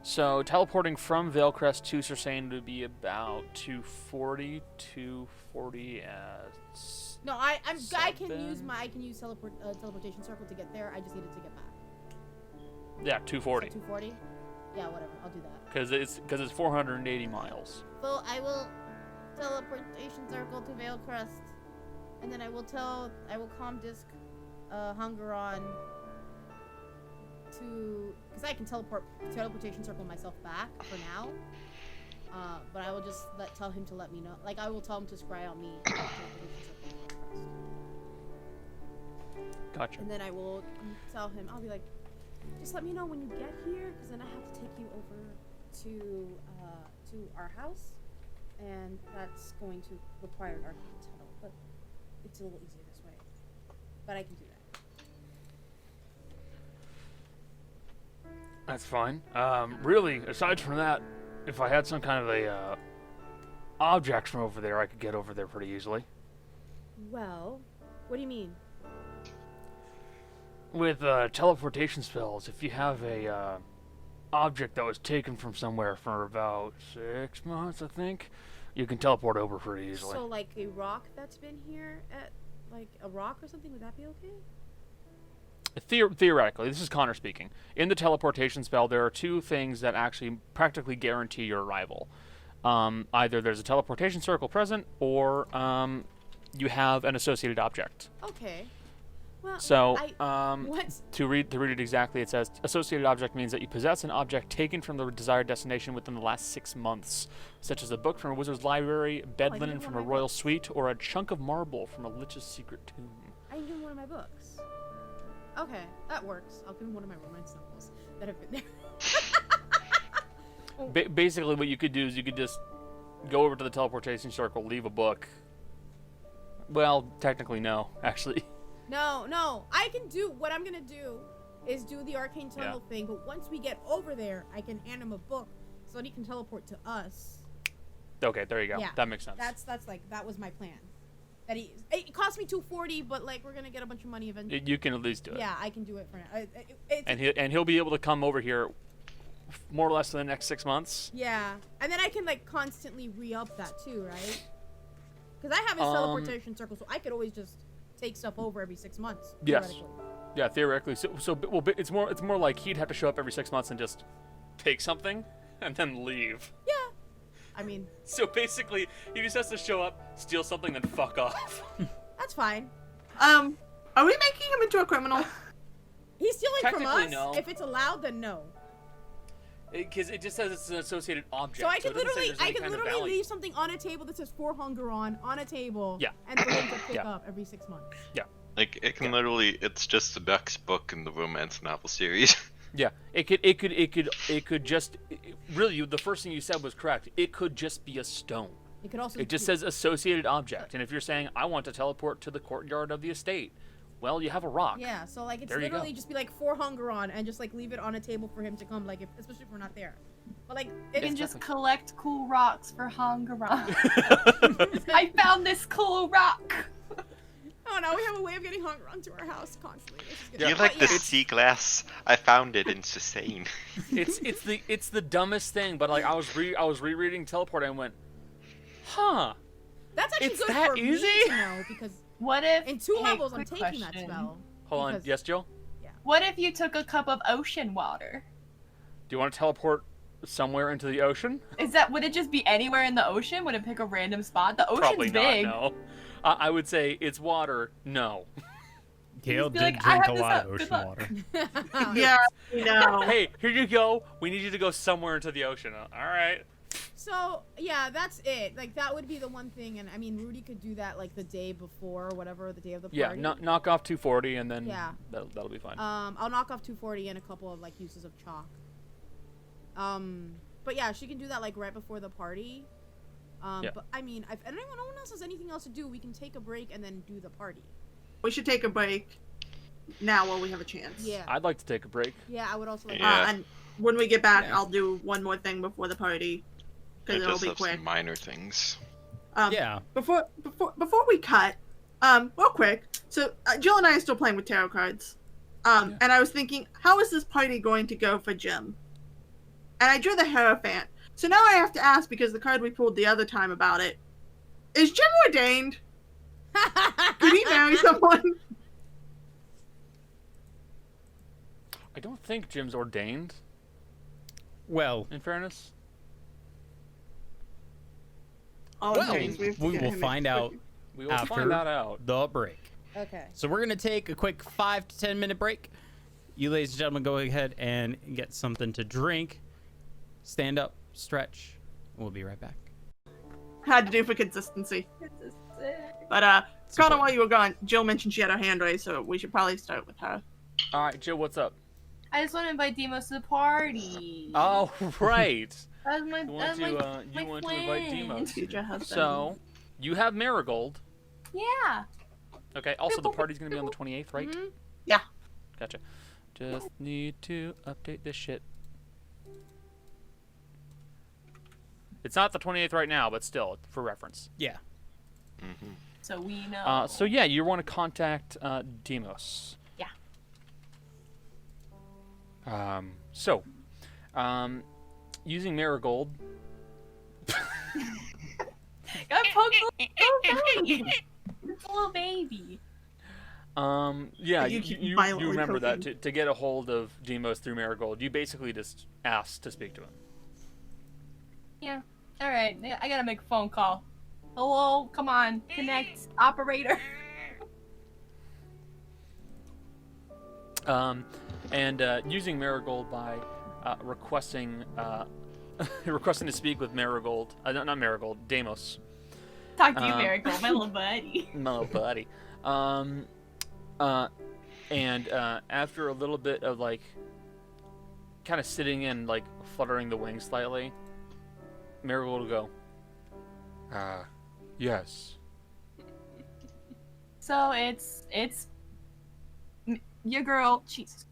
so teleporting from Veilcrest to Sursane would be about 240 No, I can use teleportation circle to get there. I just needed to get back. Yeah, 240. So 240? Yeah, whatever. I'll do that. Because it's 480 miles. So I will teleportation circle to Veilcrest, and then I will calm disc Hungaron to, because I can teleportation circle myself back for now. But I will just tell him to let me know. Like I will tell him to scry on me. Gotcha. And then I will tell him. I'll be like, just let me know when you get here, because then I have to take you over to our house, and that's going to require an arcane tunnel. But it's a little easier this way. But I can do that. That's fine. Really, aside from that, if I had some kind of a object from over there, I could get over there pretty easily. Well, what do you mean? With teleportation spells, if you have a object that was taken from somewhere for about 6 months, I think, You can teleport over pretty easily. So, like, a rock that's been here at, like, a rock or something, would that be okay? Theoretically, this is Connor speaking. In the teleportation spell, there are two things that actually practically guarantee your arrival. Either there's a teleportation circle present, or you have an associated object. Okay. Well, So, what? to read it exactly, it says associated object means that you possess an object taken from the desired destination within the last 6 months, such as a book from a wizard's library, bed linen from a royal suite, or a chunk of marble from a lich's secret tomb. I can give him one of my books. Okay, that works. I'll give him one of my romance novels that have been there. Basically, what you could do is you could just go over to the teleportation circle, leave a book. Well, technically, no, actually. No. I can do what I'm gonna do is do the arcane tunnel thing, but once we get over there, I can hand him a book so that he can teleport to us. Okay, there you go. Yeah, That makes sense. That's like that was my plan. That it cost me $240, but like we're gonna get a bunch of money eventually. You can at least do it. Yeah, I can do it for now. And he'll be able to come over here more or less in the next 6 months. Yeah, and then I can like constantly re-up that too, right? Because I have a teleportation circle, so I could always just take stuff over every 6 months. Yes. Theoretically. Yeah, theoretically. So well, it's more like he'd have to show up every 6 months and just take something and then leave. Yeah. I mean, So basically, he just has to show up, steal something, then fuck off. that's fine. Are we making him into a criminal? He's stealing from Technically, us. no. If it's allowed, then no. Because it just says it's an associated object. So I it can doesn't say literally, there's any kind of value. leave something on a table that says for hunger on a table. Yeah. And for him to pick Yeah. up every 6 months. Like, it can literally, it's just the next book in the romance novel series. Yeah, it could just really the first thing you said was correct. It could just be a stone. It could also. It just says associated object, and if you're saying I want to teleport to the courtyard of the estate, well, you have a rock. Yeah. So like it's There you go. literally just be like for hunger on and just like leave it on a table for him to come, like especially if we're not there. But like You it can is just definitely- collect cool rocks for Hangaron. I found this cool rock. Oh no, we have a way of getting hunger onto our house constantly. This is good. Do you But like the yeah. sea glass? I found it in Sustain. It's the dumbest thing, but like I was rereading teleport and went, huh? That's actually It's good that for easy? me to know because What if in 2 hey, levels I'm quick taking that question. spell. Hold on, Because- yes, Jill. What if you took a cup of ocean water? Do you want to teleport somewhere into the ocean? Would it just be anywhere in the ocean? Would it pick a random spot? The ocean's Probably big. not. No. I would say it's water. No. Gail be did like, "I drink a have this lot up. of Good ocean luck." water. Yeah, no. Hey, here you go. We need you to go somewhere into the ocean. All right. So yeah, that's it. Like that would be the one thing, and I mean Rudy could do that like the day before, or whatever, the day of the party. Yeah, knock off 240, and then Yeah. that'll be fine. I'll knock off 240 and a couple of like uses of chalk. But yeah, she can do that like right before the party. Yeah. But I mean, if anyone else has anything else to do, we can take a break and then do the party. We should take a break now while we have a chance. Yeah. I'd like to take a break. Yeah, I would also like. Yeah. And when we get back, Yeah. I'll do one more thing before the party. I Because it'll just be have quick. some minor things. Yeah. Before we cut, real quick. So Jill and I are still playing with tarot cards. And I was thinking, how is this party going to go for Jim? And I drew the Hierophant. So now I have to ask, because the card we pulled the other time about it, is Jim ordained? Could he marry someone? I don't think Jim's ordained, Well, in fairness. Oh, well, geez, have to we get will him find in. out We will After- find that out. the break. Okay. So we're gonna take a quick 5 to 10 minute break. You ladies and gentlemen, go ahead and get something to drink. Stand up, stretch. We'll be right back. Had to do for consistency. It's a sick. But Connor, Support. while you were gone, Jill mentioned she had her hand raised, so we should probably start with her. All right, Jill, what's up? I just want to invite Demos to the party. Oh, right. That's my, You want that's to, my, you my want to invite friend. Demos. Future husband. So, you have Marigold. Yeah. Okay, also the party's going to be on the 28th, right? Mhm. Yeah. Gotcha. Just need to update this shit. It's not the 28th right now, but still, for reference. Yeah. Mm-hmm. So we know. So yeah, you want to contact Demos. Yeah. Using Marigold. poke the little belly. It's a little baby. Yeah, You you, keep you violently remember that poking. to get a hold of Demos through Marigold, you basically just asked to speak to him. Yeah. All right. I gotta make a phone call. Hello. Come on. Connect. Operator. And using Marigold by requesting requesting to speak with Marigold, not Marigold, Demos, Talk to you, Miracle, my little buddy. my little buddy. And after a little bit of like, kind of sitting and like fluttering the wings slightly, Marigold will go. Yes. So it's your girl. Jesus.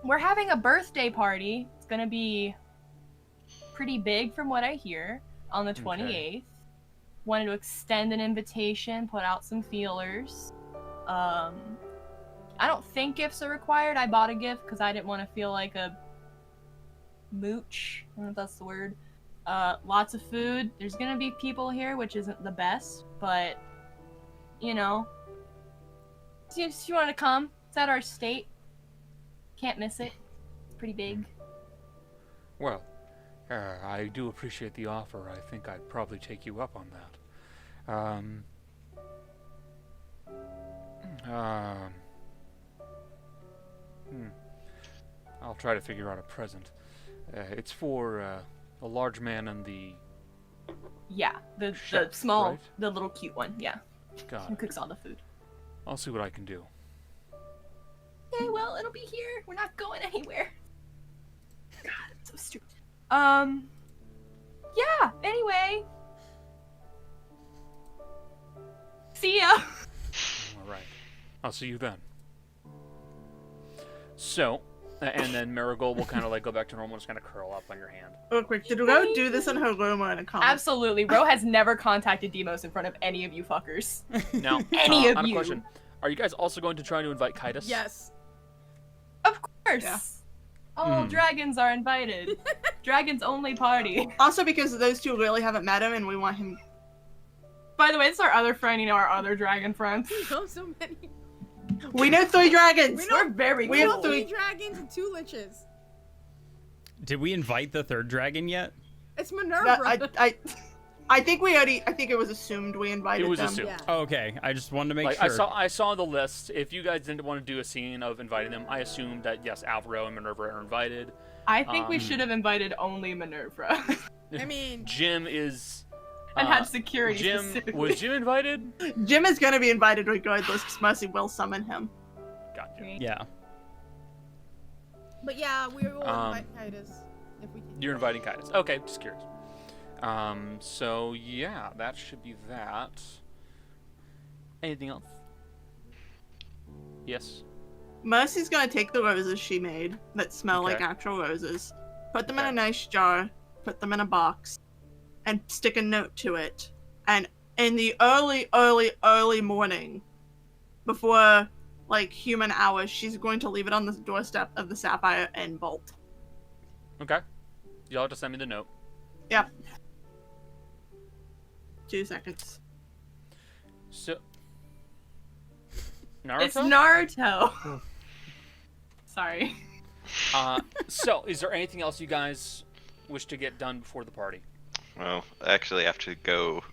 We're having a birthday party. It's gonna be pretty big, from what I hear, on the 28th. Wanted to extend an invitation, put out some feelers. I don't think gifts are required. I bought a gift because I didn't want to feel like a mooch. I don't know if that's the word. Lots of food. There's gonna be people here, which isn't the best, but you know, if you want to come, it's at our estate. Can't miss it. It's pretty big. Well, I do appreciate the offer. I think I'd probably take you up on that. I'll try to figure out a present. It's for a large man and the... Yeah, the Chef, small, right? the little cute one. Yeah, God, who cooks all the food. I'll see what I can do. Okay, well, it'll be here. We're not going anywhere. God, it's so stupid. Yeah, anyway. See ya. All right. I'll see you then. So, and then Marigold will kind of like go back to normal, just kind of curl up on your hand. Real quick, did Ro do this in her room or in a comment? Absolutely. Ro has never contacted Demos in front of any of you fuckers. Now, Any of I have you. a question. Are you guys also going to try to invite Kitus? Yes. Of course. Yeah. All dragons are invited. Dragons only party. Also because those two really haven't met him and we want him... By the way, it's our other friend, you know, our other dragon friend. We know so many. We know 3 dragons! We know- We're very we We have know cool. 3 dragons and 2 liches. Did we invite the third dragon yet? It's That- Minervera. I think we already... I think it was assumed we invited It was them. assumed. Yeah. Oh, okay, I just wanted to make Like sure. I saw the list. If you guys didn't want to do a scene of inviting them, I assumed that yes, Alvaro and Minerva are invited. I think we should have invited only Minerva. I mean, Jim is. And had security Jim specifically. was Jim invited? Jim is gonna be invited regardless because Mercy will summon him. Gotcha. Yeah. but yeah, we will invite Titus if we can. You're inviting Kitus. Okay, just curious. So yeah, that should be that. Anything else? Yes. Mercy's gonna take the roses she made that smell like Okay. actual roses, put them in a Okay. nice jar, put them in a box, and stick a note to it. And in the early morning, before like human hours, she's going to leave it on the doorstep of the Sapphire and bolt. Okay. You'll have to send me the note. Yep. 2 seconds. So. Naruto? It's Naruto. Sorry. So, is there anything else you guys wish to get done before the party? Well, I actually have to go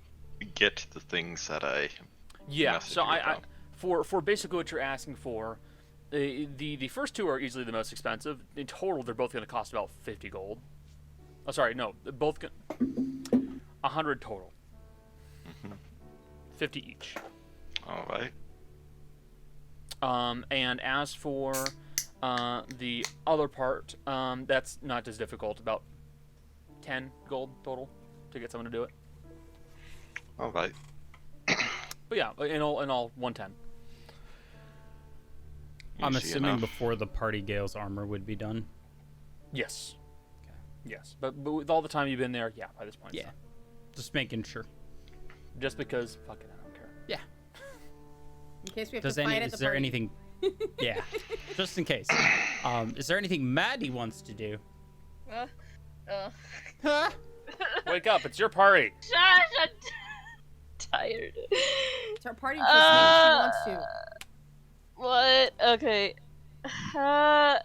get the things that I. Yeah. messaged So you about. for basically what you're asking for, the first 2 are easily the most expensive. In total, they're both going to cost about 50 gold. Oh, sorry, no, they're both 100 total. 50 each. All right. And as for the other part, that's not as difficult. About 10 gold total to get someone to do it. All right. But yeah, in all 110. I'm Easy assuming enough. before the party, Gael's armor would be done. Yes. Okay. Yes, but with all the time you've been there, yeah, by this point. it's Yeah. done. Just making sure. Just because, fuck it, I don't care. Yeah. In case we have Does to fight any? at the Is there party. anything? Yeah. Just in case. Is there anything Maddie wants to do? Uh, Huh? Wake up! It's your party. Josh, I'm tired. It's our party just makes she wants to. What? Okay. I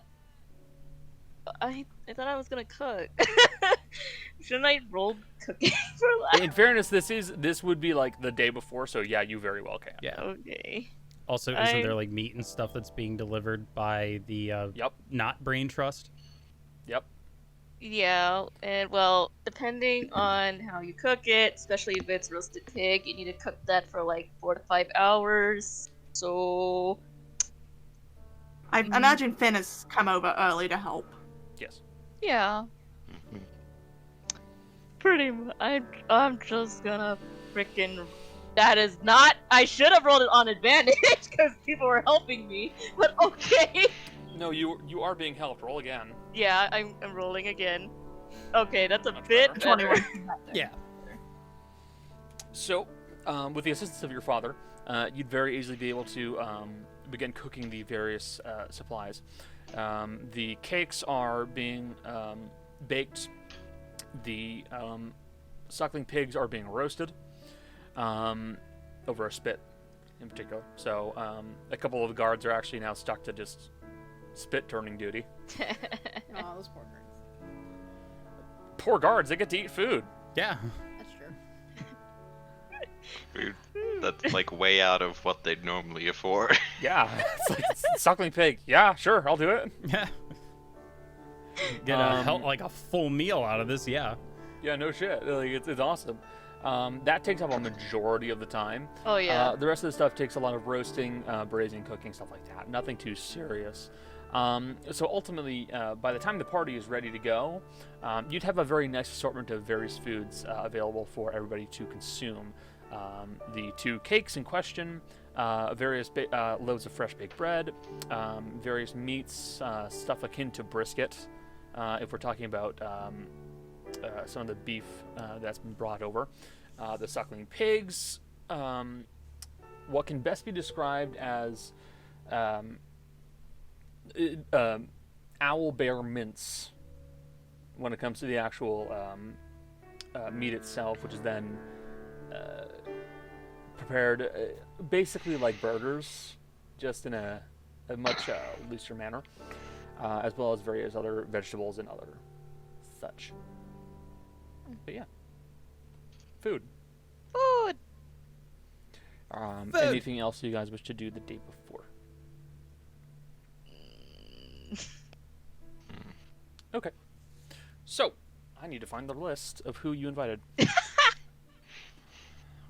thought I was gonna cook. Shouldn't I roll cooking for that? In fairness, this would be like the day before, so yeah, you very well can. Yeah. Okay. Also, isn't there like meat and stuff that's being delivered by the Yep. not Brain Trust? Yep. Yeah, and well, depending on how you cook it, especially if it's roasted pig, you need to cook that for like 4 to 5 hours. So I imagine Finn has come over early to help. Yes. yeah, pretty much. I'm just gonna frickin'. That is not. I should have rolled it on advantage because people were helping me. But okay. No, you are being helped. Roll again. Yeah, I'm rolling again. Okay, that's a bit better. 21. Yeah. So, with the assistance of your father, you'd very easily be able to begin cooking the various supplies. The cakes are being baked. The suckling pigs are being roasted over a spit in particular. So a couple of the guards are actually now stuck to just spit turning duty. Oh, those poor girls. Poor guards, they get to eat food. Yeah. That's true. Food that's like way out of what they'd normally afford. Yeah, it's like suckling pig. Yeah, sure, I'll do it. Yeah. Get like a full meal out of this, yeah. Yeah, no shit. Like, it's awesome. That takes up a majority of the time. Oh yeah. The rest of the stuff takes a lot of roasting, braising, cooking, stuff like that. Nothing too serious. So ultimately, by the time the party is ready to go, you'd have a very nice assortment of various foods available for everybody to consume. The 2 cakes in question, various loaves of fresh baked bread, various meats, stuff akin to brisket, if we're talking about some of the beef that's been brought over, the suckling pigs, what can best be described as owl bear mince when it comes to the actual meat itself, which is then prepared basically like burgers, just in a much looser manner, as well as various other vegetables and other such. But yeah, food. Food. Anything else you guys wish to do the day before? Okay, so I need to find the list of who you invited.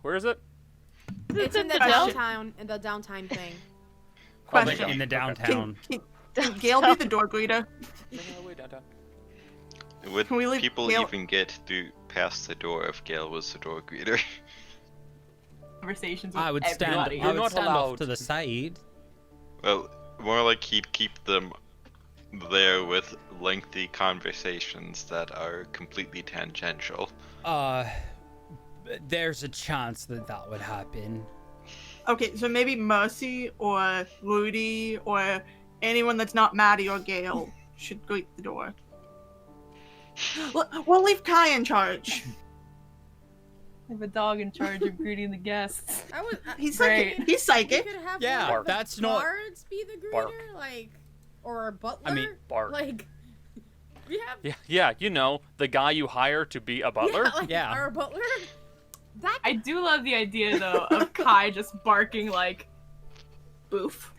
Where is it? It's in the downtown, downtime thing. Question. In the downtown. Can Gail be the door greeter? Way downtown. Would Can we leave people Gail- even get through past the door if Gail was the door greeter? Conversations with I would stand. everybody. I would not stand off allowed. to the side. Well, more like he'd keep them there with lengthy conversations that are completely tangential. There's a chance that would happen. Okay, so maybe Mercy or Rudy or anyone that's not Maddie or Gail should greet the door. We'll leave Kai in charge. I have a dog in charge of greeting the guests. He's Great. psychic. He's psychic. We could have Yeah, one of the that's not- guards be the greeter, Bark. like, or a butler. I mean, bark. Like, we have. Yeah, you know, the guy you hire to be a butler. Yeah, like, Yeah. our butler. That. I do love the idea though of Kai just barking like, boof,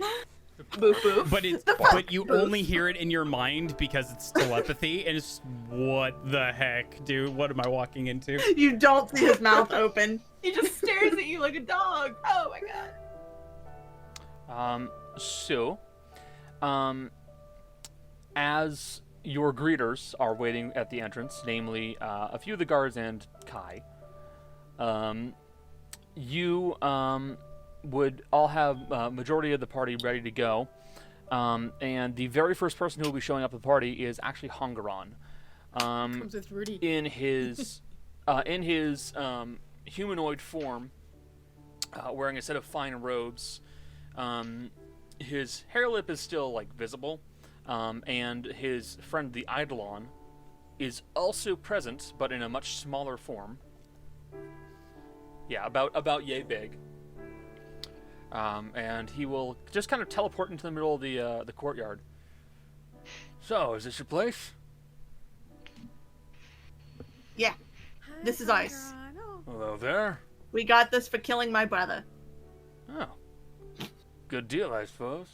boof, boof. But you only hear it in your mind because it's telepathy, and it's what the heck, dude? What am I walking into? You don't see his mouth open. He just stares at you like a dog. Oh my god. As your greeters are waiting at the entrance, namely a few of the guards and Kai, you would all have majority of the party ready to go, and the very first person who will be showing up at the party is actually Hongaron. comes with Rudy. In his humanoid form, wearing a set of fine robes. His hair lip is still like visible, and his friend the Eidolon is also present, but in a much smaller form. Yeah, about yay big. And he will just kind of teleport into the middle of the courtyard. So, is this your place? Yeah, this is ice. Hello there. We got this for killing my brother. Oh. Good deal, I suppose.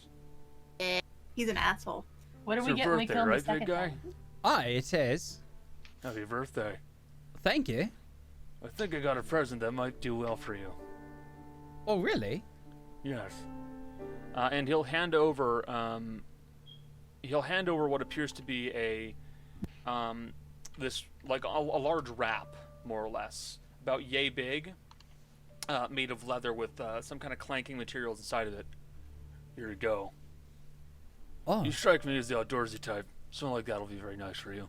He's an asshole. What do It's we your get when we birthday, kill him the right, big second guy? time? Aye, it is. Happy birthday. Thank you. I think I got a present that might do well for you. Oh, really? Yes. And he'll hand over what appears to be a this like a large wrap, more or less, about yay big, made of leather with some kind of clanking materials inside of it. Here you go. Oh, You strike me as the outdoorsy type. Something like that will be very nice for you.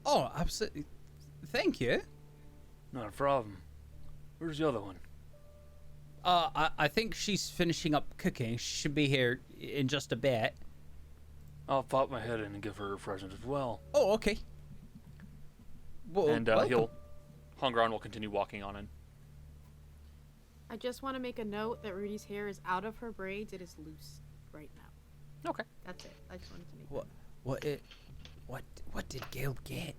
oh, absolutely. Thank you. Not a problem. Where's the other one? I think she's finishing up cooking. She should be here in just a bit. I'll pop my head in and give her a present as well. Oh, okay. Well, And welcome. Hungron will continue walking on in. I just want to make a note that Rudy's hair is out of her braids. It is loose right now. Okay. That's it. I just wanted to make What did Gail get?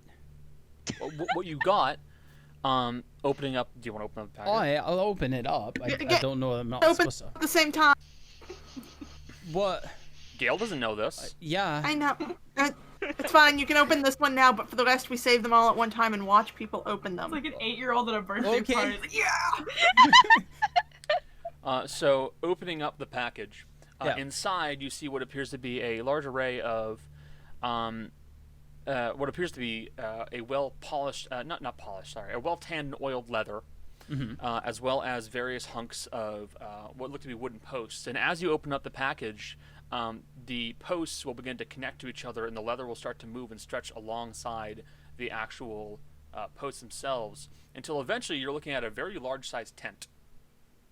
What you got? Opening up. Do you want to open up the package? I'll open it up. I don't know. I'm not Open supposed to. at the same time. What? Gail doesn't know this. Yeah. I know. It's fine. You can open this one now, but for the rest, we save them all at one time and watch people open them. It's like an 8-year-old at a birthday Okay. party. It's like, yeah! So opening up the package, Yeah. inside you see what appears to be a large array of, what appears to be a well-polished, not polished, sorry, a well-tanned and oiled leather, as well as various hunks of what look to be wooden posts. And as you open up the package, the posts will begin to connect to each other, and the leather will start to move and stretch alongside the actual posts themselves, until eventually you're looking at a very large-sized tent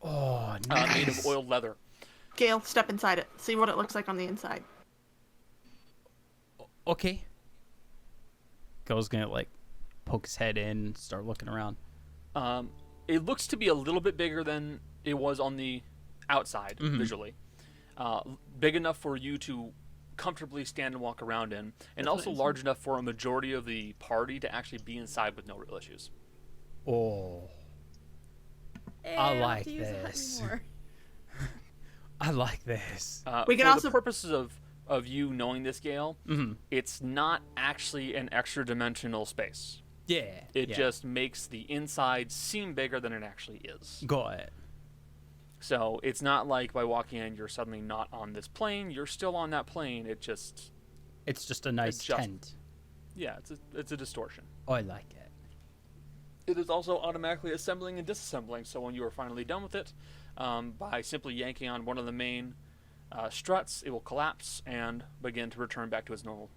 Oh, made nice. of oiled leather. Gail, step inside it. See what it looks like on the inside. Okay. Gail's gonna like poke his head in, start looking around. It looks to be a little bit bigger than it was on the outside, visually. Big enough for you to comfortably stand and walk around in, and also large enough for a majority of the party to actually be inside with no real issues. Oh, Eh, I I'll have like to use that this. anymore. I like this. We can for also- the purposes of you knowing this, Gael, Mhm. it's not actually an extra dimensional space. Yeah. It yeah. just makes the inside seem bigger than it actually is. got it. So it's not like by walking in you're suddenly not on this plane. You're still on that plane. It just, It's just a nice Adjust. tent. yeah, it's a distortion. I like it. It is also automatically assembling and disassembling. So when you are finally done with it, by simply yanking on one of the main struts, it will collapse and begin to return back to its normal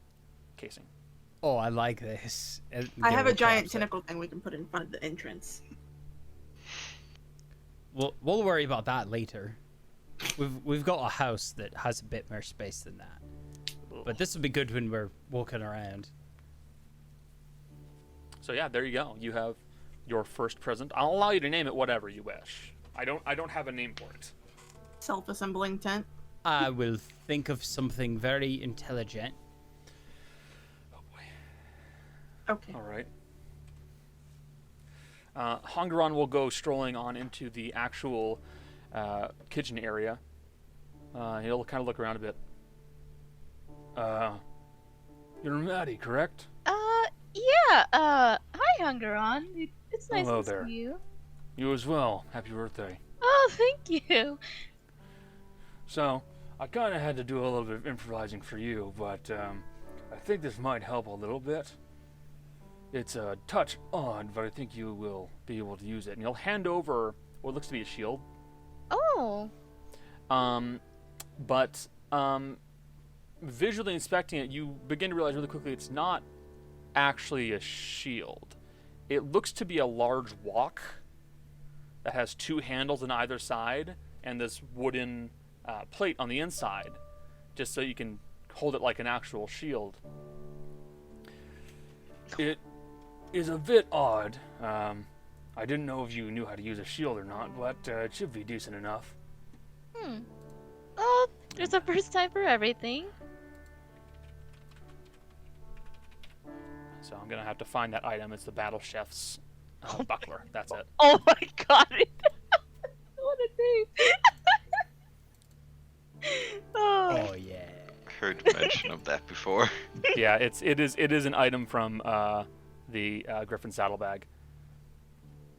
casing. Oh, I like this. I have a giant tentacle thing we can put in front of the entrance. We'll worry about that later. We've got a house that has a bit more space than that. But this would be good when we're walking around. So yeah, there you go. You have your first present. I'll allow you to name it whatever you wish. I don't have a name for it. Self-assembling tent. I will think of something very intelligent. Oh boy. Okay. All right. Hongaron will go strolling on into the actual kitchen area. He'll kind of look around a bit. You're Maddie, correct? Yeah, hi, Hungaron. It's nice Hello to there. see you. You as well. Happy birthday. Oh, thank you. So, I kind of had to do a little bit of improvising for you, but I think this might help a little bit. It's a touch odd, but I think you will be able to use it. And he'll hand over what looks to be a shield. Oh, But visually inspecting it, you begin to realize really quickly it's not actually a shield. It looks to be a large wok that has two handles on either side and this wooden plate on the inside, just so you can hold it like an actual shield. It is a bit odd. I didn't know if you knew how to use a shield or not, but it should be decent enough. Oh, there's a first time for everything. So I'm gonna have to find that item. It's the battle chef's buckler. That's it. Oh my god. What a name. Oh. Oh yeah. Heard mention of that before. Yeah, it is an item from the Griffin saddlebag.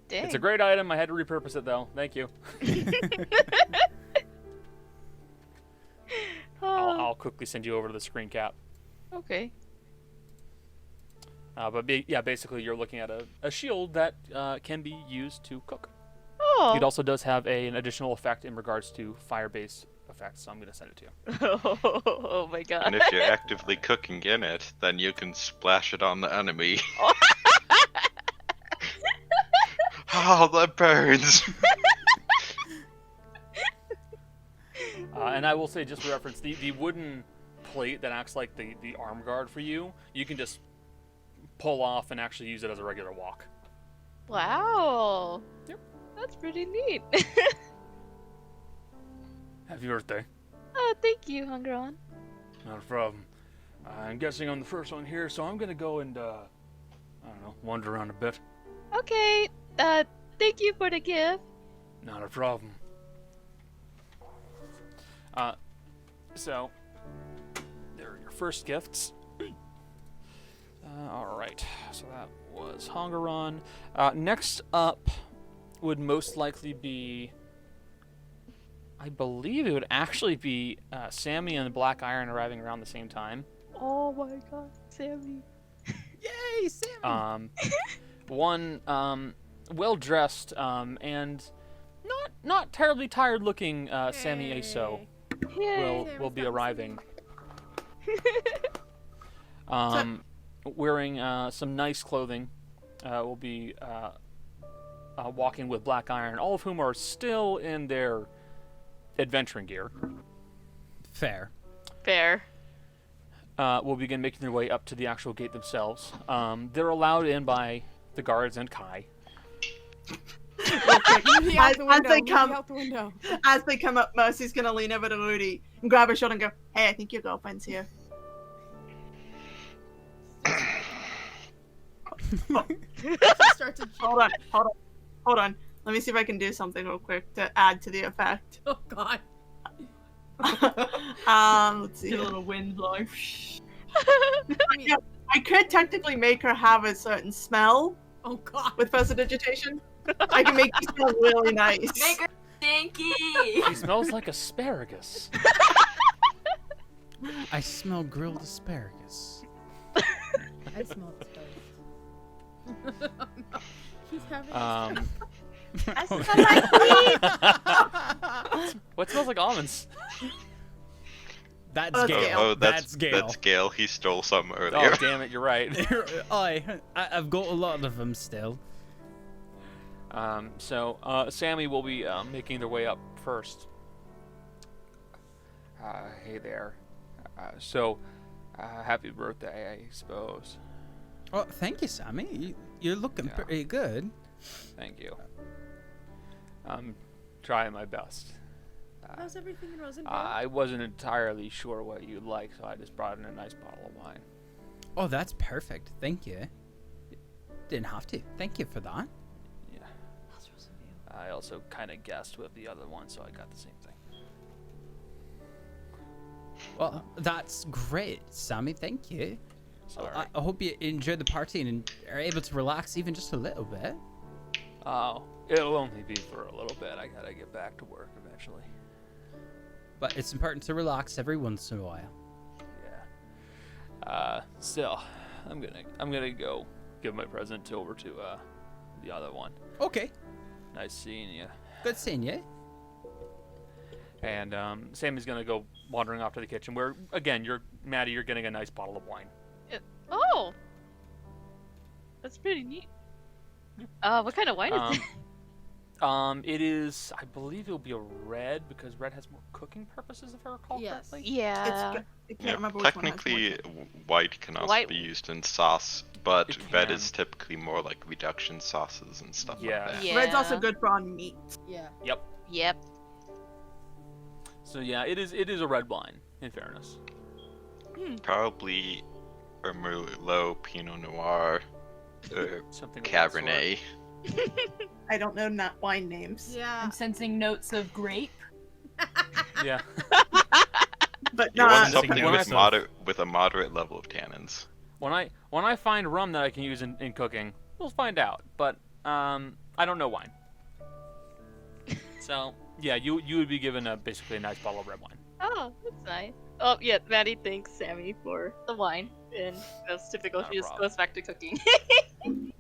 Dang. It's a great item. I had to repurpose it though. Thank you. I'll quickly send you over to the screen cap. Okay. But basically you're looking at a shield that can be used to cook. Oh. It also does have an additional effect in regards to fire-based effects, so I'm going to send it to you. Oh my god. And if you're actively cooking in it, then you can splash it on the enemy. Oh, that burns! And I will say, just for reference, the wooden plate that acts like the arm guard for you, you can just pull off and actually use it as a regular walk. Wow. Yep. That's pretty neat. Happy birthday. Oh, thank you, Hungeron. Not a problem. I'm guessing I'm the first one here, so I'm gonna go and, I don't know, wander around a bit. Okay. Thank you for the gift. Not a problem. So, there are your first gifts. Alright, so that was Hongaron. Next up would most likely be, I believe it would actually be Sammy and the Black Iron arriving around the same time. Oh my god, Sammy. Yay, Sammy! One well-dressed and not terribly tired-looking Sammy Aso Yay. will be arriving. Wearing some nice clothing, will be walking with Black Iron, all of whom are still in their adventuring gear. Fair. Fair. Will begin making their way up to the actual gate themselves. They're allowed in by the guards and Kai. As they come up, Mercy's gonna lean over to Rudy and grab her shoulder and go, "Hey, I think your girlfriend's here." Hold on. Let me see if I can do something real quick to add to the effect. Oh god. Let's see. Get a little wind blowing. I could technically make her have a certain smell Oh god. with prestidigitation. I can make you smell really nice. Make her stinky. He smells like asparagus. I smell grilled asparagus. I smell toast. He's having I smell like meat. What smells like almonds? That's Gael. Oh, that's Gael. That's Gael. He stole some Oh, earlier. damn it, you're right. I've got a lot of them still. Sammy will be making their way up first. Hey there. Happy birthday, I suppose. Oh, thank you, Sammy. You're looking pretty good. Thank you. I'm trying my best. How's everything in Rosendale? I wasn't entirely sure what you'd like, so I just brought in a nice bottle of wine. Oh, that's perfect. Thank you. Didn't have to. Thank you for that. Yeah. I also kind of guessed with the other one, so I got the same thing. Well, that's great, Sammy. Thank you. Sorry. I hope you enjoyed the party and are able to relax even just a little bit. Oh, it'll only be for a little bit. I gotta get back to work eventually. But it's important to relax every once in a while. Yeah. Still, I'm gonna go give my present over to the other one. Okay. Nice seeing you. Good seeing you. And Sammy's gonna go wandering off to the kitchen, where again, Maddie, you're getting a nice bottle of wine. Oh. That's pretty neat. What kind of wine is it? It is. I believe it'll be a red because red has more cooking purposes, if I recall Yes. correctly. Yeah. I can't Yeah, remember which one has more technically, than- white can also White- be used in sauce, but It red can. is typically more like reduction sauces and stuff Yeah. like that. Yeah. Red's also good for on meat. Yeah. Yep. So yeah, it is. It is a red wine. In fairness. Probably a Merlot, Pinot Noir, Something of that sort. Cabernet. I don't know not wine names. Yeah. I'm sensing notes of grape. Yeah. But You want not. something When with a moderate level of tannins. When I find rum that I can use in cooking, we'll find out. But I don't know wine. So yeah, you would be given basically a nice bottle of red wine. Oh, that's nice. Oh, yeah, Maddie thanks Sammy for the wine. And that's typical. Not a She just problem. goes back to cooking.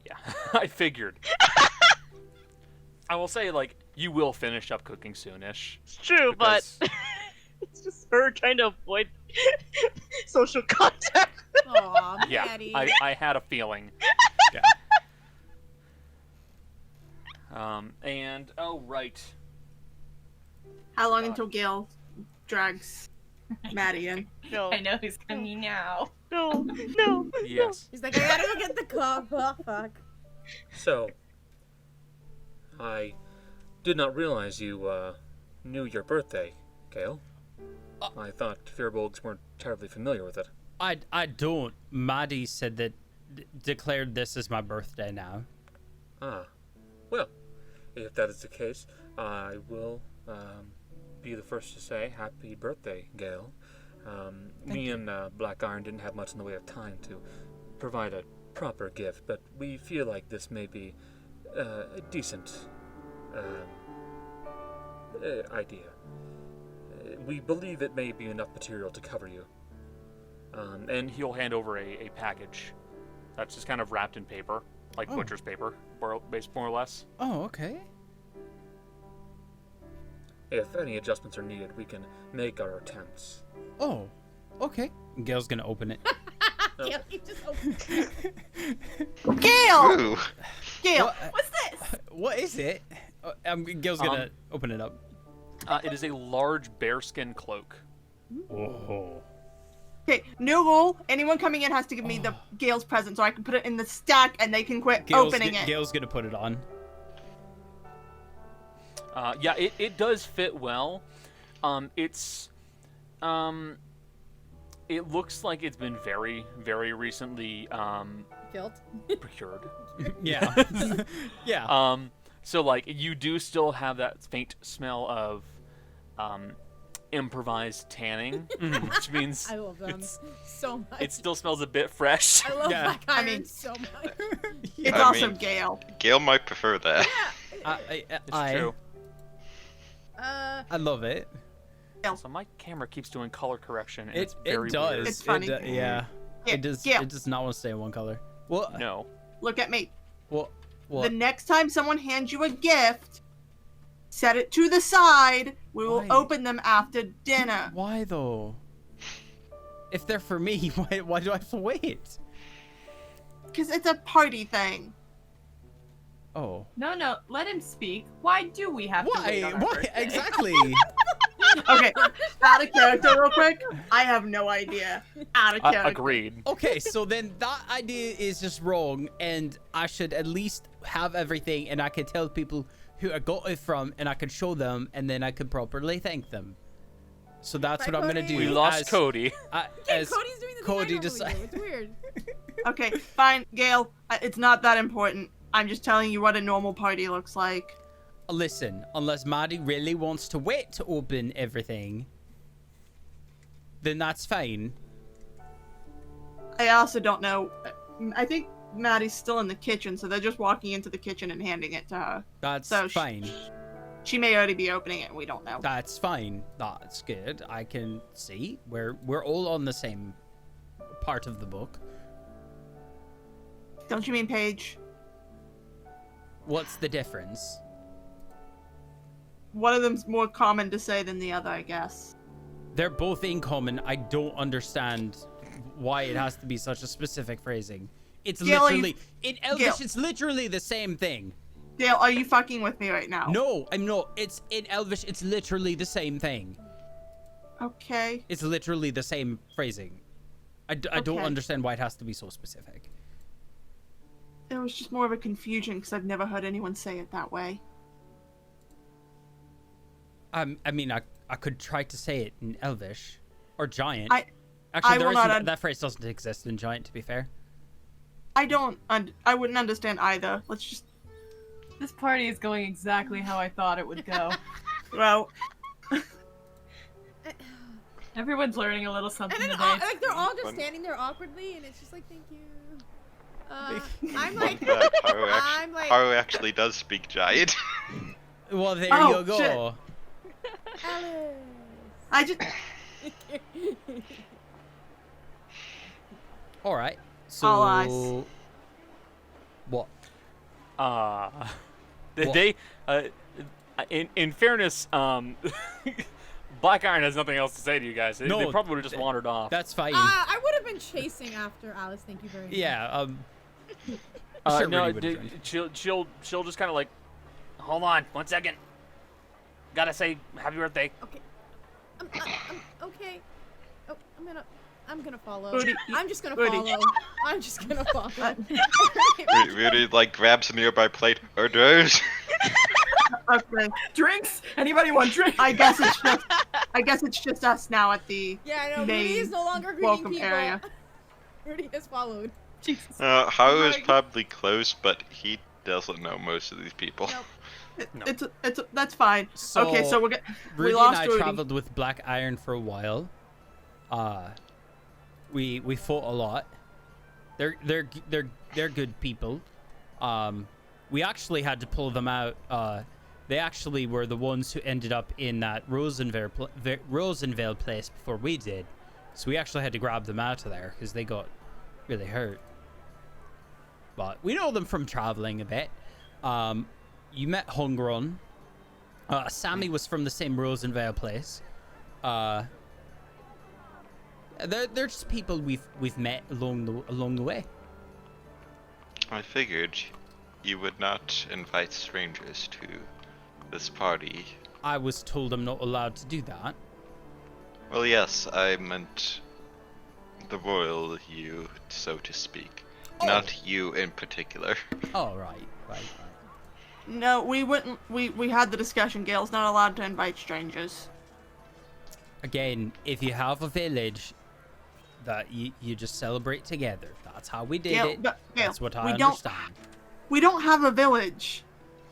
Yeah, I figured. I will say, like, you will finish up cooking soonish. It's true, because- but it's just her trying to avoid social contact. Aw, Yeah, Maddie. I had a feeling. Yeah. And oh right. How long until Gail drags Maddie in? No, I know who's coming now. no, no. Yes. He's like, I gotta go get the cup. Oh, fuck. So, I did not realize you knew your birthday, Gael. I thought Fearbolgs weren't terribly familiar with it. I don't. Maddie said that declared this as my birthday now. Ah, well, if that is the case, I will be the first to say happy birthday, Gael. Me and Black Iron didn't have much in the way of time to provide a proper gift, but we feel like this may be a decent idea. We believe it may be enough material to cover you. And he'll hand over a package that's just kind of wrapped in paper, like Oh. butcher's paper, more or less. Oh, okay. If any adjustments are needed, we can make our attempts. Oh, okay. Gail's gonna open it. Yeah, he just opened Gail! Ooh! Gail, What? what's this? What is it? Gail's gonna open it up. It is a large bearskin cloak. Oh. Okay, new rule. Anyone coming in has to give me the Gail's present so I can put it in the stack and they can quit opening it. Gail's gonna put it on. Yeah, it does fit well. It looks like it's been very, very recently Guilt. procured. Yeah. Yeah. So like you do still have that faint smell of improvised tanning, which means I love them so much. it still smells a bit fresh. I love Yeah. Black Iron I mean- so much. It's I also mean- Gail. Gail might prefer that. It's true. I love it. So my camera keeps doing color correction, and it's It very does. weird. It's funny. Yeah. Yeah, It does. Gail, It does not want to stay in one color. Well. No. look at me. Well. The next time someone hands you a gift, set it to the side. We will Why? open them after dinner. Why though? If they're for me, why do I have to wait? Because it's a party thing. Oh. No, let him speak. Why do we have to Why? wait on our Why? birthday? Exactly. Okay, out of character real quick. I have no idea. Out of character. Agreed. Okay, so then that idea is just wrong, and I should at least have everything, and I can tell people who I got it from, and I can show them, and then I could properly thank them. So that's Bye, what I'm gonna Cody. do. We lost as- Cody. as Cody's doing the Cody thing I normally do. It's weird. Okay, fine, Gail. It's not that important. I'm just telling you what a normal party looks like. Listen, unless Maddie really wants to wait to open everything, then that's fine. I also don't know. I think Maddie's still in the kitchen, so they're just walking into the kitchen and handing it to her. That's So fine. She may already be opening it. We don't know. That's fine. That's good. I can see we're all on the same part of the book. Don't you mean Paige? What's the difference? One of them's more common to say than the other, I guess. They're both in common. I don't understand why it has to be such a specific phrasing. It's Gail, literally in Elvish. Gail. It's literally the same thing. Gael, are you fucking with me right now? No, I'm not. It's in Elvish. It's literally the same thing. Okay. It's literally the same phrasing. I don't Okay. understand why it has to be so specific. It was just more of a confusion because I've never heard anyone say it that way. I mean, I could try to say it in Elvish or Giant. I Actually, will not that phrase doesn't exist in Giant, to be fair. I wouldn't understand either. Let's just. This party is going exactly how I thought it would go. Well, Everyone's learning a little something And then today. like they're all just standing there awkwardly, and it's just like, thank you. I'm like, That I'm like, Haru actually does speak giant. Well, there Oh, you go. Alice. I just. All right. So, All eyes. what? Did What? they? In fairness, Black Iron has nothing else to say to you guys. They No, probably would have just wandered off. That's fine. I would have been chasing after Alice. Thank you very much. Yeah. Sure, no, Rudy would've joined. she'll just kind of like, hold on, 1 second. Gotta say happy birthday. Okay. I'm okay. Oh, I'm gonna follow. Rudy, I'm just gonna Rudy. follow. I'm just gonna follow. Rudy like grabs a nearby plate. Hors d'oeuvres. Okay. Drinks? Anybody want drinks? I guess it's just us now at the. Yeah, I know. Main Rudy is no longer greeting welcome people. area. Rudy has followed. Jesus. Haru is Like- probably close, but he doesn't know most of these people. Nope. It's that's fine. Okay, so we Rudy lost and I Rudy. traveled with Black Iron for a while. We fought a lot. They're good people. We actually had to pull them out. They actually were the ones who ended up in that Rosenvale place before we did. So we actually had to grab them out of there because they got really hurt. But we know them from traveling a bit. You met Hungron. Sammy was from the same Rosenvale place. They're just people we've met along the way. I figured you would not invite strangers to this party. I was told I'm not allowed to do that. Well, yes, I meant the royal you, so to speak. Not you in particular. Oh, right. No, we wouldn't. We had the discussion. Gail's not allowed to invite strangers. Again, if you have a village that you just celebrate together, that's how we did Gail, it. Gail, That's what I we don't- understand. We don't have a village.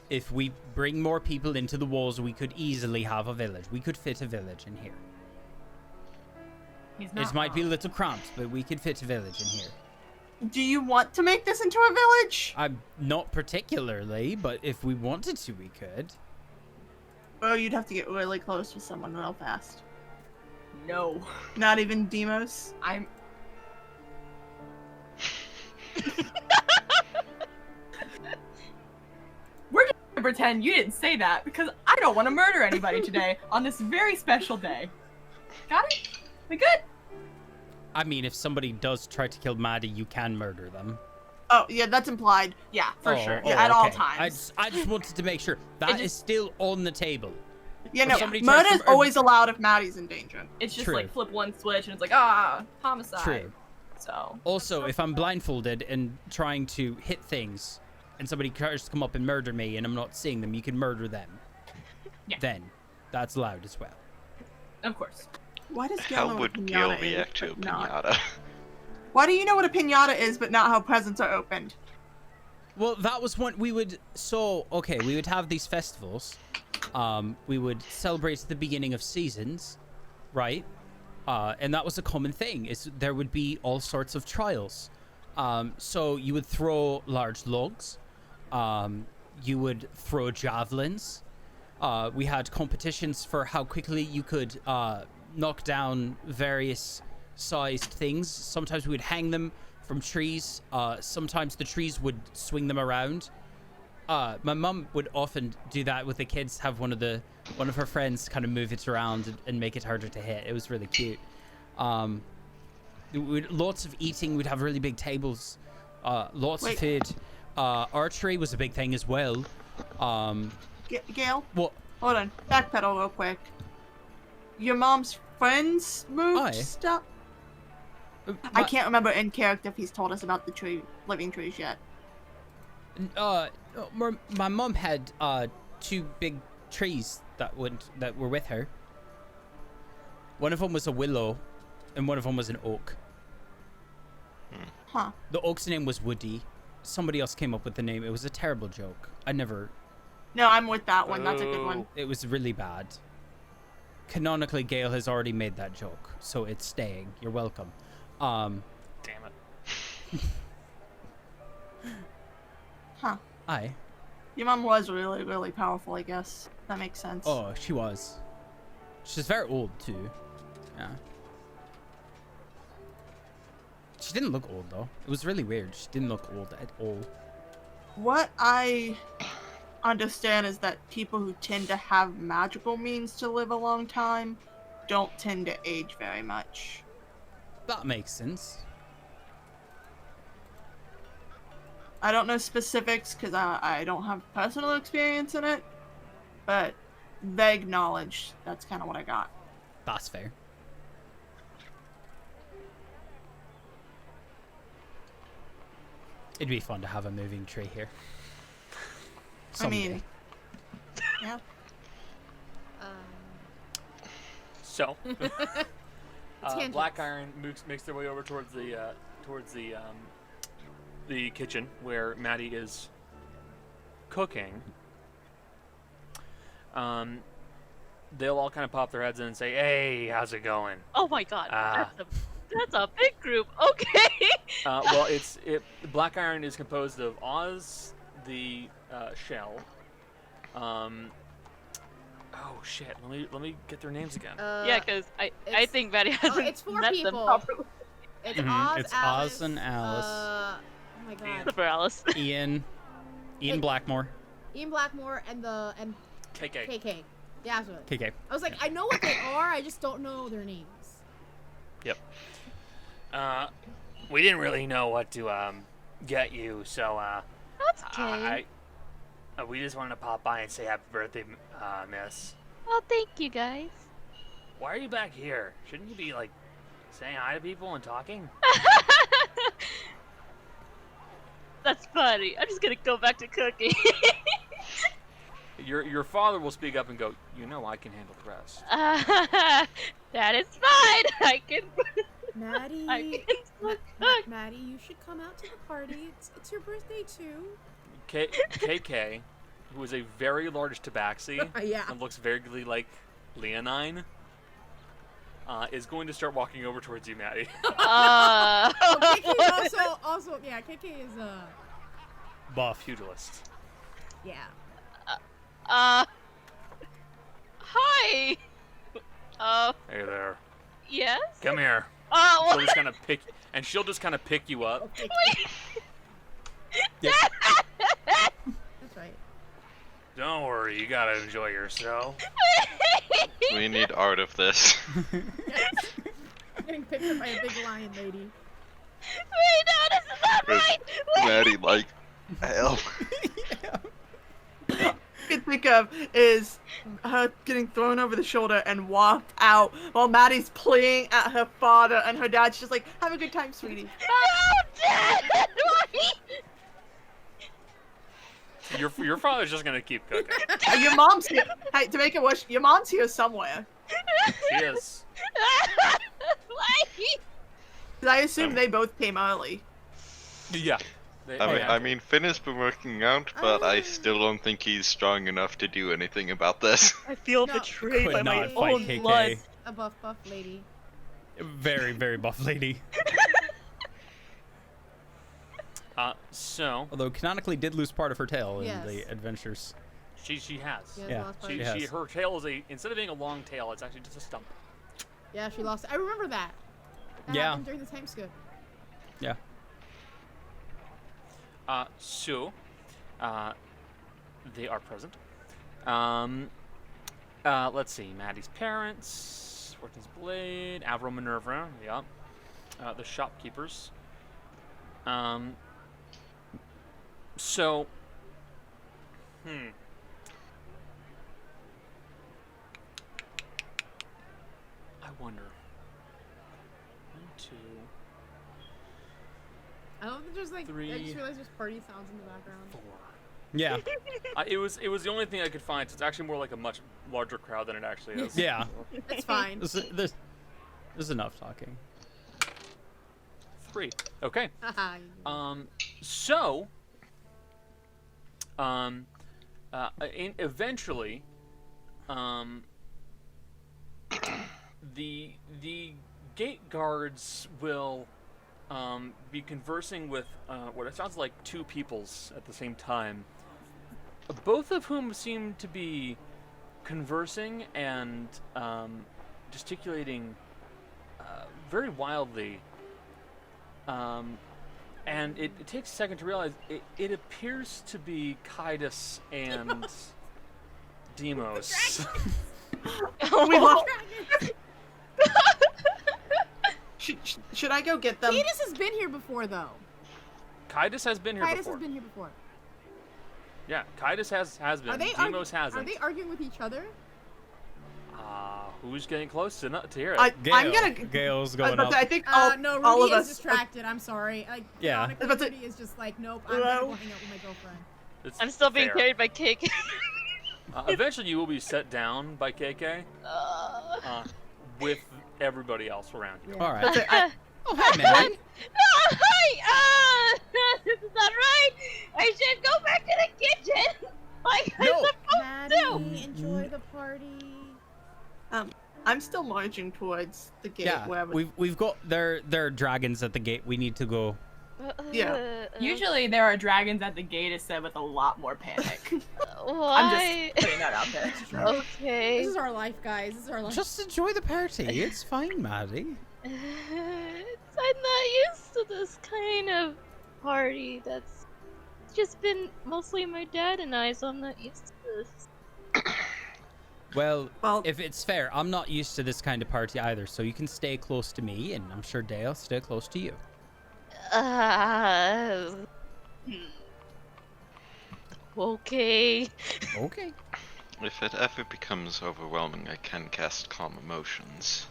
If we bring more people into the walls, we could easily have a village. We could fit a village in here. He's not It might be a wrong. little cramped, but we could fit a village in here. Do you want to make this into a village? I'm not particularly, but if we wanted to, we could. Or you'd have to get really close with someone real fast. No. Not even Demos. I'm. We're just gonna pretend you didn't say that because I don't want to murder anybody today on this very special day. Got it? We good? I mean, if somebody does try to kill Maddie, you can murder them. Oh yeah, that's implied. Yeah, for Oh, sure. oh, Yeah, at all okay. times. I just wanted to make sure that is still on the table. Yeah, If no. somebody tries Murder to is always allowed if Maddie's in danger. It's just True. like flip one switch and it's like homicide. True. So. Also, if I'm blindfolded and trying to hit things, and somebody tries to come up and murder me, and I'm not seeing them, you can murder them. Yeah. Then, that's allowed as well. Of course. Why does Gail How know what would pinata Gail is, react to a but not- pinata? Why do you know what a pinata is, but not how presents are opened? Well, that was when we would... So, okay, we would have these festivals. We would celebrate at the beginning of seasons, right? And that was a common thing, is there would be all sorts of trials. So you would throw large logs. You would throw javelins. We had competitions for how quickly you could knock down various sized things. Sometimes we would hang them from trees. Sometimes the trees would swing them around. My mum would often do that with the kids, have one of her friends kind of move it around and make it harder to hit. It was really cute. Lots of eating. We'd have really big tables. Lots of food. Archery was a big thing as well. Gail, What? hold on. Backpedal real quick. Your mom's friends moved Aye. stuff? I My- can't remember in character if he's told us about the living trees yet. My mom had 2 big trees that were with her. One of them was a willow, and one of them was an oak. Huh. The oak's name was Woody. Somebody else came up with the name. It was a terrible joke. I never. No, I'm with that one. That's a good one. It was really bad. Canonically, Gael has already made that joke, so it's staying. You're welcome. Damn it. Huh. Aye. Your mom was really, really powerful, I guess. That makes sense. Oh, she was. She's very old too. Yeah. She didn't look old though. It was really weird. She didn't look old at all. What I understand is that people who tend to have magical means to live a long time don't tend to age very much. That makes sense. I don't know specifics because I don't have personal experience in it, but vague knowledge, that's kind of what I got. That's fair. It'd be fun to have a moving tree here. I mean, yeah. So, Tangents. Black Iron makes their way over towards the kitchen where Maddie is cooking. They'll all kind of pop their heads in and say, "Hey, how's it going?" Oh my god, Ah. that's a big group. Okay. Well, Black Iron is composed of Oz, the shell. Oh shit! Let me get their names again. Yeah, because I it's- think Maddie hasn't it's 4 met people. them properly. It's Mhm, Oz, it's Alice, Oz and Alice. oh my god. For Alice. Ian Hey. Blackmore. Ian Blackmore and KK. KK. Yeah, that's what. KK. I was like, I know what they are, I just don't know their names. Yep. We didn't really know what to get you, so That's okay. we just wanted to pop by and say happy birthday, Miss. Oh, thank you guys. Why are you back here? Shouldn't you be like saying hi to people and talking? That's funny. I'm just gonna go back to cooking. Your father will speak up and go, "You know I can handle the rest." That is fine. I can. Maddie, I can cook. Maddie, you should come out to the party. It's your birthday too. KK, who is a very large tabaxi Yeah. and looks vaguely like Leonine, is going to start walking over towards you, Maddie. KK is also, yeah, KK is, Buff. Pugilist. yeah. Hi. Hey there. Yes. Come here. Oh. She'll just kind of pick, and she'll just kind of pick you up. That's right. Don't worry, you gotta enjoy yourself. We need art of this. Getting picked up by a big lion lady. Wait, no, this is not right. Wait. Maddie, like, hell. I can think of is her getting thrown over the shoulder and walked out while Maddie's playing at her father, and her dad's just like, "Have a good time, sweetie." Oh, Dad! Your father's just gonna keep cooking. And your mom's here. Hey, to make it worse, your mom's here somewhere. She is. Why? 'Cause I assume they both came early. Yeah. I mean, Finn has been working out, but I still don't think he's strong enough to do anything about this. I feel No. betrayed Could by my not fight own KK. blood. A buff lady. Very, very buff lady. So Although canonically did lose part of her tail in Yes. the adventures. she has. Yeah, Yeah, lost She, part. has. her tail is instead of being a long tail, it's actually just a stump. Yeah, she lost. I remember that. That Yeah. happened during the time skip. Yeah. So, they are present. Let's see. Maddie's parents, Fortune's Blade, Avro Minervera, yeah. The shopkeepers. So, I wonder. 1, 2. I don't think there's like. I 3, just realized there's party sounds in the background. 4. Yeah. It was the only thing I could find. So it's actually more like a much larger crowd than it actually is. Yeah. It's fine. There's enough talking. 3. Okay. Haha. Eventually, the gate guards will be conversing with what it sounds like 2 peoples at the same time, both of whom seem to be conversing and gesticulating very wildly. And it takes a second to realize it appears to be Kaidos and Demos. We love. Should I go get them? Cadus has been here before, though. Kaidos has been here Cadus before. has been here before. Yeah, Kaidos has been. Are they Demos hasn't. Are they arguing with each other? Who's getting close to hear it? I'm gonna. Gail's going but up. I think No, all Rudy of is us. distracted. I'm sorry. Like, Yeah. canonically, Rudy is just like, nope, I'm gonna go hang out with my girlfriend. It's I'm still being fair. carried by Cake. Eventually, you will be set down by KK with everybody else around you. Yeah. All right. Oh, hi, Maddie. No, hi! This is not right! I should go back to the kitchen! Like I'm No. Maddie, enjoy the party. I'm still marching towards the gate. Yeah, wherever. we've got there are dragons at the gate. We need to go. Yeah. Usually there are dragons at the gate, is said with a lot more panic. Why? I'm just putting that out there. Okay. This is our life, guys. This is our life. Just enjoy the party. It's fine, Maddie. I'm not used to this kind of party. That's just been mostly my dad and I, so I'm not used to this. Well, Well- if it's fair, I'm not used to this kind of party either, so you can stay close to me, and I'm sure Dale stay close to you. Okay. Okay. If it ever becomes overwhelming, I can cast Calm Emotions.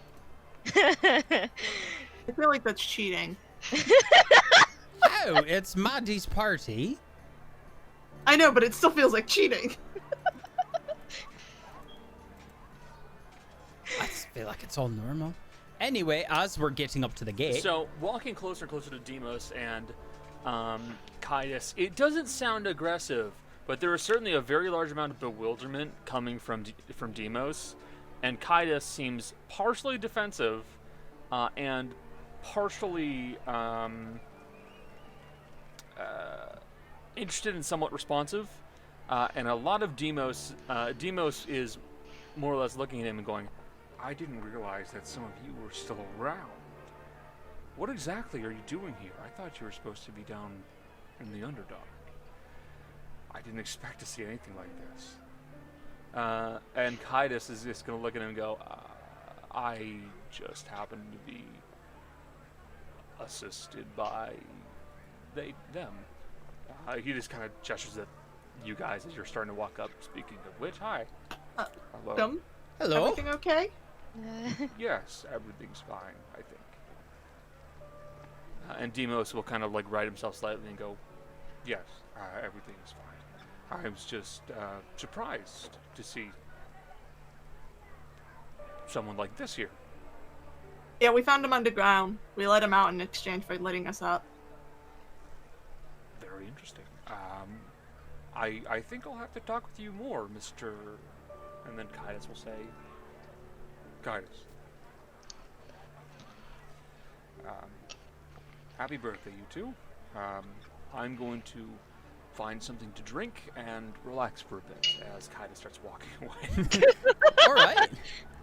I feel like that's cheating. Oh, it's Maddie's party. I know, but it still feels like cheating. I just feel like it's all normal. Anyway, as we're getting up to the gate. So, walking closer and closer to Demos and Kaidos, it doesn't sound aggressive, but there is certainly a very large amount of bewilderment coming from Demos, and Kaidos seems partially defensive and partially interested and somewhat responsive, and a lot of Demos is more or less looking at him and going, I didn't realize that some of you were still around. What exactly are you doing here? I thought you were supposed to be down in the Underdark. I didn't expect to see anything like this. and Kaidos is just going to look at him and go, I just happen to be assisted by them. He just kind of gestures at you guys as you're starting to walk up, speaking of which, hi. Hello. Them? Hello. Everything okay? Yes, everything's fine, I think. And Demos will kind of like right himself slightly and go, Yes, everything is fine. I was just surprised to see someone like this here. Yeah, we found him underground. We let him out in exchange for letting us up. Very interesting. I think I'll have to talk with you more, Mr. and then Kaidos will say, Kaidos. Happy birthday, you two. I'm going to find something to drink and relax for a bit as Kaidos starts walking away. All right.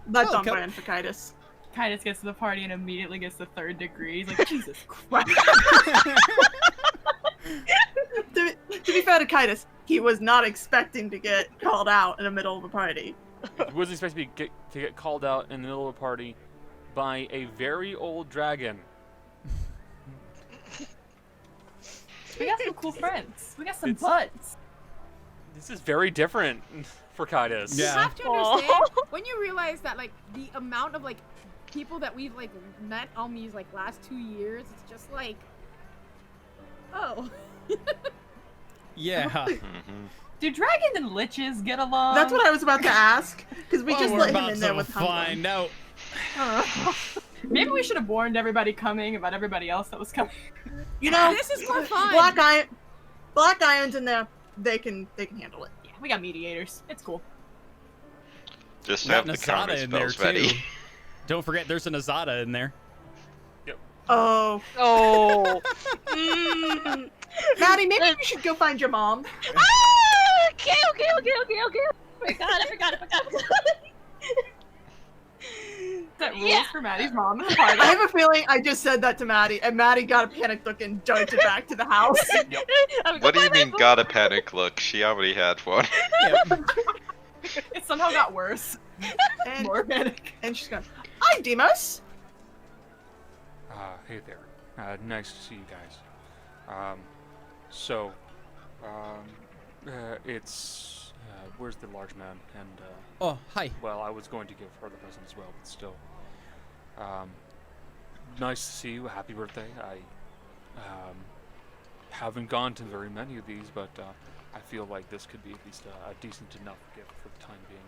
That's Oh, on co- brand for Kaidos. Kaidos gets to the party and immediately gets the 3rd degree. He's like, Jesus Christ. To be fair to Kaidos, he was not expecting to get called out in the middle of a party. He wasn't expected to get called out in the middle of a party by a very old dragon. We got some cool friends. We got some butts. This is very different for Kaidos. You Yeah. have to understand when you realize that like the amount of like people that we've like met on these like last 2 years, it's just like, oh. Yeah. Mm-hmm. Do dragons and liches get along? That's what I was about to ask, because we just we're let him about in there to with find out. Maybe we should have warned everybody coming about everybody else that was coming. You know, This is more fun. Black Iron's in there. They can handle it. Yeah, we got mediators. It's cool. Just Got have an the counter Azada in there spells ready. too. Don't forget, there's an Azada in there. Oh, Oh. Maddie, maybe you should go find your mom. Gael. I forgot. Set rules Yeah. for Maddie's mom at the party. I have a feeling I just said that to Maddie, and Maddie got a panic look and darted back to the house. What do you mean got a panic look? She already had one. It somehow got worse. And, More panic. and she's going, "Hi, Demos." Hey there. Nice to see you guys. It's where's the large man? And Oh, hi. well, I was going to give her the present as well, but still. Nice to see you. Happy birthday. I haven't gone to very many of these, but I feel like this could be at least a decent enough gift for the time being.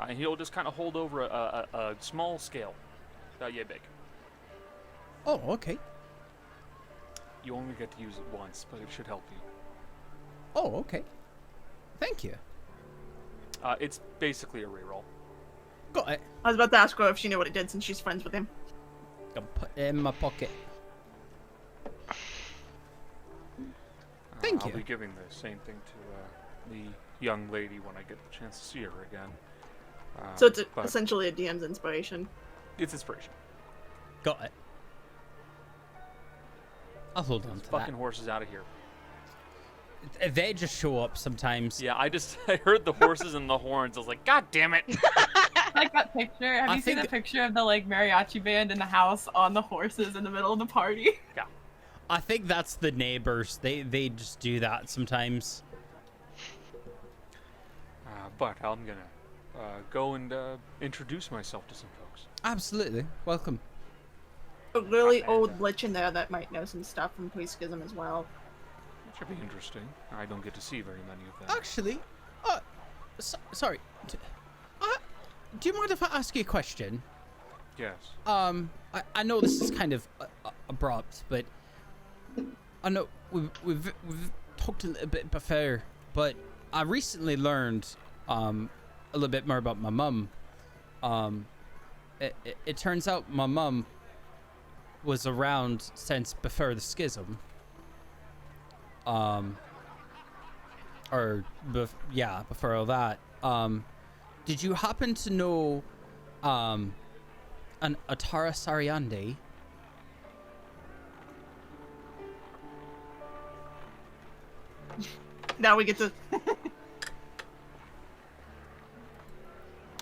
And he'll just kind of hold over a small scale, about yay big. Oh, okay. You only get to use it once, but it should help you. Oh, okay. Thank you. It's basically a reroll. Got it. I was about to ask her if she knew what it did since she's friends with him. I'll put it in my pocket. Thank I'll you. be giving the same thing to the young lady when I get the chance to see her again. So it's But essentially a DM's inspiration. it's inspiration. Got it. I'll hold on to Fucking horses out of here. that. They just show up sometimes. Yeah, I heard the horses and the horns. I was like, God damn it! Like that picture. Have I you seen the think- picture of the like mariachi band in the house on the horses in the middle of the party? I think that's the neighbors. They just do that sometimes. But I'm gonna go and introduce myself to some folks. Absolutely. Welcome. A really Amanda. old lich in there that might know some stuff from Pre-Schism as well. It should be interesting. I don't get to see very many of them. Actually, sorry. Do you mind if I ask you a question? Yes. I know this is kind of abrupt, but I know we've talked a little bit before, but I recently learned a little bit more about my mum. It turns out my mum was around since before the schism. Before all that. Did you happen to know an Atara Sariande? Now we get to.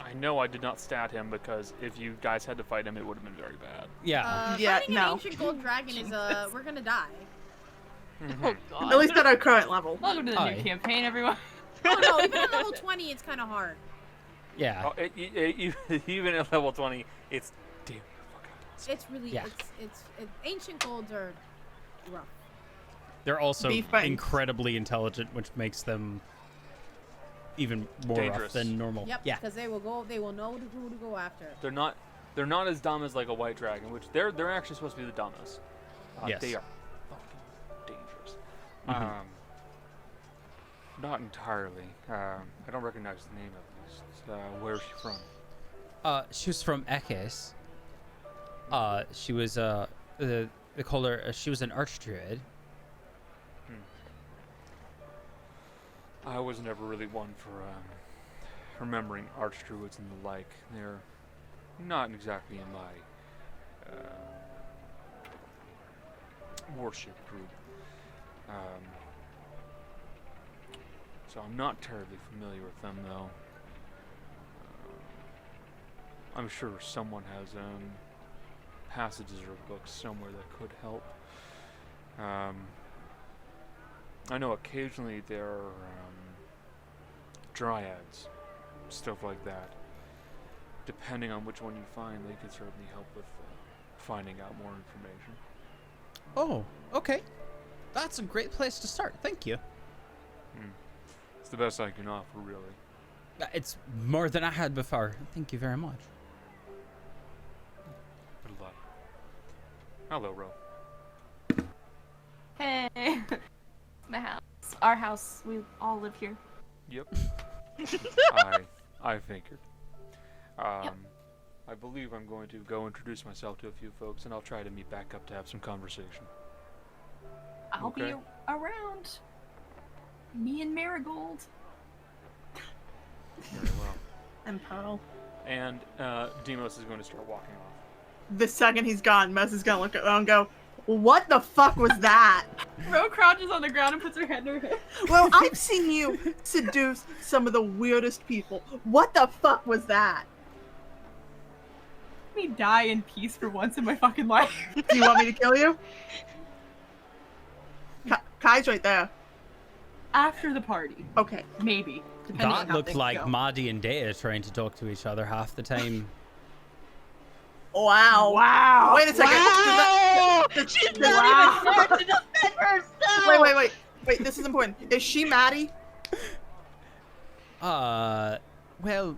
I know I did not stat him because if you guys had to fight him, it would have been very bad. Yeah. Yeah, Fighting no. an ancient gold dragon is we're gonna die. Oh god. At least at our current level. Welcome to the Hi. new campaign, everyone. Oh no, even at level 20, it's kind of hard. Yeah. Oh, even at level 20, it's damn fucking impossible. It's really Yeah. it's ancient golds are rough. They're also Beef bites. incredibly intelligent, which makes them even more rough Dangerous. than normal. Yep. Yeah. Because they will know who to go after. They're not as dumb as like a white dragon, which they're actually supposed to be the dumbest. Yes. They are fucking dangerous. Mhm. Not entirely. I don't recognize the name of this. Where is she from? She was from Ekes. She was they call her. She was an archdruid. I was never really one for remembering archdruids and the like. They're not exactly in my worship group. So I'm not terribly familiar with them, though. I'm sure someone has passages or books somewhere that could help. I know occasionally there are dryads, stuff like that. Depending on which one you find, they can certainly help with finding out more information. Oh, okay. That's a great place to start. Thank you. It's the best I can offer, really. It's more than I had before. Thank you very much. Good luck. Hello, Ro. Hey. My house. Our house. We all live here. Yep. I figured. I believe I'm going to go introduce myself to a few folks, and I'll try to meet back up to have some conversation. I'll be Okay. around. Me and Marigold. Very well. And Pearl. And Demos is going to start walking off. The second he's gone, Mess is gonna look at Ro and go, "What the fuck was that?" Ro crouches on the ground and puts her head in her hip. Well, I've seen you seduce some of the weirdest people. What the fuck was that? Let me die in peace for once in my fucking life. Do you want me to kill you? Kai's right there. After the party. Okay. Maybe. Depending on That how looked things like go. Maddie and Dea trying to talk to each other half the time. Wow. Wow. Wait a second. Wow! Does She's does- not even there to defend herself! Wait, this is important. Is she Maddie? Well,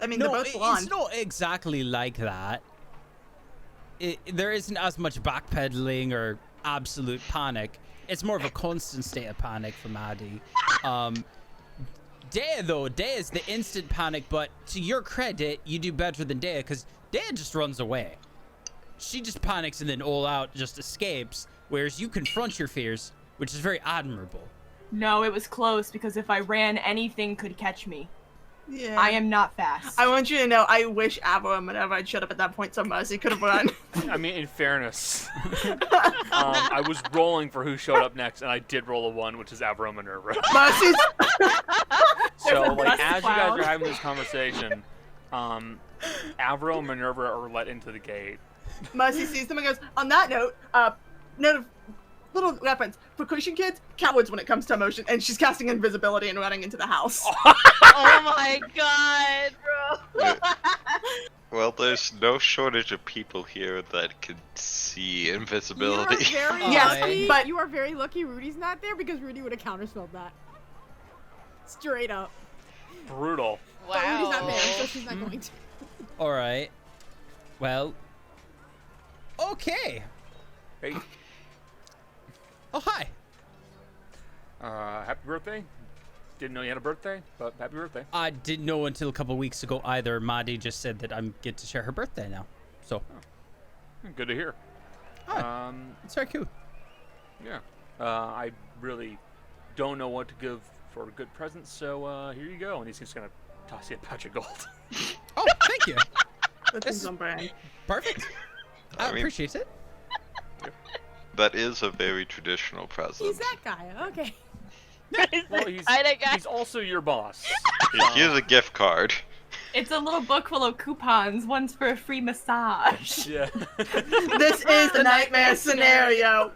I mean, no, they're both blonde. it's not exactly like that. There isn't as much backpedaling or absolute panic. It's more of a constant state of panic for Maddie. Dea is the instant panic, but to your credit, you do better than Dea, because Dea just runs away. She just panics and then all out just escapes, whereas you confront your fears, which is very admirable. No, it was close because if I ran, anything could catch me. Yeah. I am not fast. I want you to know, I wish Avo and Minerva had showed up at that point so Mercy could have run. I mean, in fairness, I was rolling for who showed up next, and I did roll a 1, which is Avro Minerva. Mercy's... So, There's a like, dust as you guys cloud. are having this conversation, Avro and Minerva are let into the gate. Mercy sees them and goes, on that note, note of little reference, for Christian kids, cowards when it comes to emotion, and she's casting invisibility and running into the house. Oh my god, bro! Well, there's no shortage of people here that can see invisibility. You are very Yes, lucky, but- you are very lucky Rudy's not there because Rudy would have counterspelled that. Straight up. Brutal. But Rudy's not there, so she's not going to. All right. Well. Okay. Hey, Oh, hi. happy birthday. Didn't know you had a birthday, but happy birthday. I didn't know until a couple weeks ago either. Maddie just said that I'm get to share her birthday now. So, Good to hear. Oh. it's very cool. Yeah. I really don't know what to give for a good present, so here you go. And he's just gonna toss you a pouch of gold. Oh, thank you. That seems on brand. Perfect. I I mean- appreciate it. That is a very traditional present. He's that guy, okay. Well, he's I guy. he's also your boss. Here's a gift card. It's a little book full of coupons. One's for a free massage. Yeah. This is the nightmare scenario.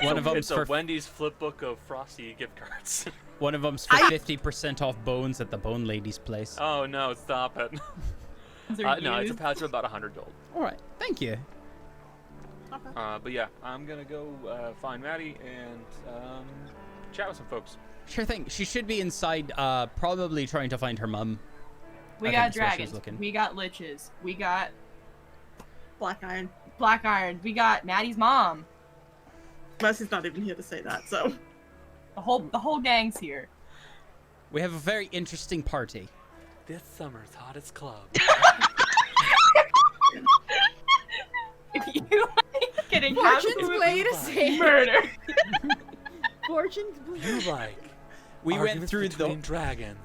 One of them's It's a for Wendy's flip book of Frosty gift cards. one of them's for I- 50% off bones at the Bone Lady's place. Oh no, stop it. Those are No, it's a used. pouch of about 100 gold. All right, thank you. But yeah, I'm gonna go find Maddie and chat with some folks. Sure thing. She should be inside, probably trying to find her mum. We I got think that's where she's dragons. looking. We got liches. We got Black Iron. black iron. We got Maddie's mom. Mercy's not even here to say that, so. The whole gang's here. We have a very interesting party. This summer's hottest club. If you like getting Fortune's absolutely blade is safe. murder. Fortune's blade. You like We went arguments through between dragons.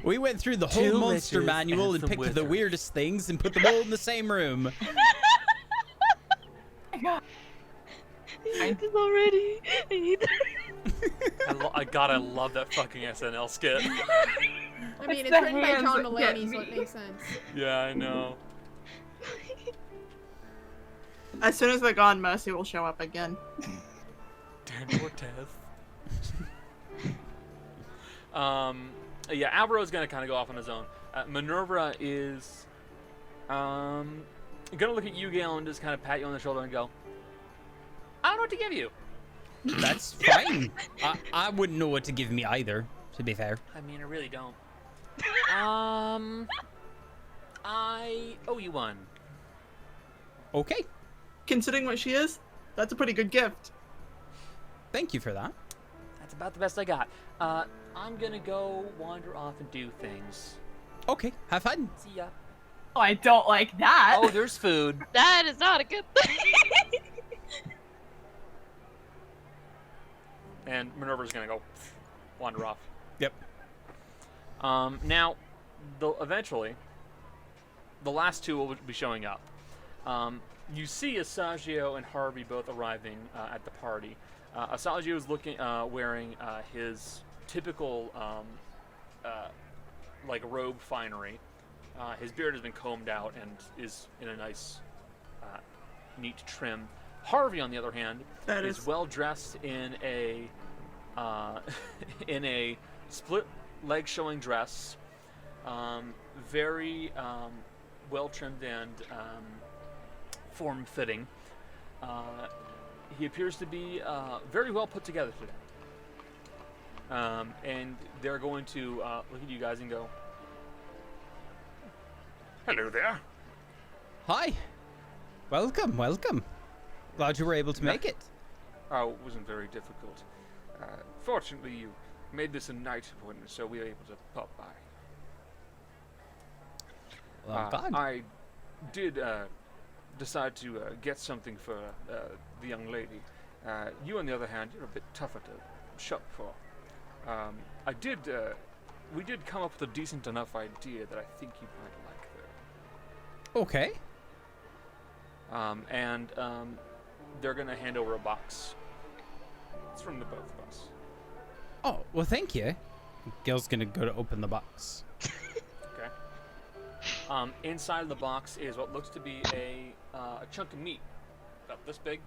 we went through the whole Two monster witches manual and and some picked the wizards. weirdest things and put them all in the same room. Already. I love that fucking SNL skit. I mean, It's it's the written by hands John that get Mulaney, so it me. makes sense. Yeah, I know. As soon as they're gone, Mercy will show up again. Dan Cortez. Yeah, Alvaro's gonna kind of go off on his own. Minervera is gonna look at you, Gael, and just kind of pat you on the shoulder and go, I don't know what to give you. That's fine. I wouldn't know what to give me either, to be fair. I mean, I really don't. I owe you one. Okay. Considering what she is, that's a pretty good gift. Thank you for that. That's about the best I got. I'm gonna go wander off and do things. Okay, have fun. See ya. Oh, I don't like that. Oh, there's food. That is not a good thing. And Minerva's gonna go wander off. Yep. Now, eventually, the last two will be showing up. You see Asagio and Harvey both arriving at the party. Asagio is wearing his typical like robe finery. His beard has been combed out and is in a nice, neat trim. Harvey, on the other hand, is well dressed in a split leg showing dress, very well trimmed and form fitting. He appears to be very well put together today. And they're going to look at you guys and go, Hello there. Hi. Welcome, welcome. Glad you were able to make it. Oh, it wasn't very difficult. Fortunately, you made this a night appointment, so we were able to pop by. Well, I'm glad. I did decide to get something for the young lady. You, on the other hand, you're a bit tougher to shop for. We did come up with a decent enough idea that I think you might like her. Okay. and they're gonna hand over a box. It's from the both of us. Oh, well, thank you. Gail's gonna go to open the box. Okay. Inside of the box is what looks to be a chunk of meat, about this big,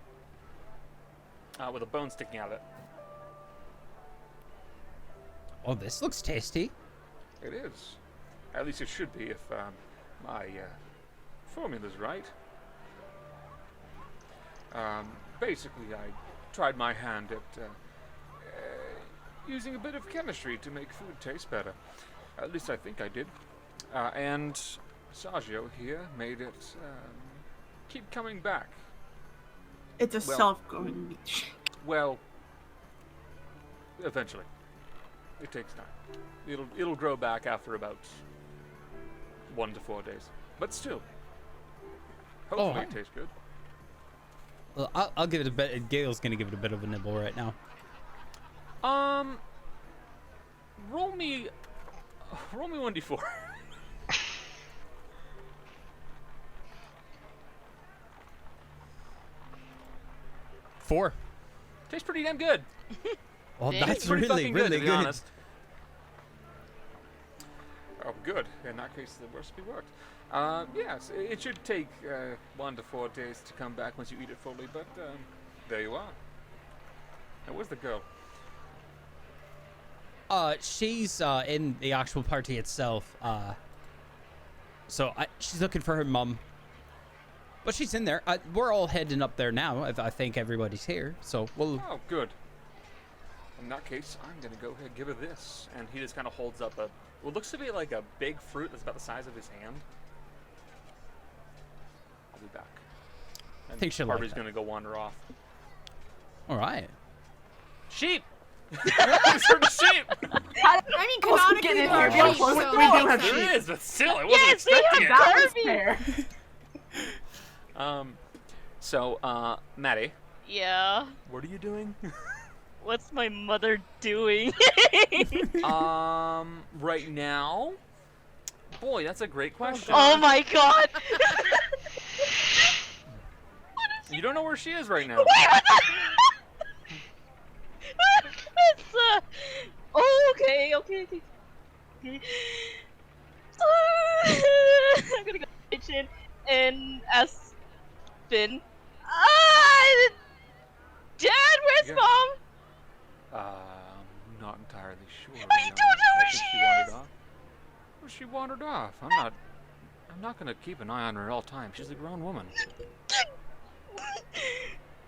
with a bone sticking out of it. Oh, this looks tasty. It is. At least it should be if my formula's right. Basically, I tried my hand at using a bit of chemistry to make food taste better. At least I think I did. And Sergio here made it keep coming back. It's a self-growing meat. Well, eventually. It takes time. It'll grow back after about 1 to 4 days. But still, hopefully it tastes good. Well, I'll give it a bit. Gail's gonna give it a bit of a nibble right now. Roll me 1d4. Four. Tastes pretty damn good. Well, Dang. that's Pretty really, fucking really to be good. honest. Oh, good. In that case, the recipe worked. Yes, it should take 1 to 4 days to come back once you eat it fully, but there you are. Now, where's the girl? She's in the actual party itself. So she's looking for her mum. But she's in there. We're all heading up there now. I think everybody's here. So we'll. Oh, good. In that case, I'm gonna go ahead and give her this. And he just kind of holds up what looks to be like a big fruit that's about the size of his hand. I'll be back. And I think she'll like Harvey's that. gonna go wander off. All right. Sheep. There's her sheep. I mean, canonically, get in there here. are We sheep, do so have like, sheep. There is, but still, I wasn't Yes, we expecting have it. That was Harvey. fair. So, Maddie, Yeah. what are you doing? What's my mother doing? Right now? Boy, that's a great question. Oh my god. You don't know where she is right now. Wait, what the- it's, oh, okay. I'm gonna go to the kitchen and ask Finn. Dad, where's Yeah. Mom? I'm not entirely sure. to I be don't know where honest. I think she wandered is. off. Well, she wandered off. I'm not gonna keep an eye on her at all times. She's a grown woman.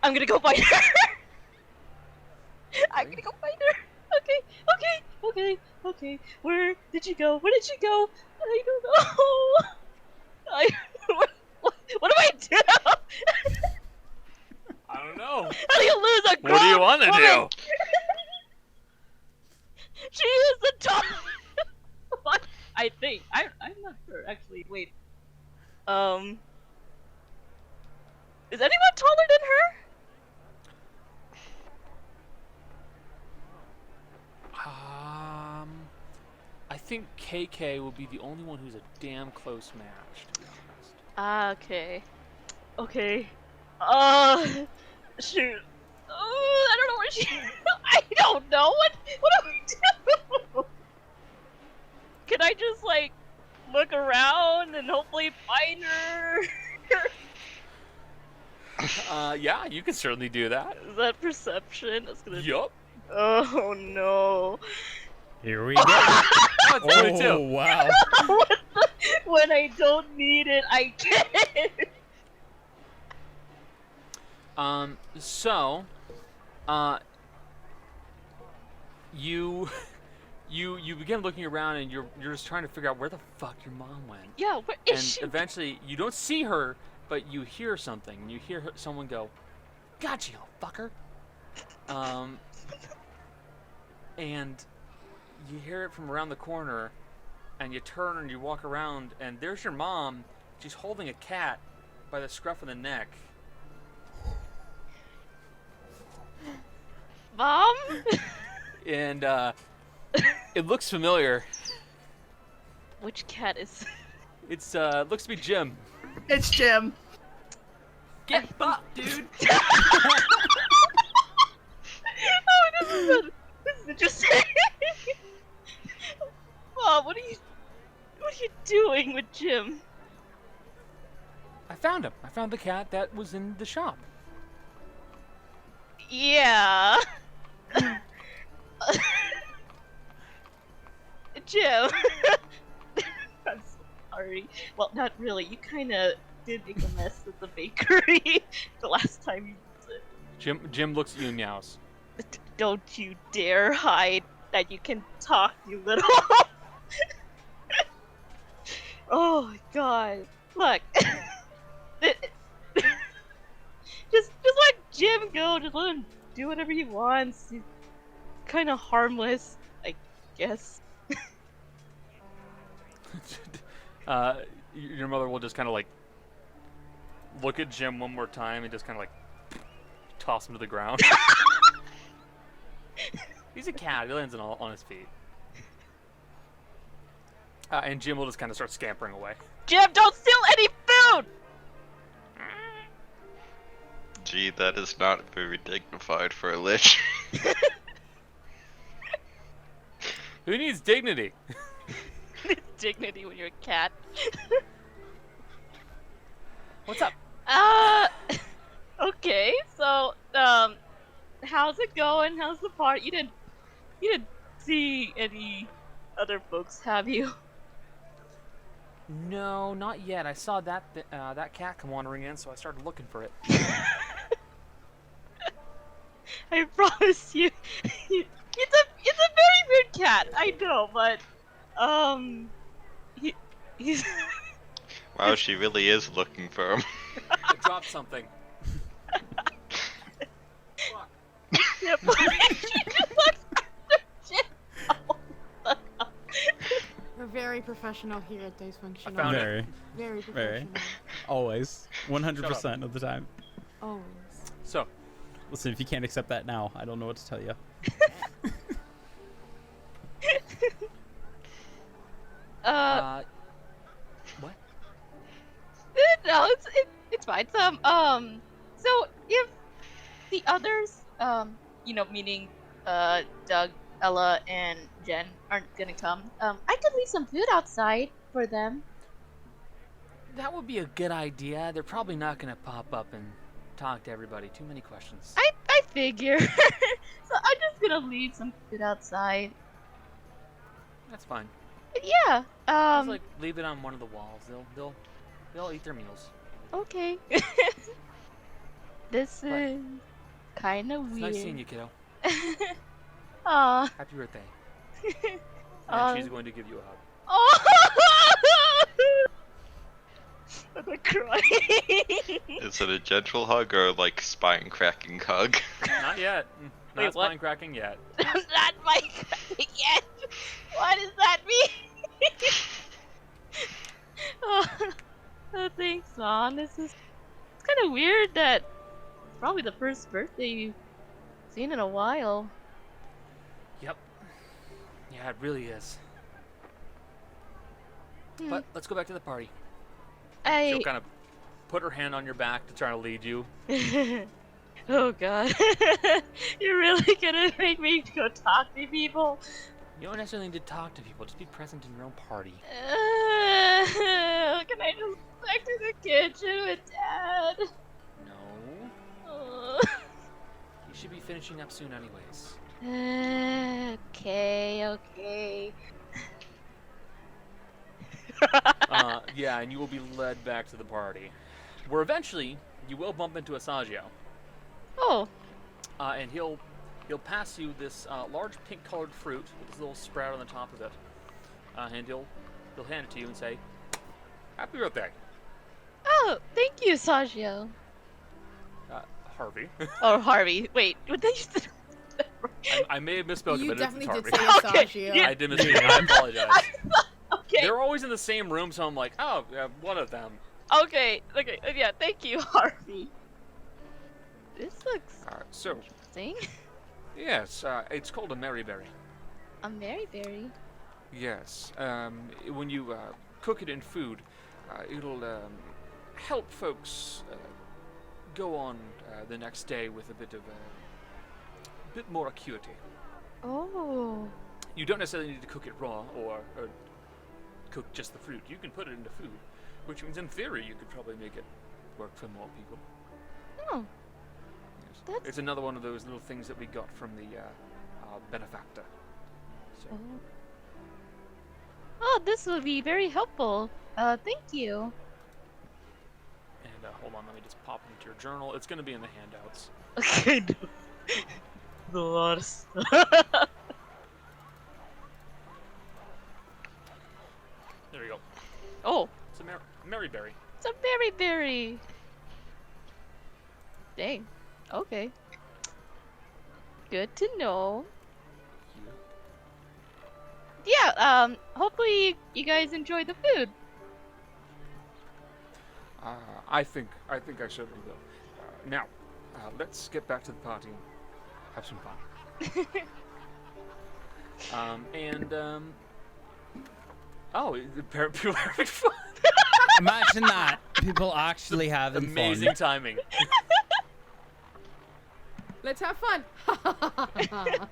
I'm gonna go find her. I'm gonna go find her. Okay. Where did she go? I don't know. What do I do? I don't know. How do you lose a grown What do you want to woman? do? She is the top. I think. I'm not sure actually. Wait. Is anyone taller than her? I think KK will be the only one who's a damn close match, to be honest. Okay. Shoot. I don't know where she. I don't know. What do we do? Can I just like look around and hopefully find her? Yeah, you can certainly do that. Is that perception? That's gonna. Yup. Oh no. Here we go. Oh, it's 22. Oh, wow. When I don't need it, I get it. So, you begin looking around and you're just trying to figure out where the fuck your mom went. Yeah, where And is she? eventually, you don't see her, but you hear something. You hear someone go, "Gotcha, you fucker." And you hear it from around the corner, and you turn and you walk around, and there's your mom. She's holding a cat by the scruff of the neck. Mom? And it looks familiar. Which cat is? It's looks to be Jim. It's Jim. Get fucked, dude. Oh, this is interesting. Mom, what are you doing with Jim? I found him. I found the cat that was in the shop. Yeah. Jim. I'm so sorry. Well, not really. You kind of did make a mess at the bakery the last time you used it. Jim looks at you and meows. Don't you dare hide that you can talk, you little. Oh my god. Look. just let Jim go. Just let him do whatever he wants. He's kind of harmless, I guess. Your mother will just kind of like look at Jim one more time and just kind of like toss him to the ground. He's a cat. He lands on his feet. And Jim will just kind of start scampering away. Jim, don't steal any food! Gee, that is not very dignified for a lich. Who needs dignity? Dignity when you're a cat. What's up? Okay, so, how's it going? How's the party? You didn't see any other folks, have you? No, not yet. I saw that that cat come wandering in, so I started looking for it. I promise you, it's a very weird cat. I know, but he's. Wow, she really is looking for him. I dropped something. Yeah, but she just looks after Jim. We're very professional here at Dicefunctional. found it. Very, Very very. professional. Always. 100% of the time. Always. So, Listen, if you can't accept that now, I don't know what to tell you. What? No, it's fine. So if the others, meaning Doug, Ella, and Jen aren't gonna come, I could leave some food outside for them. That would be a good idea. They're probably not gonna pop up and talk to everybody. Too many questions. I figure. So I'm just gonna leave some food outside. That's fine. Yeah. Just like leave it on one of the walls. They'll eat their meals. Okay. This But is kind of It's weird. nice seeing you, kiddo. Aw. Happy birthday. Aw. And she's going to give you a hug. Oh! I'm gonna cry. Is it a gentle hug or like spine cracking hug? Not yet. Wait, Not what? spine cracking yet. Not my crying yet. What does that mean? Oh, thanks, Mom. It's kind of weird that it's probably the first birthday you've seen in a while. Yep. Yeah, it really is. Hmm. But let's go back to the party. I. She'll kind of put her hand on your back to try to lead you. Oh God. You're really gonna make me go talk to people? You don't necessarily need to talk to people. Just be present in your own party. Can I just go back to the kitchen with Dad? No. You should be finishing up soon anyways. Okay. Yeah, and you will be led back to the party. Where eventually, you will bump into Asagio. Oh. And he'll pass you this large pink-colored fruit with this little sprout on the top of it. And he'll hand it to you and say, "Happy birthday." Oh, thank you, Sagio. Harvey. Oh, Harvey. Wait, what did you say? I may have misspoken, You but it's definitely Harvey. did say Asagio. yeah. I did misspeak. I apologize. Okay. They're always in the same room, so I'm like, oh, yeah, one of them. Okay. Yeah, thank you, Harvey. This looks So, interesting. yes, it's called a Maryberry. A Maryberry. Yes. When you cook it in food, it'll help folks go on the next day with a bit more acuity. Oh. You don't necessarily need to cook it raw or cook just the fruit. You can put it into food, which means in theory you could probably make it work for more people. Oh. Yes. That's- It's another one of those little things that we got from the benefactor. So, Oh, this will be very helpful. Thank you. and hold on, let me just pop into your journal. It's going to be in the handouts. Okay. The worst. There you go. Oh, It's a Maryberry. it's a Maryberry. Dang. Okay. Good to know. Yeah, hopefully you guys enjoy the food. I think I certainly will. Now, let's get back to the party and have some fun. Oh, people are having fun. Imagine that. People actually having Amazing fun. timing. Let's have fun. By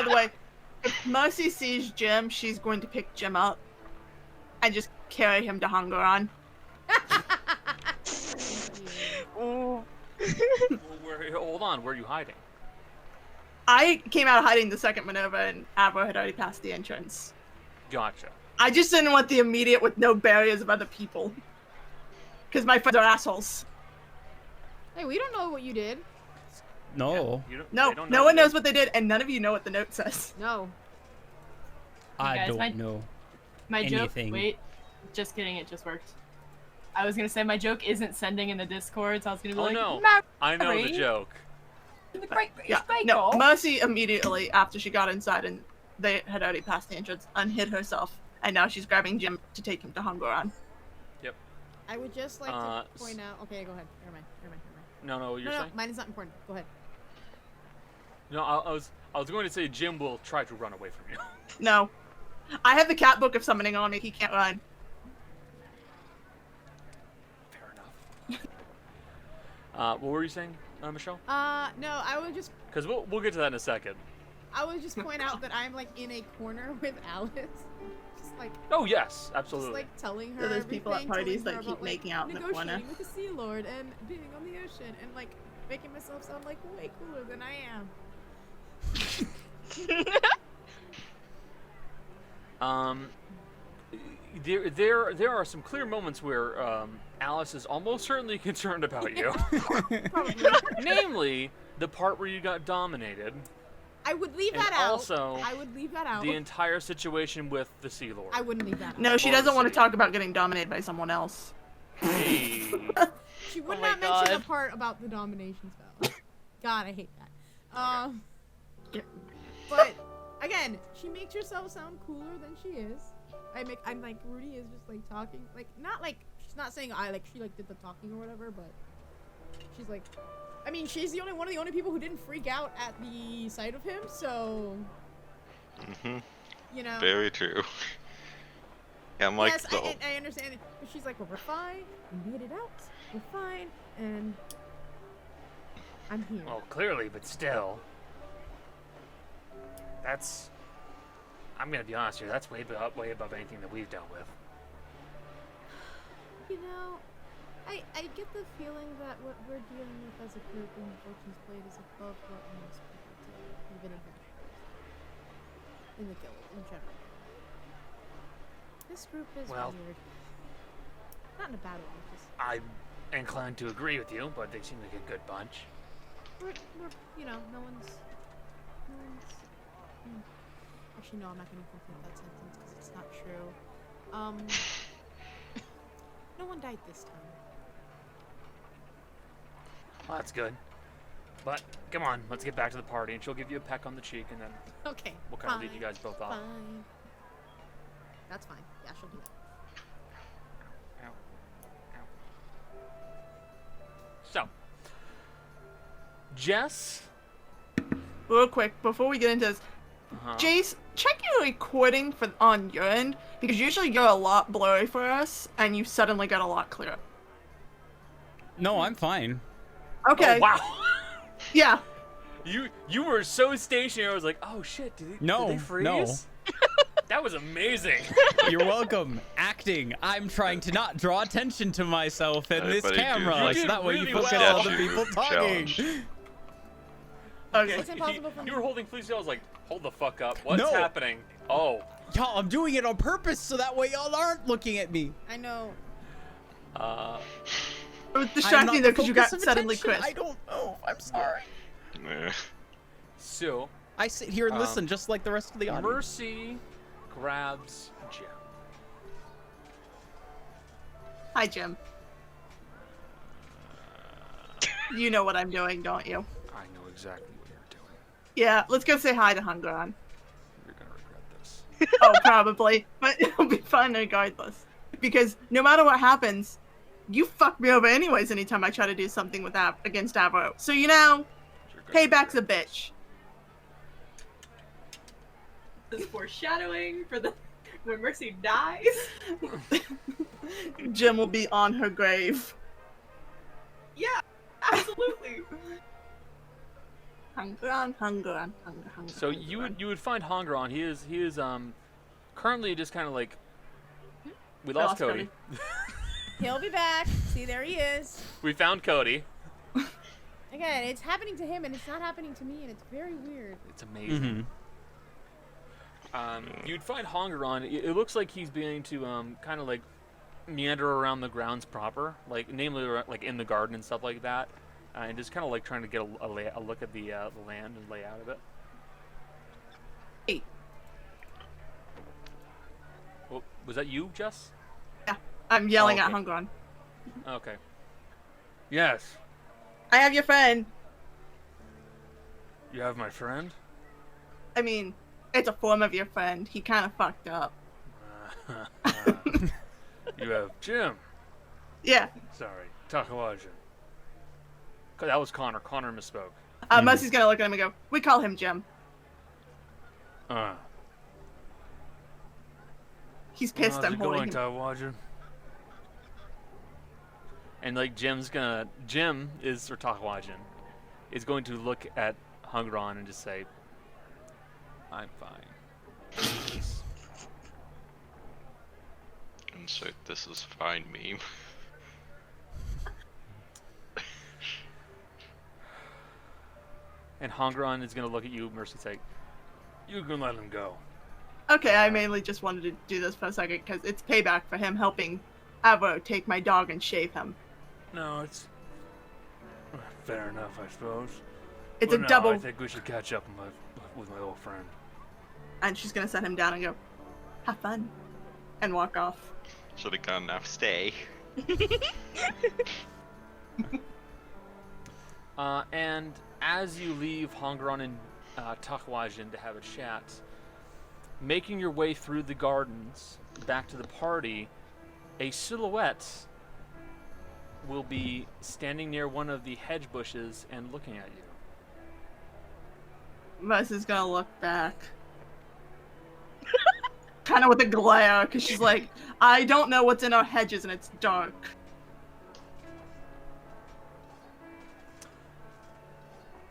the way, if Mercy sees Jim, she's going to pick Jim up and just carry him to Hungaron. Ooh. Hold on, where are you hiding? I came out of hiding the second Minerva, and Avro had already passed the entrance. Gotcha. I just didn't want the immediate with no barriers of other people. Because my friends are assholes. Hey, we don't know what you did. No, You don't, No, they don't no know one yet. knows what they did, and none of you know what the note says. No. I guys, don't my- know. My Anything. joke. Wait, just kidding. It just worked. I was gonna say my joke isn't sending in the Discord, so I was gonna be Oh like, no, "Mary, I know the joke. the Great British Yeah, Bake no, Off." Mercy immediately, after she got inside and they had already passed the entrance, unhid herself, and now she's grabbing Jim to take him to Hungaron. I would just like Uh, to point out. Okay, go ahead. Never mind. No, what you're No, saying? mine is not important. Go ahead. No, I was going to say Jim will try to run away from you. No. I have the cat book of summoning on me, he can't run. Fair enough. What were you saying, Michelle? No, I would just Because we'll get to that in a second. point out that I'm like in a corner with Alice, just like Oh yes, absolutely. just like telling her. So there's people at everything, parties telling her that keep about, like, making out in the corner. negotiating with the Sea Lord and being on the ocean and like making myself sound like way cooler than I am. There are some clear moments where Alice is almost certainly concerned about you. Namely, the part where you got dominated. I would leave And that out. also, I would leave that out. the entire situation with the Sea Lord. I wouldn't leave that out. No, she doesn't want to talk about getting dominated by someone else. Hey. She would Oh my not mention God. the part about the domination spell. God, I hate that. But again, she makes herself sound cooler than she is. I'm like Rudy is just like talking, like not like she's not saying she did the talking or whatever, but she's like, I mean, she's one of the only people who didn't freak out at the sight of him, so you know. Very true. Yeah, I'm like Yes, the I understand it, but she's like, well, we're fine. We made it out. We're fine, and I'm here. Well, clearly, but still. I'm gonna be honest here, that's way above anything that we've dealt with. You know, I get the feeling that what we're dealing with as a group in Fortune's Blade is above what most people do, even adventurers. In the guild, in general. This group is Well, weird. Not in a bad way, just... I'm inclined to agree with you, but they seem like a good bunch. We're you know, no one's... Actually, no, I'm not going to complete that sentence because it's not true. No one died this time. Well, that's good. But, come on, let's get back to the party, and she'll give you a peck on the cheek, and then Okay. we'll kind of leave you guys both off. Fine. That's fine. Yeah, she'll do that. Ow. Ow. So, Jess? Real quick, before we get into this, Uh-huh. Jace, check your recording on your end, because usually you're a lot blurry for us, and you suddenly got a lot clearer. No, I'm fine. Okay. Oh, wow. Yeah. You were so stationary. I was like, oh shit, did they freeze? No. That was amazing. You're welcome. Acting. I'm trying to not draw attention to myself and this Everybody do camera, like so that way you really focus well. on the people talking. Challenge. Okay. It's impossible for me. You were holding Fleece. I was like, hold the fuck up. What's No. happening? Oh. Y'all, I'm doing it on purpose so that way y'all aren't looking at me. I know. It was I'm not distracting the though because you got focus of suddenly attention. crisp. I don't know. I'm sorry. Yeah. So, I sit here and listen just like the rest of the audience. Mercy grabs Jim. Hi, Jim. You know what I'm doing, don't you? I know exactly what you're doing. Yeah, let's go say hi to Hungron. You're gonna regret this. Oh, probably. But it'll be fun regardless. Because no matter what happens, you fuck me over anyways anytime I try to do something with against Avro. So, you know, You're gonna payback's a regret bitch. This foreshadowing for the when Mercy dies. Jim will be on her grave. Yeah, absolutely. Hungron. So you would find Hongron. He is currently just kind of like we lost Cody. He'll be back. See, there he is. We found Cody. Again, it's happening to him and it's not happening to me, and it's very weird. It's amazing. You'd find Hongeron. It looks like he's beginning to kind of like meander around the grounds proper, like namely like in the garden and stuff like that, and just kind of like trying to get a look at the land and layout of it. Hey. Oh, was that you, Jess? Yeah, I'm yelling Oh, at okay. Hungron. Okay. Yes. I have your friend. You have my friend? I mean, it's a form of your friend. He kind of fucked up. You have Jim. Yeah. Sorry. Takawaja. That was Connor. Connor misspoke. Mercy's gonna look at him and go, we call him Jim. He's pissed How's I'm it holding going, him. Takawaja? And like Jim is Takawajan is going to look at Hungron and just say, I'm fine. Insert this is fine meme. And Hongron is going to look at you, Mercy, say, you can let him go. Okay, I mainly just wanted to do this for a second because it's payback for him helping Avo take my dog and shave him. No, it's fair enough, I suppose. It's But a no, double. I think we should catch up with my old friend. And she's gonna set him down and go, have fun, and walk off. Should have gone now. Stay. And as you leave Hongaron and Takwajin to have a chat, making your way through the gardens back to the party, a silhouette will be standing near one of the hedge bushes and looking at you. Mercy's gonna look back. Kind of with a glare, because she's like, I don't know what's in our hedges and it's dark.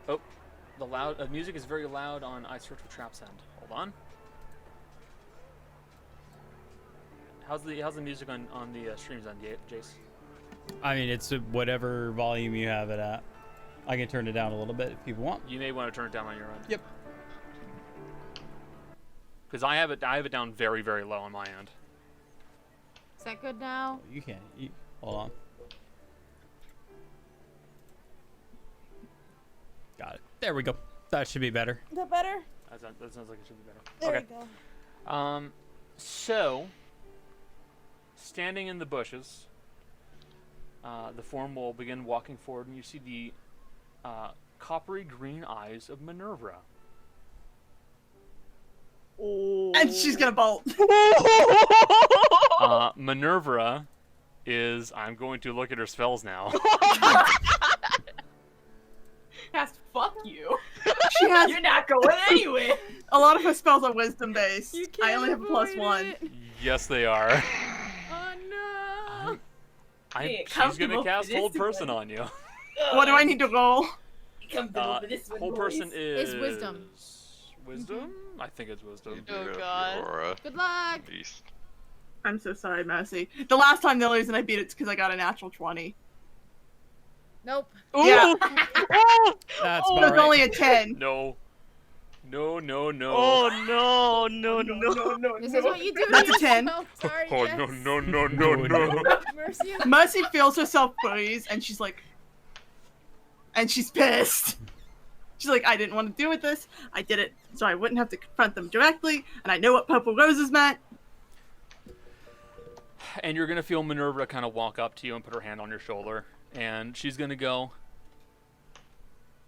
Oh, the music is very loud on I Search for Traps End. Hold on. How's the music on the streams on Jace? I mean, it's whatever volume you have it at. I can turn it down a little bit if people want. You may want to turn it down on your end. Yep. Because I have it down very, very low on my end. Is that good now? You can. Hold on. Got it. There we go. That should be better. Is that better? That sounds like it should be better. There Okay. we go. So, standing in the bushes, the form will begin walking forward, and you see the coppery green eyes of Minervera. And she's gonna bolt. Minervera is, I'm going to look at her spells now. Cast fuck you. She has You're not going anywhere. a lot of her spells are wisdom based. You I can't only have a avoid +1. it. Yes, they are. Oh no! Hey, She's gonna comfortable cast for this Hold Person one. on you. What do I need to roll? Comfortable for this one, Hold Person boys. is wisdom. Wisdom? I think it's wisdom. You Oh, have God. your aura Good luck. beast. I'm so sorry, Mercy. The last time the only reason I beat it's because I got a natural 20. Nope. Yeah, That's so about it's right. only a 10. No. No. Oh no, no. This is what you do. to That's a 10. yourself. Sorry, Oh Jess. no. Mercy. Mercy feels herself bruised, and she's like, and she's pissed. She's like, I didn't want to deal with this. I did it so I wouldn't have to confront them directly, and I know what purple roses meant. And you're gonna feel Minerva kind of walk up to you and put her hand on your shoulder, and she's gonna go,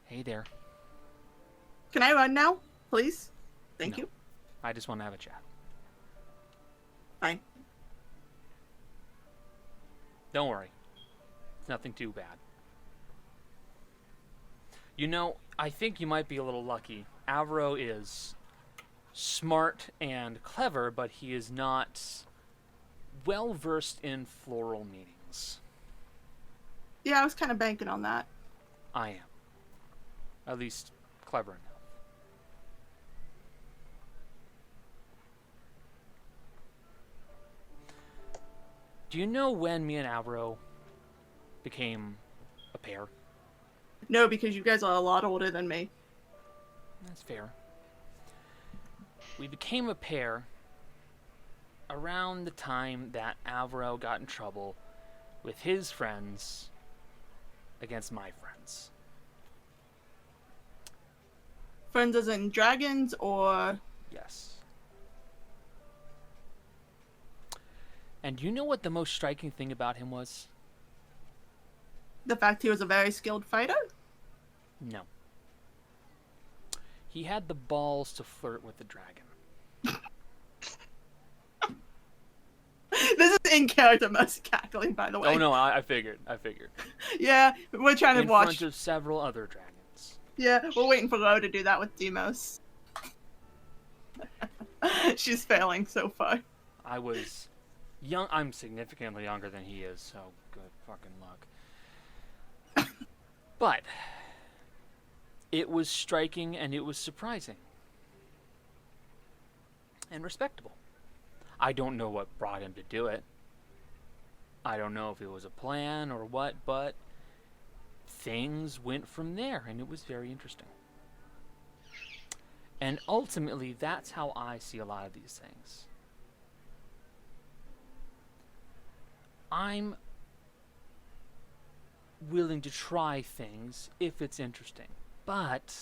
"Hey there. Can I run now, please? Thank No. you. I just want to have a chat. Fine. Don't worry. It's nothing too bad. You know, I think you might be a little lucky. Avro is smart and clever, but he is not well versed in floral meanings. Yeah, I was kind of banking on that. I am. At least clever enough. Do you know when me and Avro became a pair? No, because you guys are a lot older than me. That's fair. We became a pair around the time that Avro got in trouble with his friends against my friends. Friends as in dragons, or... Yes. And you know what the most striking thing about him was? the fact he was a very skilled fighter? No. He had the balls to flirt with the dragon. This is in character most cackling, by the way. Oh no, I figured. Yeah, we're trying to In watch. front of several other dragons. Yeah, we're waiting for Lo to do that with Demos. She's failing so far. I was young. I'm significantly younger than he is, so good fucking luck. But it was striking and it was surprising and respectable. I don't know what brought him to do it. I don't know if it was a plan or what, but things went from there and it was very interesting. And ultimately, that's how I see a lot of these things. I'm willing to try things if it's interesting. But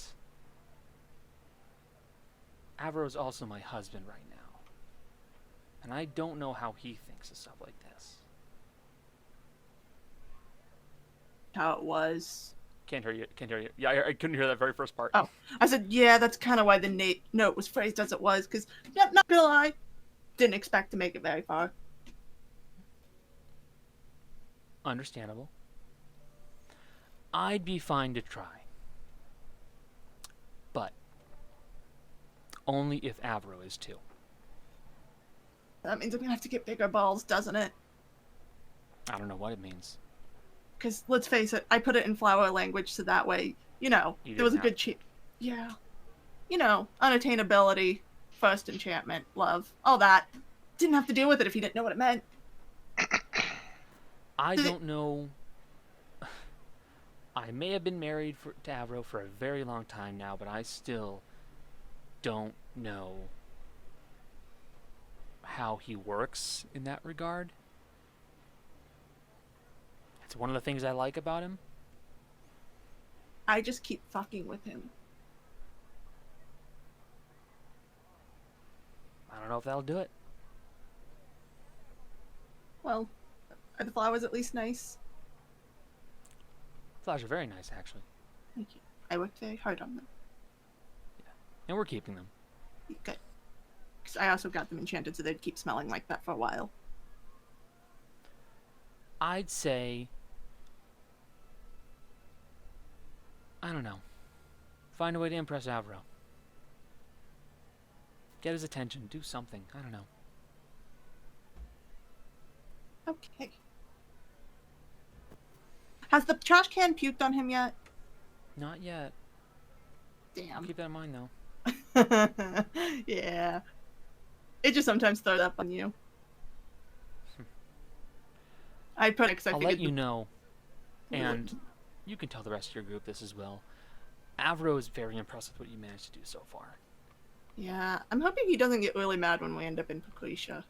Avro is also my husband right now. And I don't know how he thinks of stuff like this. How it was. Can't hear you. Yeah, I couldn't hear that very first part. Oh, I said, yeah, that's kind of why the note was phrased as it was, because, yep, not gonna lie, didn't expect to make it very far. Understandable. I'd be fine to try. But only if Avro is too. That means I'm gonna have to get bigger balls, doesn't it? I don't know what it means. Because, let's face it, I put it in flower language so that way, there was a good Yeah. Unattainability, first enchantment, love, all that. Didn't have to deal with it if you didn't know what it meant. I don't know. I may have been married to Avro for a very long time now, but I still don't know how he works in that regard. It's one of the things I like about him. I just keep fucking with him. I don't know if that'll do it. Well, are the flowers at least nice? Flowers are very nice, actually. Thank you. I worked very hard on them. And we're keeping them. Good. Because I also got them enchanted so they'd keep smelling like that for a while. I'd say... I don't know. Find a way to impress Avro. Get his attention. Do something. I don't know. Okay. Has the trash can puked on him yet? Not yet. Damn. Keep that in mind, though. Yeah. It just sometimes throws up on you. I put it because I I'll figured... let you know. And you can tell the rest of your group this as well. Avro is very impressed with what you managed to do so far. Yeah, I'm hoping he doesn't get really mad when we end up in Paquisha.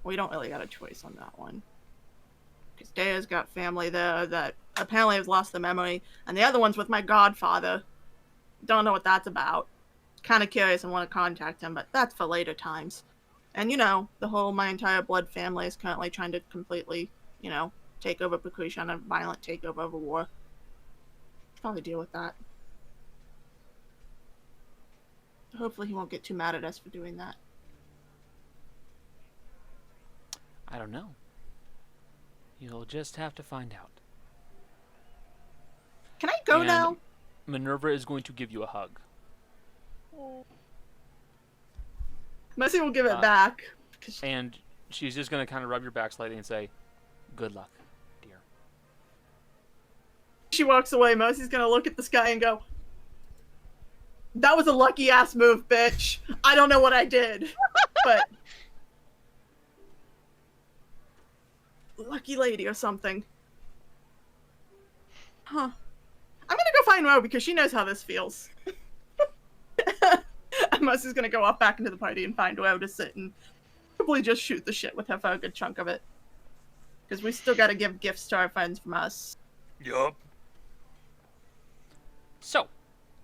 We don't really got a choice on that one. Because Daya's got family there that apparently has lost the memory, and the other one's with my godfather. Don't know what that's about. Kind of curious and want to contact him, but that's for later times. And, my entire blood family is currently trying to completely, take over Paquisha on a violent takeover of a war. Probably deal with that. Hopefully he won't get too mad at us for doing that. I don't know. You'll just have to find out. Can I go And now? Minerva is going to give you a hug. Mercy will give it back. And she's just going to kind of rub your back slightly and say, good luck, dear. She walks away. Mercy's gonna look at the sky and go, that was a lucky ass move, bitch. I don't know what I did, but lucky lady or something. Huh. I'm gonna go find Ro because she knows how this feels. Mercy's gonna go off back into the party and find Ro to sit and probably just shoot the shit with her for a good chunk of it. Because we still gotta give gifts to our friends from us. Yup. So,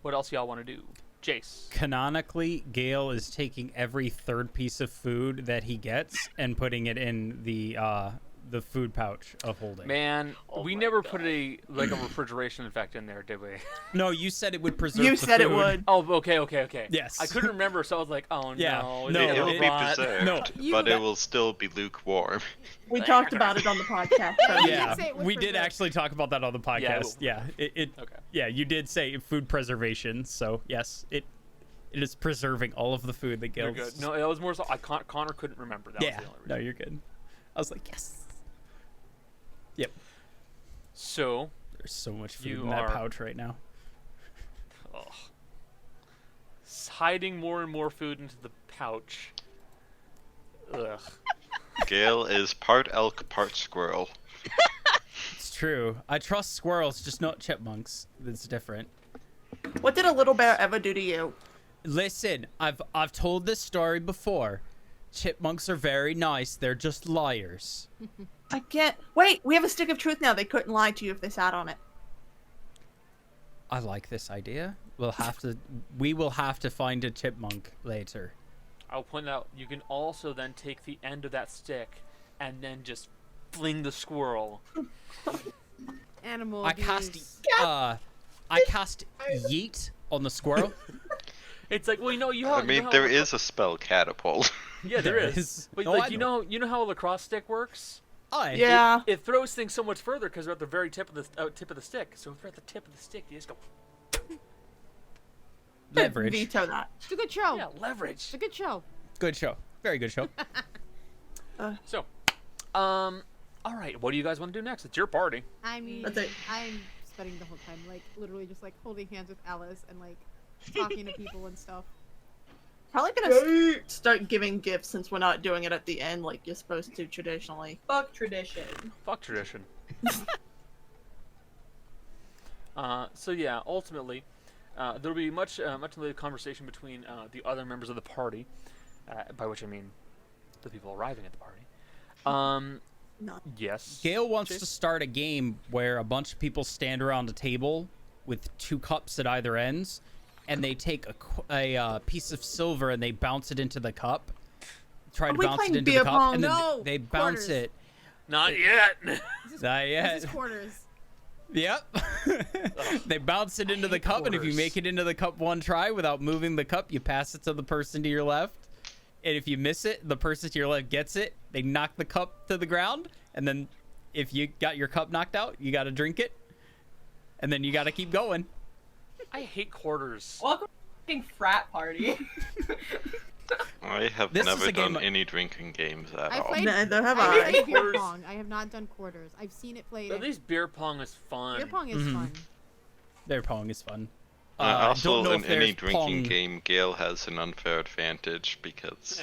what else y'all want to do? Jace. Canonically, Gael is taking every third piece of food that he gets and putting it in the food pouch of holding. Man, we never put a refrigeration effect in there, did we? No, you said it would preserve You the said food. it would. Oh, okay. Yes. I couldn't remember, so I was like, oh Yeah. no. No, It will be not- preserved, no. but it will still be lukewarm. We talked about it on the podcast. So Yeah, say it was we did preserved. actually talk about that on the podcast. Yeah, Okay. Yeah, you did say food preservation, so yes, it is preserving all of the food that You're Gail's... good. No, it was more so Connor couldn't remember. That yeah, was the only reason. no, you're good. I was like, yes. Yep. So, There's so much food You in that are- pouch right now. hiding more and more food into the pouch. Ugh. Gael is part elk, part squirrel. It's true. I trust squirrels, just not chipmunks. That's different. What did a little bear ever do to you? Listen, I've told this story before. Chipmunks are very nice. They're just liars. I can't. Wait, we have a stick of truth now. They couldn't lie to you if they sat on it. I like this idea. We will have to find a chipmunk later. I'll point out you can also then take the end of that stick and then just fling the squirrel. Animal I abuse. cast yeet on the squirrel. It's like, well, you have. I mean, there is a spell catapult. Yeah, there is. But Oh, like, I you know how a lacrosse stick works? Yeah. It throws things so much further because they're at the very tip of the stick. So if they're at the tip of the stick, you just go. Leverage. Veto that. It's a good show. Yeah, leverage. It's a good show. Good show. Very good show. So, all right. What do you guys want to do next? It's your party. I mean, That's it. I'm spending the whole time, like, literally just, like, holding hands with Alice and, like, talking to people and stuff. Probably gonna start giving gifts since we're not doing it at the end like you're supposed to traditionally. Fuck tradition. Fuck tradition. So yeah, ultimately, there'll be much later conversation between the other members of the party, by which I mean the people arriving at the party. Yes. Gail wants to start a game where a bunch of people stand around a table with 2 cups at either ends, and they take a piece of silver and they bounce it into the cup. Try to bounce it into the cup, and then they bounce it. Not yet. Not yet. This is quarters. Yep. They bounce it into the cup, and if you make it into the cup one try without moving the cup, you pass it to the person to your left. And if you miss it, the person to your left gets it. They knock the cup to the ground, and then if you got your cup knocked out, you got to drink it, and then you got to keep going. I hate quarters. Welcome to fucking frat party. I have This is never a game done any drinking games at I all. played. Neither have I I. played beer Quarters. pong. I have not done quarters. I've seen it played. At least beer pong is fun. Beer pong is fun. Beer pong is fun. Also, don't know in if any there's drinking pong. game, Gail has an unfair advantage because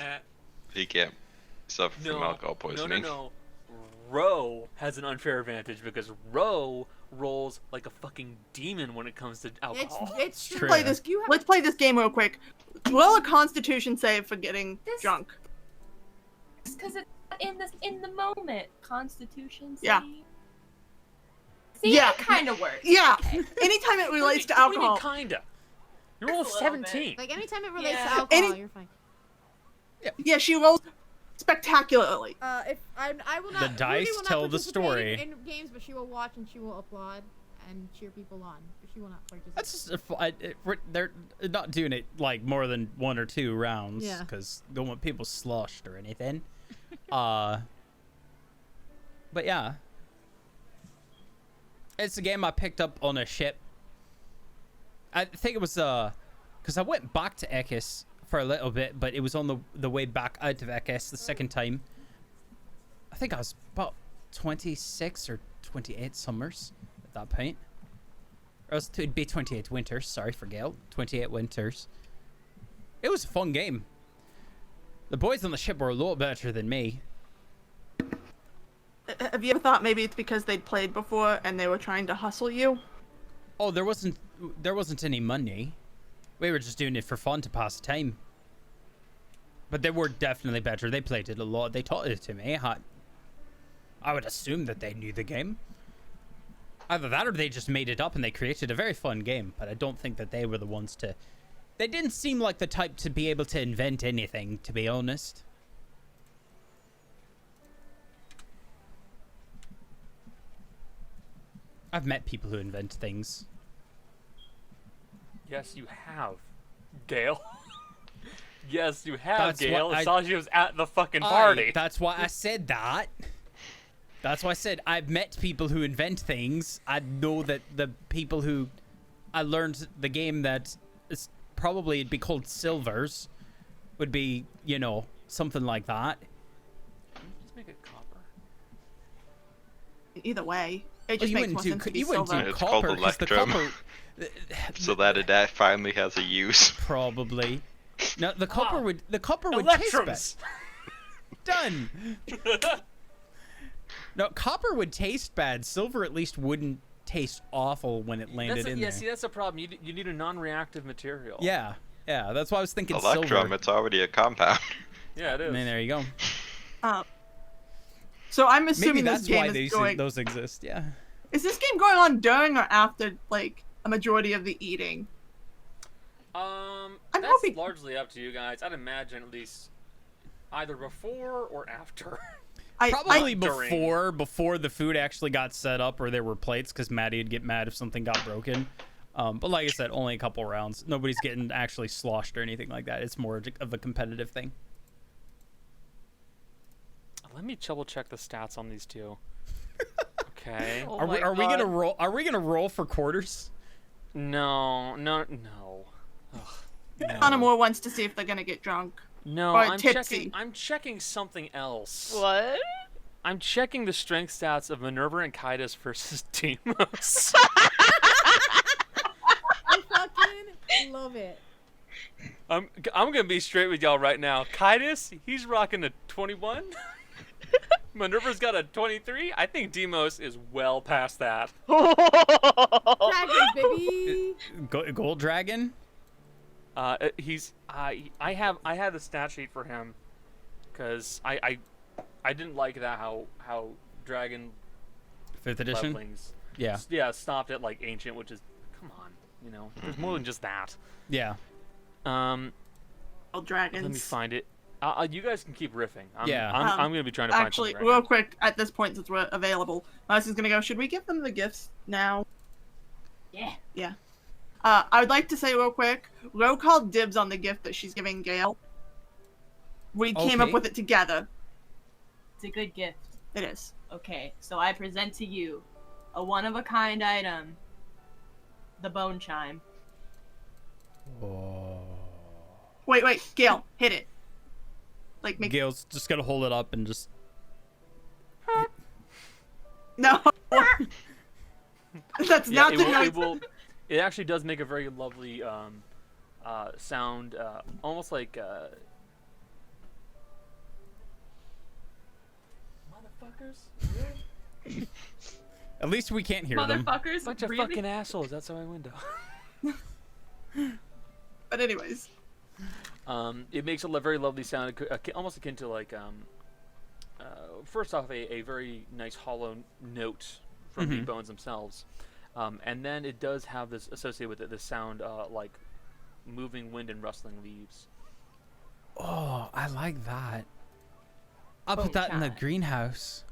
he can't suffer from alcohol poisoning. No. Ro has an unfair advantage because Ro rolls like a fucking demon when it comes to alcohol. It's True. Play this. Let's play this game real quick. Roll a Constitution save for getting drunk. Because it's in the moment. Constitution. Yeah. save. See, Yeah. it kind of works. Yeah. Okay. Anytime it relates to What do you mean, alcohol. kinda? You roll Just a little 17. Like anytime it relates Yeah. to alcohol, you're fine. Yeah, she rolls spectacularly. If I will not. The Ruby dice will not tell the participate story. In games, but she will watch and she will applaud and cheer people on. But she will not participate. That's just they're not doing it like more than 1 or 2 rounds Yeah. because don't want people sloshed or anything. But yeah, it's a game I picked up on a ship. I think it was because I went back to Ekis for a little bit, but it was on the way back out of Ekis the second time. I think I was about 26 or 28 summers at that point. Or else it'd be 28 winters. Sorry for Gail. 28 winters. It was a fun game. The boys on the ship were a lot better than me. Have you ever thought maybe it's because they'd played before and they were trying to hustle you? Oh, there wasn't any money. We were just doing it for fun to pass the time. But they were definitely better. They played it a lot. They taught it to me. I would assume that they knew the game. Either that or they just made it up and they created a very fun game. But I don't think that they were the ones to... They didn't seem like the type to be able to invent anything, to be honest. I've met people who invent things. Yes, you have, Gail. Yes, you have, That's Gail. what I- Saji was at the fucking party. That's why I said that. That's why I said I've met people who invent things. I know that the people who I learned the game that is probably it'd be called Silvers would be, you know, something like that. Just make it copper. Either way, it Well, just you makes wouldn't more do sense to be you wouldn't silver. do It's called copper 'cause the electrum. copper So that it finally has a use. probably. No, the copper Ah, would taste bad. Electrums. Done. No, copper would taste bad. Silver at least wouldn't taste awful when it landed in there. See, that's a problem. You need a non-reactive material. Yeah, that's why I was thinking Electrum, silver. it's already a compound. Yeah, it is. I mean, there you go. So I'm Maybe assuming this that's game why is going. those exist. Yeah. Is this game going on during or after like a majority of the eating? That's hoping- largely up to you guys. I'd imagine at least either before or after. Probably during. before the food actually got set up or there were plates, because Maddie would get mad if something got broken. But like I said, only a couple rounds. Nobody's getting actually sloshed or anything like that. It's more of a competitive thing. Let me double check the stats on these two. Okay. Oh Are my we gonna God. roll? Are we gonna roll for quarters? No. Ugh, Anamore wants to see if they're gonna get drunk. no, Or I'm tipsy. checking something else. What? I'm checking the strength stats of Minervera and Kaitis versus Demos. I fucking love it. I'm gonna be straight with y'all right now. Kaitis, he's rocking a 21. Minerva's got a 23. I think Demos is well past that. Dragons, baby. Gold dragon. He's I had the stat sheet for him because I didn't like that how Dragon 5th edition. levelings stopped at like ancient, which is, come on, there's more than just that. Yeah. Dragons. Let me find it. You guys can keep riffing. I'm gonna be trying to Actually, find something real quick, at this point, since we're available, Marcy's gonna go. Should we give them the gifts now? Yeah. Yeah. I would like to say real quick, Ro called dibs on the gift that she's giving Gael. We came up Okay. with it together. It's a good gift. It is. Okay, so I present to you a one-of-a-kind item, the bone chime. Oh. Wait, Gael, hit it. Like, make Gail's just gonna hold it up and just. no. That's not the noise. It actually does make a very lovely sound, almost like motherfuckers. Really? At least we can't hear them. Motherfuckers, Bunch of really? fucking assholes. That's my window. But anyways, It makes a very lovely sound, almost akin to like first off a very nice hollow note from the bones themselves. And then it does have this associated with it, this sound like moving wind and rustling leaves. Oh, I like that. I'll Bone put that in the chime. greenhouse.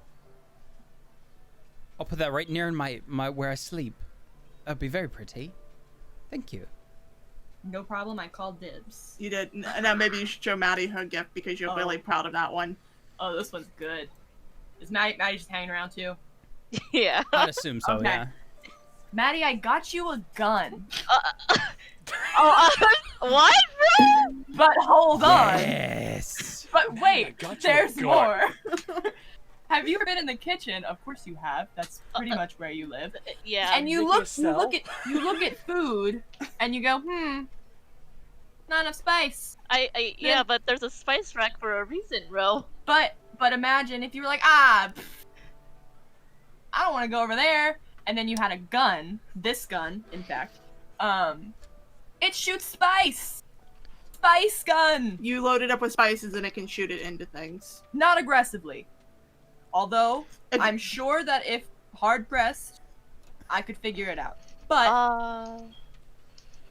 I'll put that right near my where I sleep. That'd be very pretty. Thank you. No problem, I called dibs. you did. Now maybe you should show Maddie her gift because you're really proud of that one. Oh, this one's good. Is Maddie just hanging around too? Yeah. I'd assume so, Okay. yeah. Maddie, I got you a gun. What? But hold on. Yes. But wait, got you a there's gun. more. Have you ever been in the kitchen? Of course you have. That's pretty much where you live. Yeah. And you Make look yourself? you look at food and you go, not enough spice. Yeah, but there's a spice rack for a reason, bro. But imagine if you were like, I don't want to go over there, and then you had a gun, this gun, in fact, it shoots spice. Spice gun. You load it up with spices and it can shoot it into things. Not aggressively. Although If- I'm sure that if hard pressed, I could figure it out. But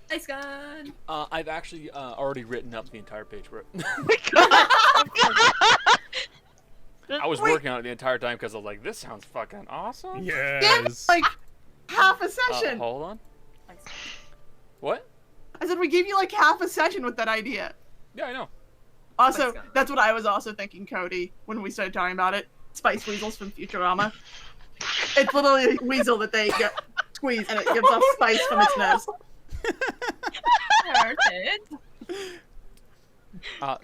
spice gun. I've actually already written up the entire page for it. I was working on it the entire time because I was like, this sounds fucking awesome. Yes. Like half a session. Hold on. What? I said we gave you like half a session with that idea. Yeah, I know. Also, Spice gun. that's what I was also thinking, Cody, when we started talking about it. Spice weasels from Futurama. It's literally a weasel that they get squeeze and it gives off spice from its nose. Heard it.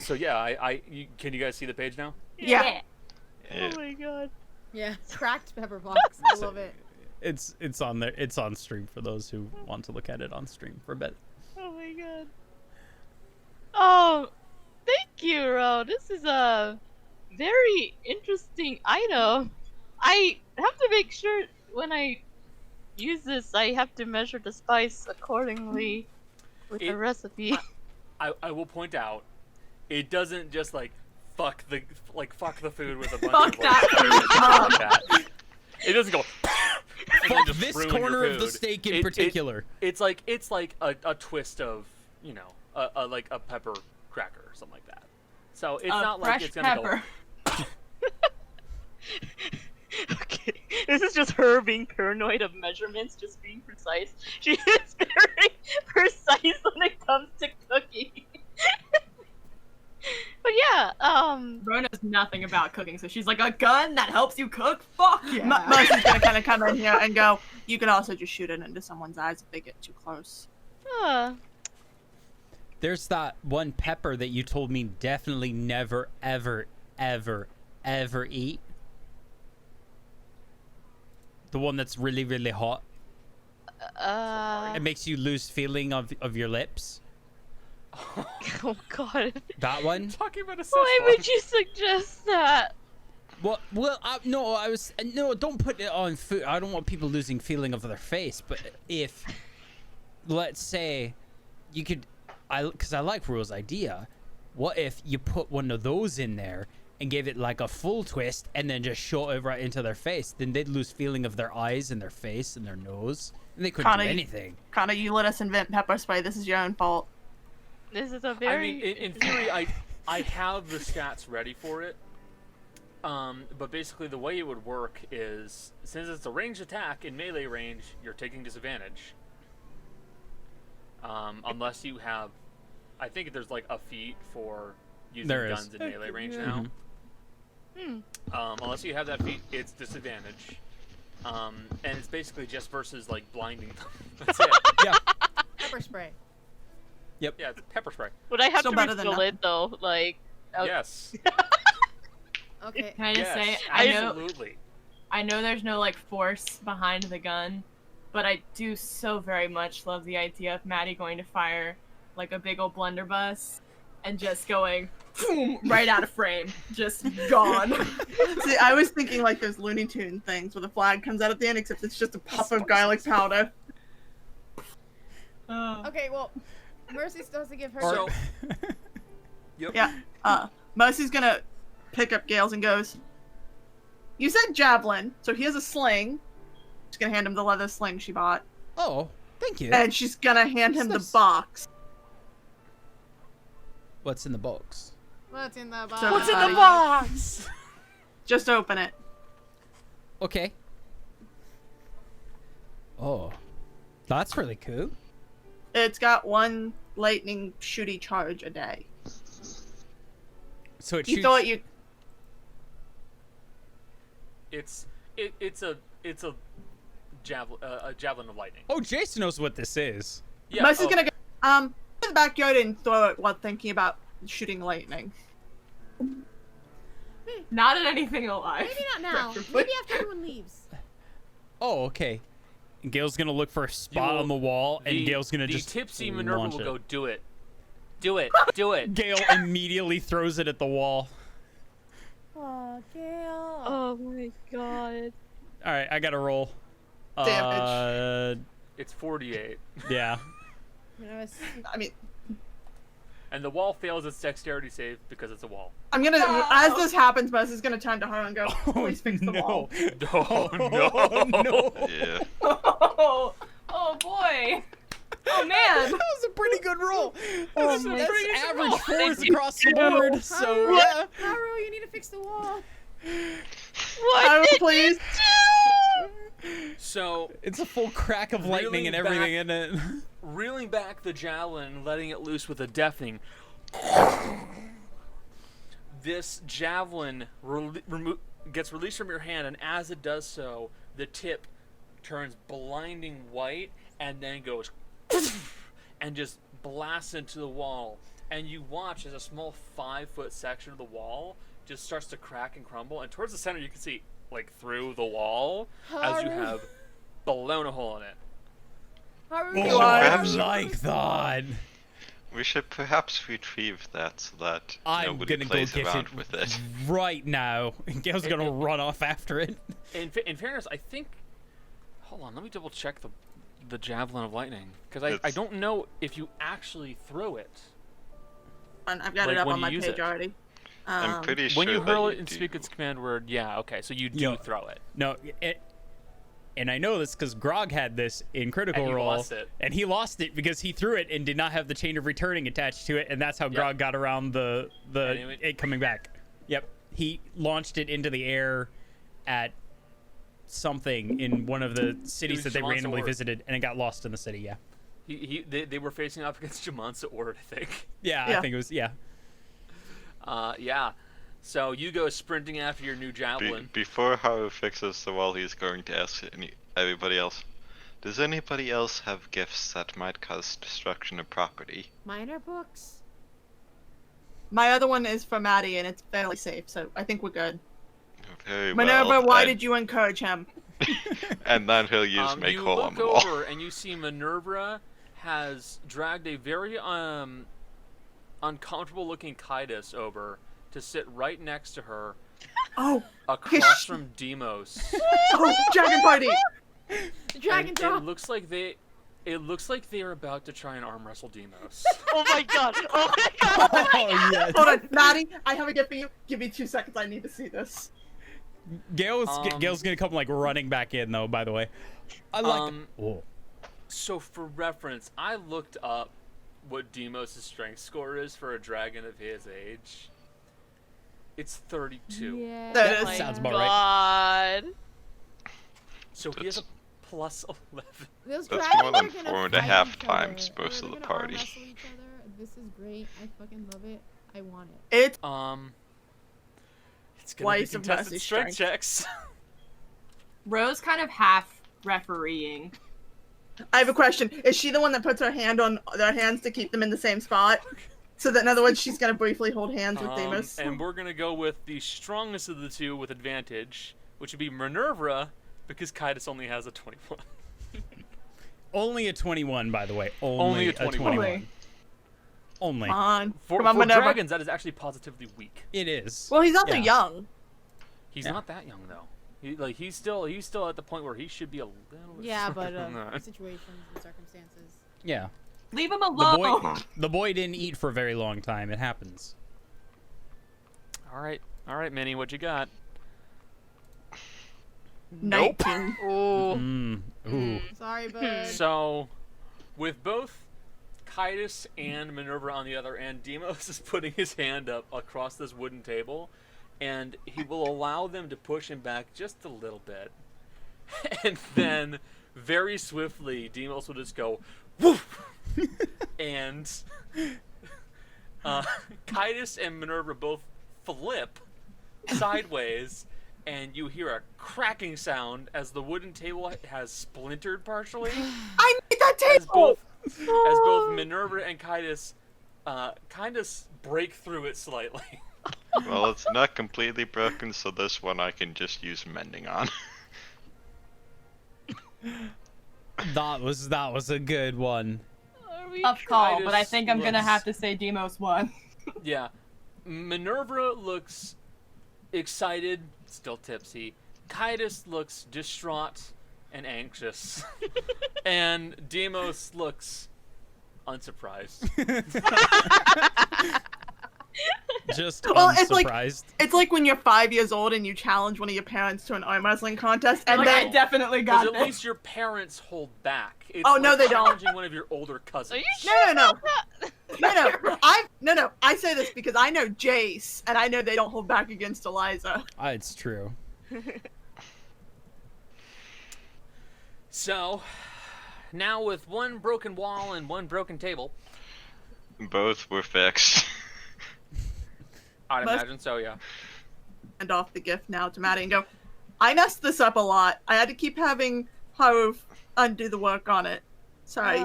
So yeah, can you guys see the page now? Yeah. Oh my god. Yeah, cracked pepper box. I love it. It's on there. It's on stream for those who want to look at it on stream for a bit. Oh my god. Oh, thank you, Ro. This is a very interesting item. I have to make sure when I use this, I have to measure the spice accordingly with the recipe. I will point out, it doesn't just fuck the food with a bunch Fuck of that food. Like that. It doesn't go. and then Fuck just this ruin corner your of the food. steak in It- particular. It's like a twist of a pepper cracker or something like that. So it's not like fresh it's gonna pepper. go. Okay, this is just her being paranoid of measurements, just being precise. She is very precise when it comes to cooking. But yeah, Bro knows nothing about cooking, so she's like, a gun that helps you cook? Fuck yeah. Mercy's gonna kind of come in here and go, you can also just shoot it into someone's eyes if they get too close. There's that one pepper that you told me definitely never, ever, ever, ever eat. The one that's really, really hot. It makes you lose feeling of your lips. oh god. That one? Talking about a Why would you suggest that? Well, no, don't put it on food. I don't want people losing feeling of their face. But if, let's say, you could, because I like Rule's idea. What if you put one of those in there and gave it like a full twist and then just shot it right into their face? Then they'd lose feeling of their eyes and their face and their nose, and they couldn't do anything. Connor, you let us invent pepper spray. This is your own fault. This is a very. I mean, in theory, I have the stats ready for it. But basically, the way it would work is, since it's a ranged attack in melee range, you're taking disadvantage. Unless you have, I think there's like a feat for using guns in melee range now. Unless you have that feat, it's disadvantage. And it's basically just versus like blinding them. That's it. Yeah. Pepper spray. Yep. Yeah, it's pepper spray. Would I have Still to better than refill nothing. it though? Like. Yes. Okay. Can I just say, Yes, absolutely. I know there's no like force behind the gun, but I do so very much love the idea of Maddie going to fire like a big old blunderbuss and just going boom, right out of frame, just gone. See, I was thinking like those Looney Tune things where the flag comes out at the end, except it's just a puff of garlic powder. Okay, well, Mercy still has to give her. So, yep. Yeah. Mercy's gonna pick up Gail's and goes, you said javelin, so here's a sling. She's gonna hand him the leather sling she bought. Oh, thank you. And she's gonna hand him the Nice. box. What's in the box? What's in the box? So What's in the box? Just open it. Okay. Oh, that's really cool. It's got one lightning shooty charge a day. So it You shoots. thought you It's a javelin of lightning. Oh, Jason knows what this is. Yeah. Mercy's gonna go to the backyard and throw it while thinking about shooting lightning. Not at anything alive. Maybe not now. Maybe after everyone leaves. Oh, okay. And Gail's gonna look for a spot will- on the wall, and Gail's gonna the just tipsy Minerva launch will it. go do it. Do it. Do it. Gail immediately throws it at the wall. Oh, Gail. Oh my god. All right, I gotta roll. Damage. It's 48. Yeah. I mean, And the wall fails its dexterity save because it's a wall. I'm gonna as this happens, Mercy's gonna turn to her and go, please fix the no. wall. Oh no. no. Yeah. Oh boy. Oh man. That was a pretty good roll. That's my average God. fours across the board. So yeah. Haru, you need to fix the wall. What Haru, did please. you So, It's a full crack of lightning Reeling and everything in it. reeling back the javelin, letting it loose with a deafening. This javelin gets released from your hand, and as it does so, the tip turns blinding white and then goes and just blasts into the wall. And you watch as a small 5-foot section of the wall just starts to crack and crumble. And towards the center, you can see, like, through the wall, as you Haru. have blown a hole in it. Haru, Oh, you I are. perhaps- like that. We should perhaps retrieve that so that I'm nobody gonna go plays get around it with it. right now. Gail's gonna run off after it. In fairness, I think... Hold on, let me double check the javelin of lightning, because I It's- don't know if you actually throw it. And I've got Like, it up when on you my use page it. already. I'm pretty sure When you that hurl you it and do. speak its command word, yeah, okay, so you do Yeah. throw it. No, and I know this because Grog had this in Critical And he Role, lost it. and he lost it because he threw it and did not have the chain of returning attached to it, and that's how Grog got around the Anyway. it coming back. Yep, he launched it into the air at something in one of the cities was that they Jamon's randomly Ord. visited, and it got lost in the city. Yeah, They were facing off against Jamon's Ord, I think. yeah, Yeah. I think it was yeah. Yeah. So you go sprinting after your new javelin. Before Haru fixes the wall, he's going to ask everybody else. Does anybody else have gifts that might cause destruction of property? Minor books. My other one is for Maddie, and it's fairly safe, so I think we're good. Very Minerva, well. why did you encourage him? And then he'll use make You hole on look the wall. over and you see Minervera has dragged a very uncomfortable-looking Kaitis over to sit right next to her, Oh, across from Demos. oh, Dragon Party! Dragon And drop. it looks like they are about to try and arm wrestle Demos. Oh my god! Oh my god! Oh yes. Hold on, Maddie, I have a gift for you. Give me 2 seconds, I need to see this. Gail's gonna come like running back in though. By the way, I like. Oh. So for reference, I looked up what Demos' strength score is for a dragon of his age. It's 32. Yeah. That Oh my is- Sounds about right. god. So he has a plus 11. Those That's dragons more than are gonna 4.5 fight each times other. most They're of the gonna arm party. wrestle each other. This is great. I fucking love it. I want it. It's It's gonna be Twice of contested Leslie's strength strength. checks. Rose kind of half refereeing. I have a question. Is she the one that puts her hand on their hands to keep them in the same spot? So that in other words, she's gonna briefly hold hands with Deimos. And we're gonna go with the strongest of the two with advantage, which would be Minervera, because Kaitis only has a 21. Only a 21, by the way. Only a a 21. 21. Only. Come on. For Come on, Minerva. dragons, that is actually positively weak. It is. Well, he's also Yeah. young. He's Yeah. not that young though. He's still at the point where he should be a little bit Yeah, but stronger than that. situations and circumstances. Yeah. Leave him The alone. boy, the boy didn't eat for a very long time. It happens. All right, Minnie, what you got? 19. Ooh. Ooh. Sorry, bud. So, with both Kaitis and Minerva on the other end, Demos is putting his hand up across this wooden table, and he will allow them to push him back just a little bit. And then, very swiftly, Demos will just go, woof! And Kaitis and Minerva both flip sideways, and you hear a cracking sound as the wooden table has splintered partially. I made that As table! both Minerva and Kaitis kind of break through it slightly. Well, it's not completely broken, so this one I can just use mending on. That was a good one. Tough call, but I Titus think I'm gonna looks- have to say Demos won. Yeah. Minerva looks excited, still tipsy. Kaitis looks distraught and anxious. And Demos looks unsurprised. Just Well, it's like- unsurprised. It's like when you're 5 years old and you challenge one of your parents to an arm wrestling contest, and Like, I then definitely Because got at this. least your parents hold back. It's Oh, no, like they don't. challenging one of your older cousins. Are you sure? no. I say this because I know Jace, and I know they don't hold back against Eliza. It's true. So, now with one broken wall and one broken table, Both were fixed. I'd Most- imagine so, yeah. And off the gift now to Maddie and go, I messed this up a lot. I had to keep having Haru undo the work on it. Sorry.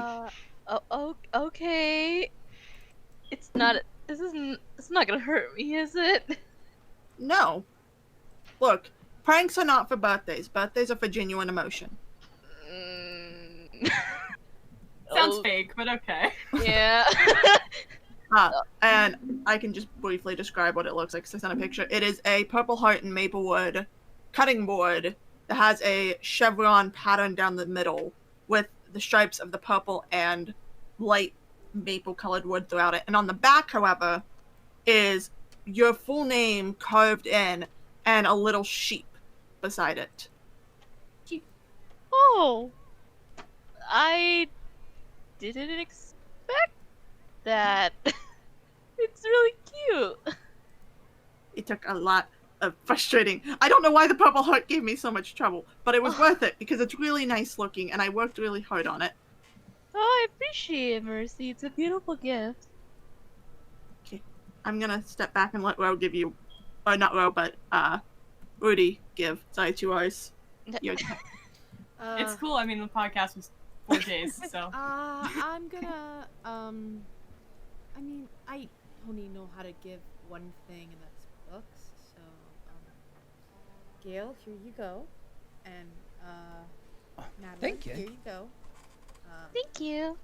Okay. It's not gonna hurt me, is it? No. Look, pranks are not for birthdays. Birthdays are for genuine emotion. Sounds Oh, fake, but okay. Yeah. And I can just briefly describe what it looks like because I sent a picture. It is a Purple Heart and Maple Wood cutting board that has a chevron pattern down the middle with the stripes of the purple and light maple-colored wood throughout it. And on the back, however, is your full name carved in and a little sheep beside it. Oh, I didn't expect that. It's really cute. It took a lot of frustrating. I don't know why the purple heart gave me so much trouble, but it was worth it because it's really nice looking and I worked really hard on it. Oh, I appreciate it, Mercy. It's a beautiful gift. Okay, I'm gonna step back and let Ro give you, or not Ro, but Rudy give. Sorry, 2 hours. Your turn. It's cool. I mean, the podcast was 4 days, so. I'm gonna, I mean, I only know how to give one thing, and that's books, so, Gail, here you go, and, Madeline, thank you. here you go. Thank you.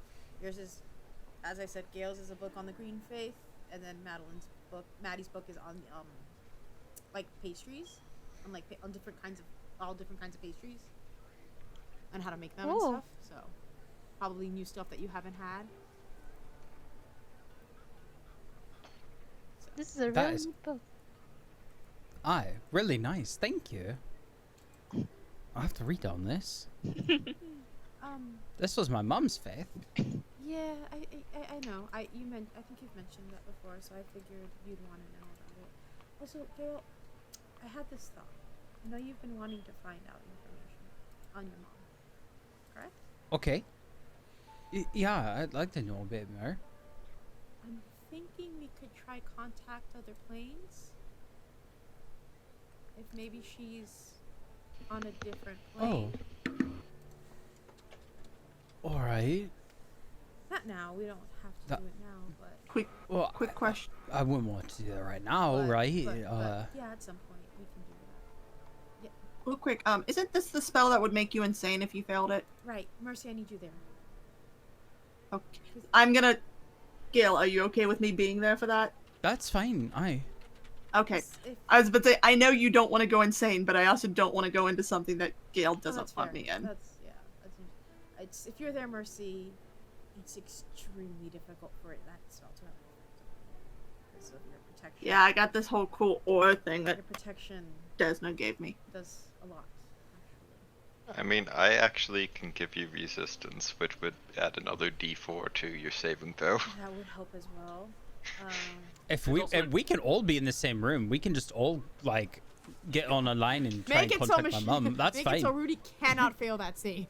Yours is, as I said, Gail's is a book on the green faith, and then Maddie's book is on, like, pastries, on, like, on all different kinds of pastries, and how to make them and Oh. stuff, so, probably new stuff that you haven't had. This is a That really is- neat book. Aye, really nice. Thank you. I have to read on this. This was my mum's faith. Yeah, I know. I think you've mentioned that before, so I figured you'd want to know about it. Also, Gail, I had this thought. I know you've been wanting to find out information on your mom, correct? Okay. Yeah, I'd like to know a bit more. I'm thinking we could try contact other planes. If maybe she's on a different plane. Alright. Not now. We don't have to That- do it now, but. Quick question. I wouldn't want to do that right now, right? But yeah, at some point we can do that. Real quick, isn't this the spell that would make you insane if you failed it? Right, Mercy, I need you there. Okay. I'm gonna... Gail, are you okay with me being there for that? That's fine. Aye. Okay. If, I was about to say, I know you don't want to go insane, but I also don't want to go into something that Gail doesn't that's want fair. me in. It's if you're there, Mercy, it's extremely difficult for that spell to have an effect because of your protection. Yeah, I got this whole cool aura thing that Your protection Desna gave me. does a lot. I mean, I actually can give you resistance, which would add another d4 to your saving throw. That would help as well. If There's also- we can all be in the same room, we can just all like get on a line and try and contact my mum. That's make fine. it so Rudy cannot fail that save.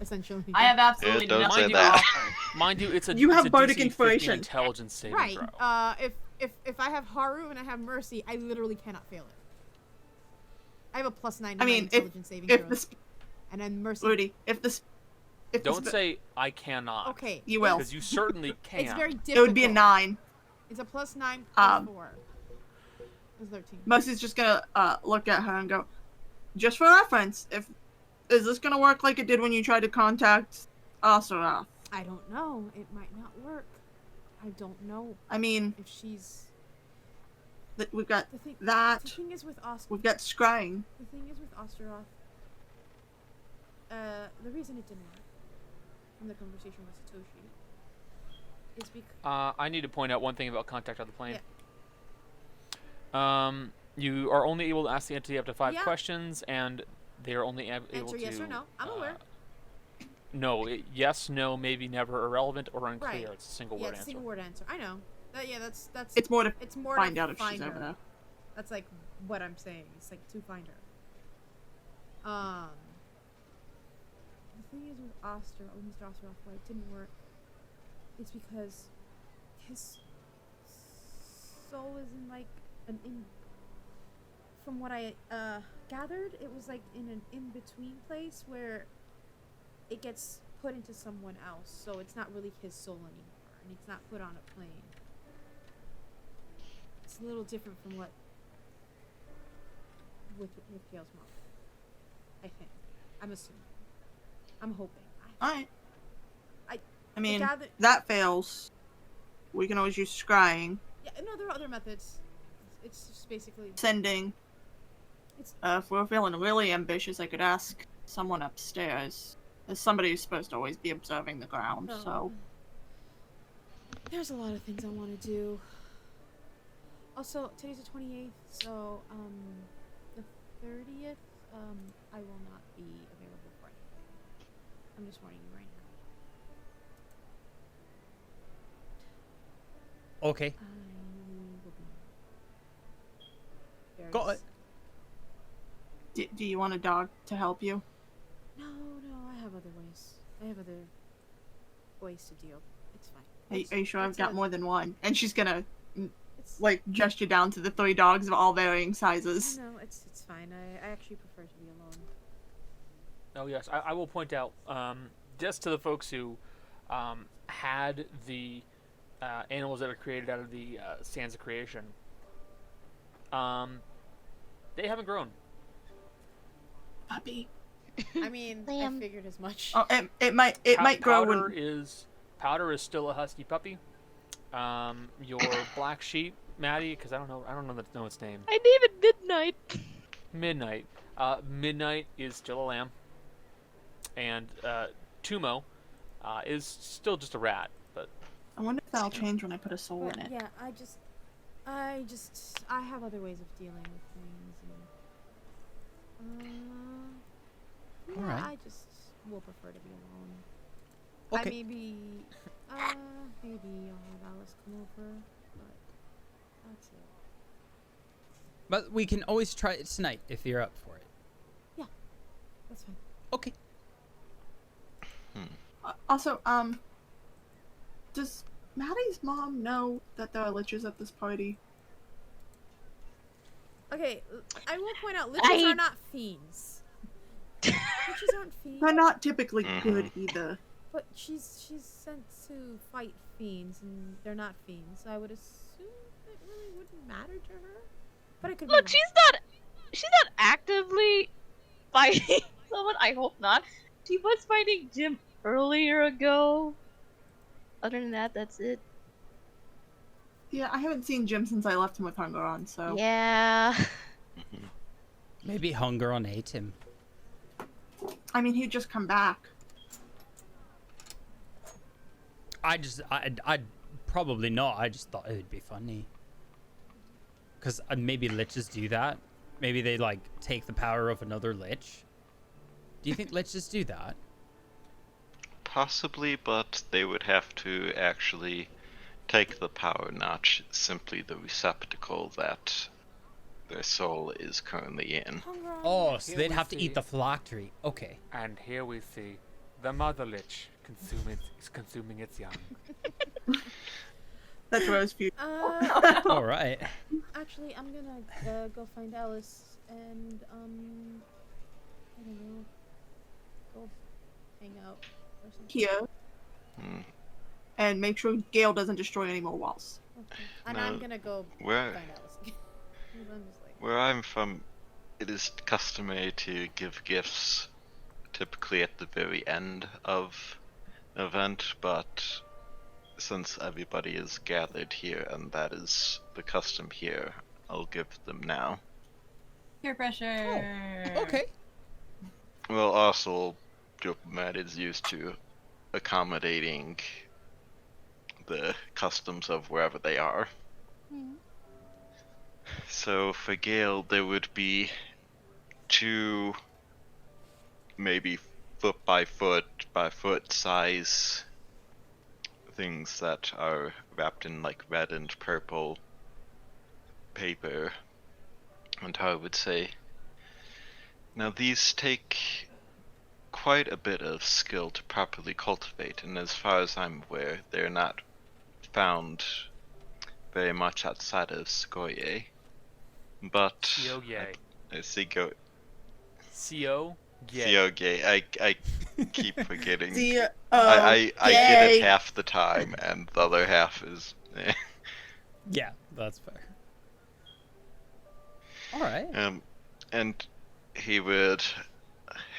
Essentially. I have absolutely don't nothing say to that. offer. Mind you, it's a You have it's a bardic DC 15 inspiration. intelligence saving Right. throw. If I have Haru and I have Mercy, I literally cannot fail it. I have a +9 to I my mean, intelligence saving if throws. this... And then Mercy. Rudy, if this... If Don't this, say I cannot. Okay. You will. Because you certainly can. It's very difficult. It would be a 9. It's a +9 +4. It's 13. Mercy's just gonna look at her and go, just for reference, is this gonna work like it did when you tried to contact Asaroth? I don't know. It might not work. I don't know I mean, if she's. we've got The thing. that. The thing is with We've got scrying. The thing is with Osteroth. The reason it didn't work from the conversation with Satoshi is because. I need to point out one thing about contact on the plane. Yeah. You are only able to ask the entity up to 5 Yeah. questions, and they are only able Answer to. yes or no. I'm aware. No, yes, no, maybe, never, irrelevant, or unclear. Right. It's a single Yeah, word it's a answer. single word answer. I know. That's. It's more to It's more find to out if find she's her. over there. That's like what I'm saying. It's like to find her. The thing is with Mr. Osteroth, why it didn't work, is because his soul is in like an in. From what I gathered, it was like in an in-between place where it gets put into someone else, so it's not really his soul anymore, and it's not put on a plane. It's a little different from what with Gail's mom. I think. I'm assuming. I'm hoping. Alright. I mean, gather- that fails. We can always use scrying, Yeah, no, there are other methods. It's just basically. sending. If we're feeling really ambitious, I could ask someone upstairs. There's somebody who's supposed to always be observing the ground, No. so... There's a lot of things I want to do. Also, today's the 28th, so, the 30th, I will not be available for anything. I'm just warning you right now. Okay. I will be very Got it. Do you want a dog to help you? No, I have other ways. I have other ways to deal. It's fine. Are you sure I've It's got a- more than one? And she's gonna, It's, like, gesture down to the 3 dogs of all varying sizes. No, it's fine. I actually prefer to be alone. Oh yes, I will point out just to the folks who had the animals that are created out of the sands of creation. They haven't grown. Puppy. I mean, I Lamb. figured as much. Oh, it might grow Powder when... Powder is still a husky puppy. Your black sheep, Maddie, because I don't know its name. I name it Midnight. Midnight. Midnight is still a lamb. And Tumo is still just a rat, but I wonder if that'll change when I put a soul But in it. yeah, I have other ways of dealing with things. And, yeah, Alright. I just will prefer to be alone. Okay. Maybe I'll have Alice come over, but that's it. But we can always try it tonight if you're up for it. That's fine. Okay. Also, does Maddie's mom know that there are liches at this party? Okay, I will point out, liches I- are not fiends. Liches aren't fiends. They're not typically good either. But she's sent to fight fiends, and they're not fiends. So I would assume it really wouldn't matter to her. But it could Look, be. she's not actively fighting someone. I hope not. She was fighting Jim earlier ago. Other than that, that's it. Yeah, I haven't seen Jim since I left him with hunger on, so... Yeah. Maybe hunger on ate him. I mean, he'd just come back. I'd probably not. I just thought it would be funny. Because maybe liches do that. Maybe they, like, take the power of another lich. Do you think liches do that? Possibly, but they would have to actually take the power, not simply the receptacle that their soul is currently in. Oh, so Here they'd we have to see- eat the phylactery. Okay. And here we see the mother lich consuming its young. That's Rose Feud. All right. Actually, I'm gonna go find Alice and I don't know, go hang out or something. Here. Hmm. And make sure Gael doesn't destroy any more walls. Okay. And No, I'm gonna go where- find Alice again. 'Cause I'm just like, Where I'm from, it is customary to give gifts typically at the very end of an event, but since everybody is gathered here and that is the custom here, I'll give them now. Peer pressure. Okay. Well, also, diplomat is used to accommodating the customs of wherever they are. So for Gael, there would be 2 maybe foot by foot size things that are wrapped in like red and purple paper. And how I would say, now these take quite a bit of skill to properly cultivate, and as far as I'm aware, they're not found very much outside of Skoye. But Sioge. I see go Sioge. Sioge. I keep forgetting. I I get it half the time, and the other half is. Yeah, that's fair. All right. And he would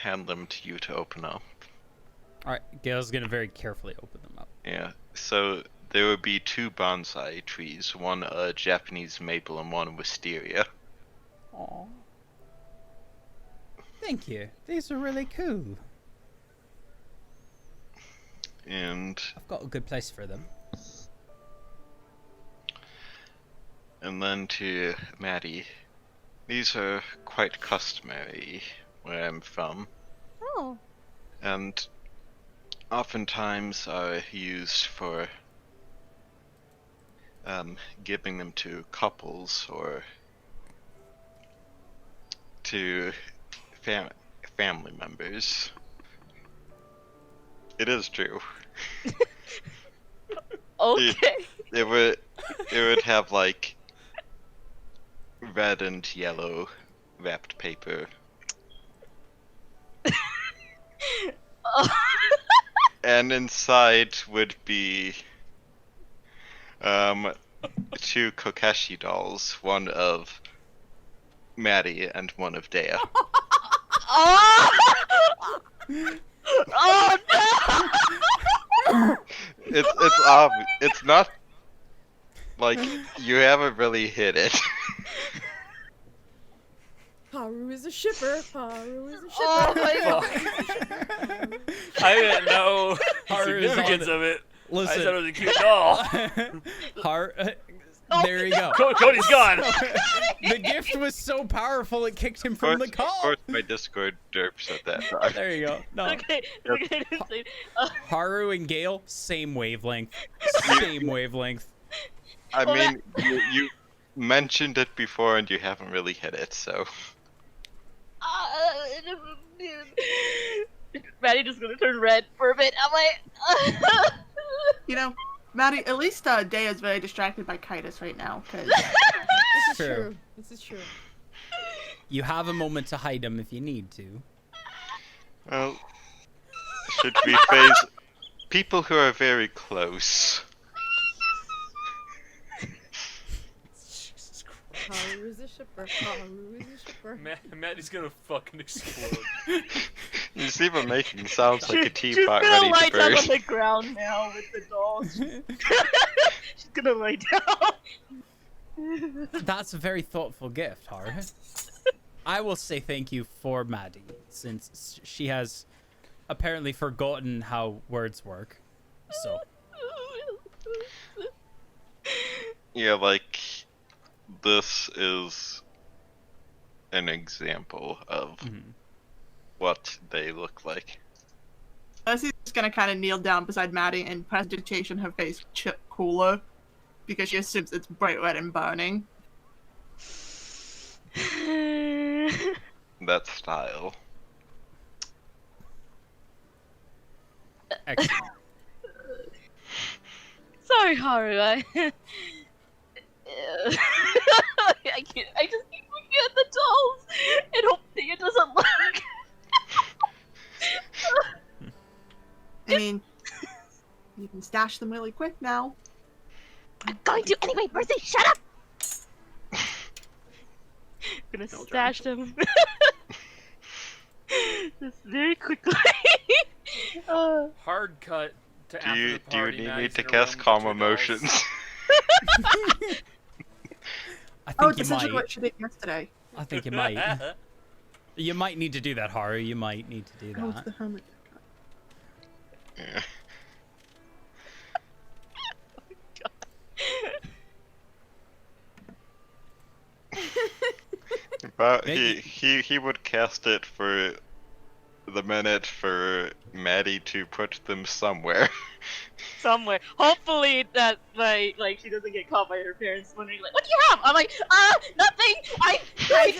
hand them to you to open up. All right. Gail's gonna very carefully open them up. Yeah. So there would be 2 bonsai trees, one a Japanese maple and one a wisteria. Aww. Thank you. These are really cool. And I've got a good place for them. then to Maddie. These are quite customary where I'm from, Oh. and oftentimes are used for giving them to couples or to family members. It is true. Okay. It would have like red and yellow wrapped paper. Oh. And inside would be two Kokeshi dolls, one of Maddie and one of Dea. Oh! Oh no! It's not like you haven't really hit it. Haru is a shipper. Haru is a shipper. Oh my god! I didn't know the Haru is on significance it. of it. I Listen. thought it was a cute doll. There you go. Cody's gone. The gift was so powerful it kicked him from the Of call. course, my Discord derps at that time. There you go. No. Okay. Haru and Gael, same wavelength. Same wavelength. I Well, mean, you mentioned it before and you haven't really hit it, so. Maddie just gonna turn red for a bit. I'm like, You know, Maddie, at least Dea is very distracted by Kitus right now, because This is True. true. This is true. You have a moment to hide them if you need to. Well, should we phase people who are very close? Jesus Christ. Haru is a shipper. Haru is a shipper. Maddie's gonna fucking explode. You see him making sounds like a she's teapot gonna ready lie to down on burst. the ground now with the dolls. She's gonna lay down. That's a very thoughtful gift, Haru. I will say thank you for Maddie, since she has apparently forgotten how words work. So, Yeah, like, this is an example of what they look like. Leslie's just gonna kind of kneel down beside Maddie and prestidigitation her face cooler, because she assumes it's bright red and burning. That style. excellent. Sorry, Haru. I can't. I just keep looking at the dolls and hoping it doesn't look. I mean, you can stash them really quick now. I'm going to anyway. Mercy, shut up. I'm gonna stash them just very quickly. Hard cut to after Do the you party. need me Maddie's to in a cast room calm with the two dolls. emotions? I Oh, think it's you essentially might. what she did yesterday. I think you might. You might need to do that, Haru. You might need to do Oh, it's the that. hermit. Yeah. But he would cast it for the minute for Maddie to put them somewhere. Somewhere. Hopefully that like she doesn't get caught by her parents wondering like, what do you have? I'm like, nothing. I Behind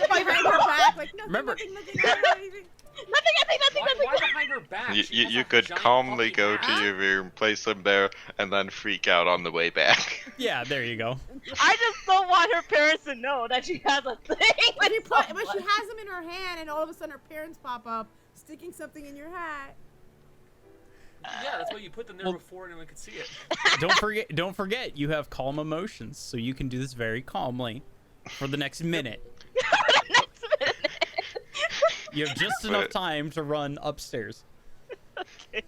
her back, like nothing, Remember- nothing, nothing, nothing. Why behind her back? She has You a could giant calmly fucking go hat. to your room, place them there, and then freak out on the way back. Yeah, there you go. I just don't want her parents to know that she has a thing. But, with but she someone. has them in her hand, and all of a sudden her parents pop up, sticking something in your hat. Yeah, that's why you put them there Well- before anyone could see it. Don't forget, you have calm emotions, so you can do this very calmly for the next minute. Next minute. You have just enough time to run upstairs. Okay.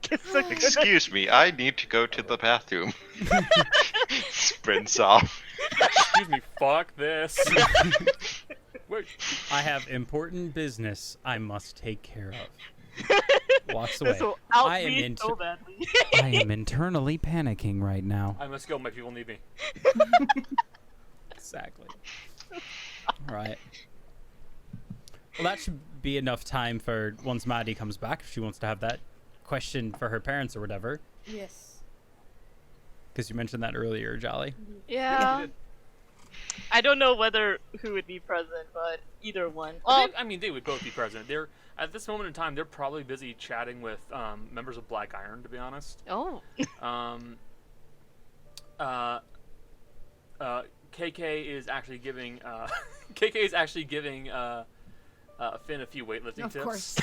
Guess I'm gonna- Excuse me, I need to go to the bathroom. Sprints off. Excuse me, fuck this. Wait. I have important business I must take care of. Walks away. This will out I am me so badly. I am internally panicking right now. I must go. My people need me. Exactly. All right. Well, that should be enough time for once Maddie comes back, if she wants to have that question for her parents or whatever. Yes. Because you mentioned that earlier, Jolly. Yeah. I don't know who would be present, but either one. Well, They would both be present. They're at this moment in time. They're probably busy chatting with members of Black Iron, to be honest. oh. KK is actually giving Finn a few weightlifting Of tips. course.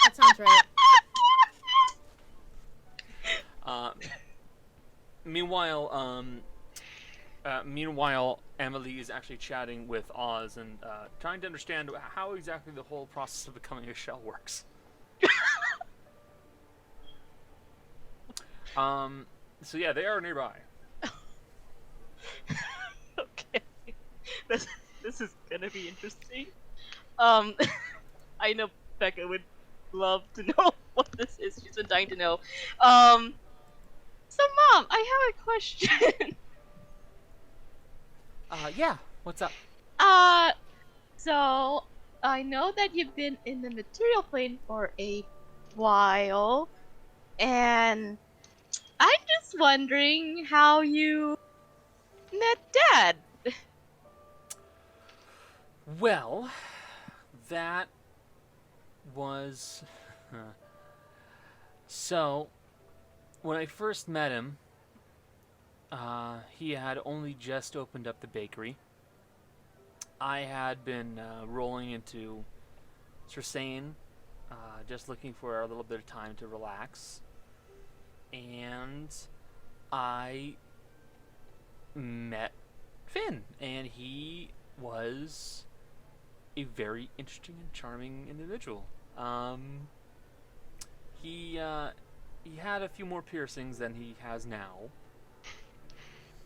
That sounds right. Meanwhile, Emily is actually chatting with Oz and trying to understand how exactly the whole process of becoming a shell works. So yeah, they are nearby. Okay. This is gonna be interesting. I know Becca would love to know what this is. She's been dying to know. So Mom, I have a question. Yeah. What's up? So I know that you've been in the material plane for a while, and I'm just wondering how you met Dad. Well, that was... So, when I first met him, he had only just opened up the bakery. I had been rolling into Cersane, just looking for a little bit of time to relax. And I met Finn, and he was a very interesting and charming individual. He had a few more piercings than he has now.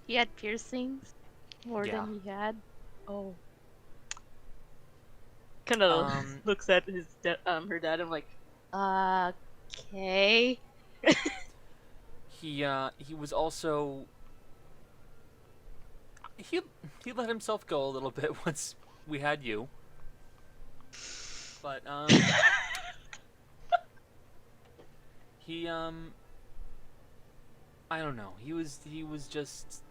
He had piercings more Yeah. than he had. Oh. Kind of looks at his her dad and like, okay. He was also he let himself go a little bit once we had you. But he I don't know. He was just,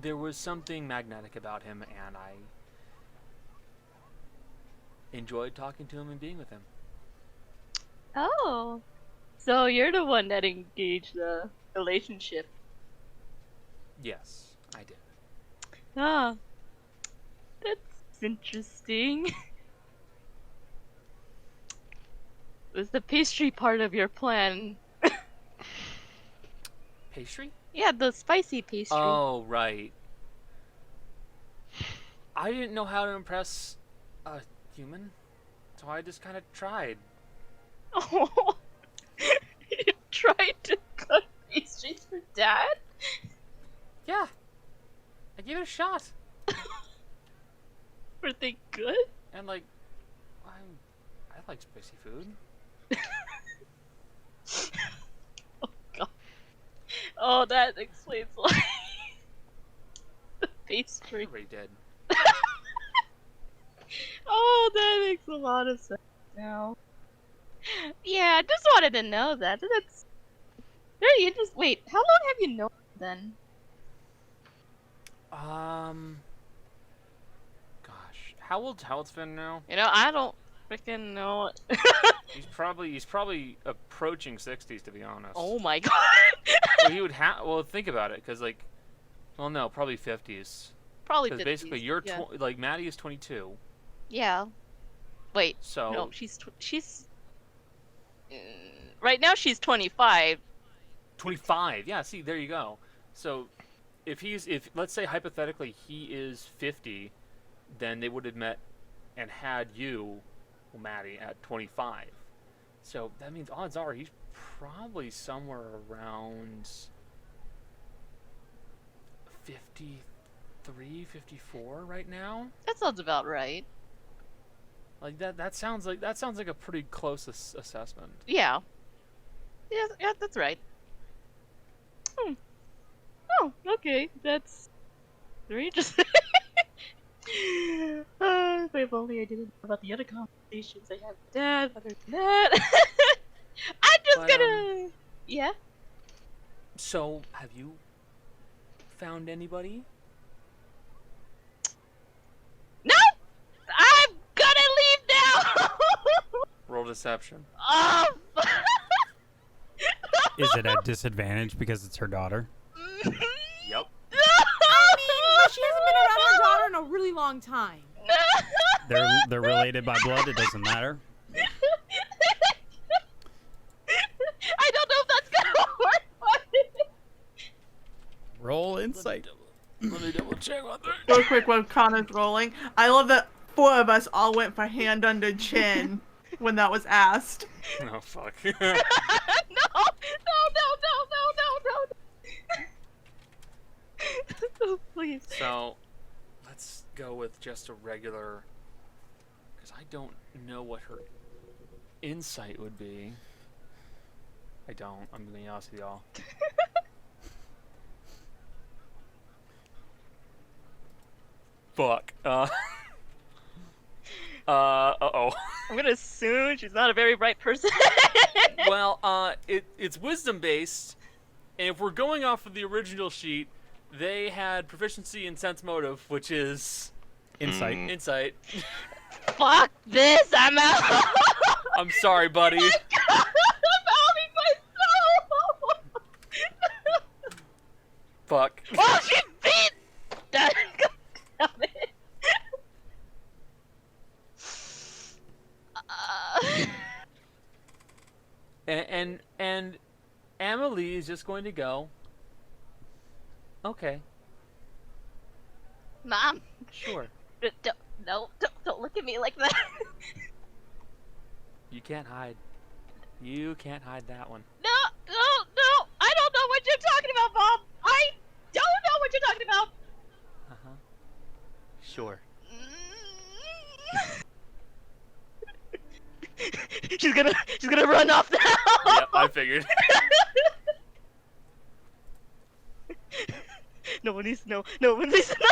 there was something magnetic about him, and I enjoyed talking to him and being with him. Oh. So you're the one that engaged the relationship. Yes, I did. Ah. That's interesting. Was the pastry part of your plan? Pastry? Yeah, the spicy pastry. Oh, right. I didn't know how to impress a human, so I just kind of tried. Oh. You tried to cook pastries for Dad? Yeah. I gave it a shot. Were they good? And like, I like spicy food. Oh god. Oh, that explains why. The pastry. Everybody did. Oh, that makes a lot of sense now. Yeah, I just wanted to know that. That's very interesting. Wait, how long have you known him then? Gosh, how old's Finn now? You know, I don't freaking know. He's probably approaching 60s, to be honest. Oh my god. Well, he would have. Well, think about it, because like, well, no, probably 50s. Probably Because 50s. basically, you're yeah. like Maddie is 22. Yeah. Wait. So No, she's. Right now she's 25. 25. Yeah. See, there you go. So, if let's say hypothetically he is 50, then they would have met and had you, well, Maddie, at 25. So that means odds are he's probably somewhere around 53 354 right now. That sounds about right. Like that sounds like a pretty close assessment. Yeah. Yeah, that's right. Oh, okay. That's very interesting. If only I didn't know about the other conversations I had with Dad. Other than that, I'm just gonna. Yeah. So, have you found anybody? No, I'm gonna leave now. Roll deception. Oh. Is it at disadvantage because it's her daughter? Yep. But she hasn't been around her daughter in a really long time. They're related by blood. It doesn't matter. I don't know if that's gonna work. Roll insight. Let me double check on that. Real quick while Connor's rolling. I love that 4 of us all went for hand under chin when that was asked. Oh fuck. No. Please. So, let's go with just a regular, because I don't know what her insight would be. I don't. I'm gonna be honest with y'all. Fuck. Uh-oh. I'm gonna assume she's not a very bright person. Well, it's wisdom based, and if we're going off of the original sheet, they had proficiency in sense motive, which is Insight. insight. Fuck this, I'm out. I'm sorry, buddy. I'm outing myself. Fuck. Oh, she beat. Damn it. And Amelie is just going to go. Okay, Mom, sure. don't look at me like that. You can't hide. You can't hide that one. No. I don't know what you're talking about, Mom. I don't know what you're talking about. Uh-huh. Sure. She's gonna run off now. Yeah, I figured. No one needs to know. No one needs to know.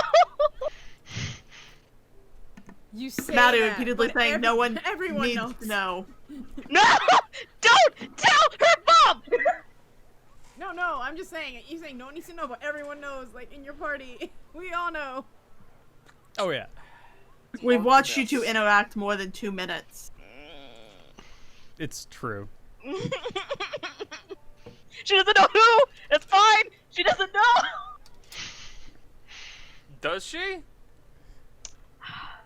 You say Maddie that, repeatedly but saying no one everyone needs knows. to know. No! Don't tell her, Mom. No, I'm just saying. You're saying no one needs to know, but everyone knows. Like in your party, we all know. Oh yeah. We've watched you two interact more than 2 minutes. It's true. She doesn't know who. It's fine. She doesn't know. Does she?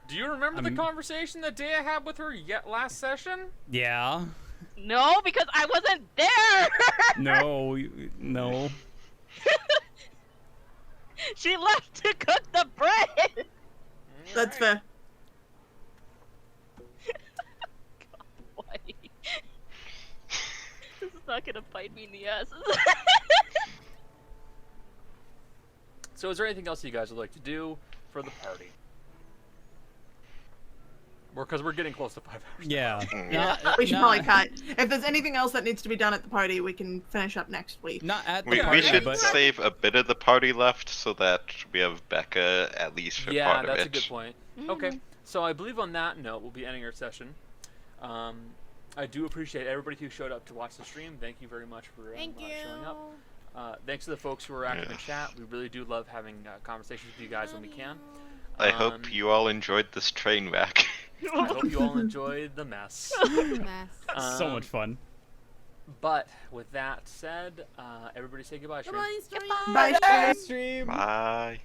Do you remember the conversation that Dea had with her last session? Yeah. No, because I wasn't there. No. She left to cook the bread. That's fair. Why? This is not gonna bite me in the ass. So is there anything else you guys would like to do for the party? Because we're getting close to 5 hours. Yeah. We should probably cut. If there's anything else that needs to be done at the party, we can finish up next week. Not at the We party, should but save a bit of the party left so that we have Becca at least for Yeah, part of it. that's a good point. Okay, so I believe on that note, we'll be ending our session. I do appreciate everybody who showed up to watch the stream. Thank you very much for Thank you. showing up. Thanks to the folks who are active in chat. We really do love having conversations with you guys when we can. I hope you all enjoyed this train wreck. I hope you all enjoyed the mess. Mess. so much fun. But with that said, everybody say goodbye. Come on, Stream. stream. Bye, Bye, stream. stream. Bye.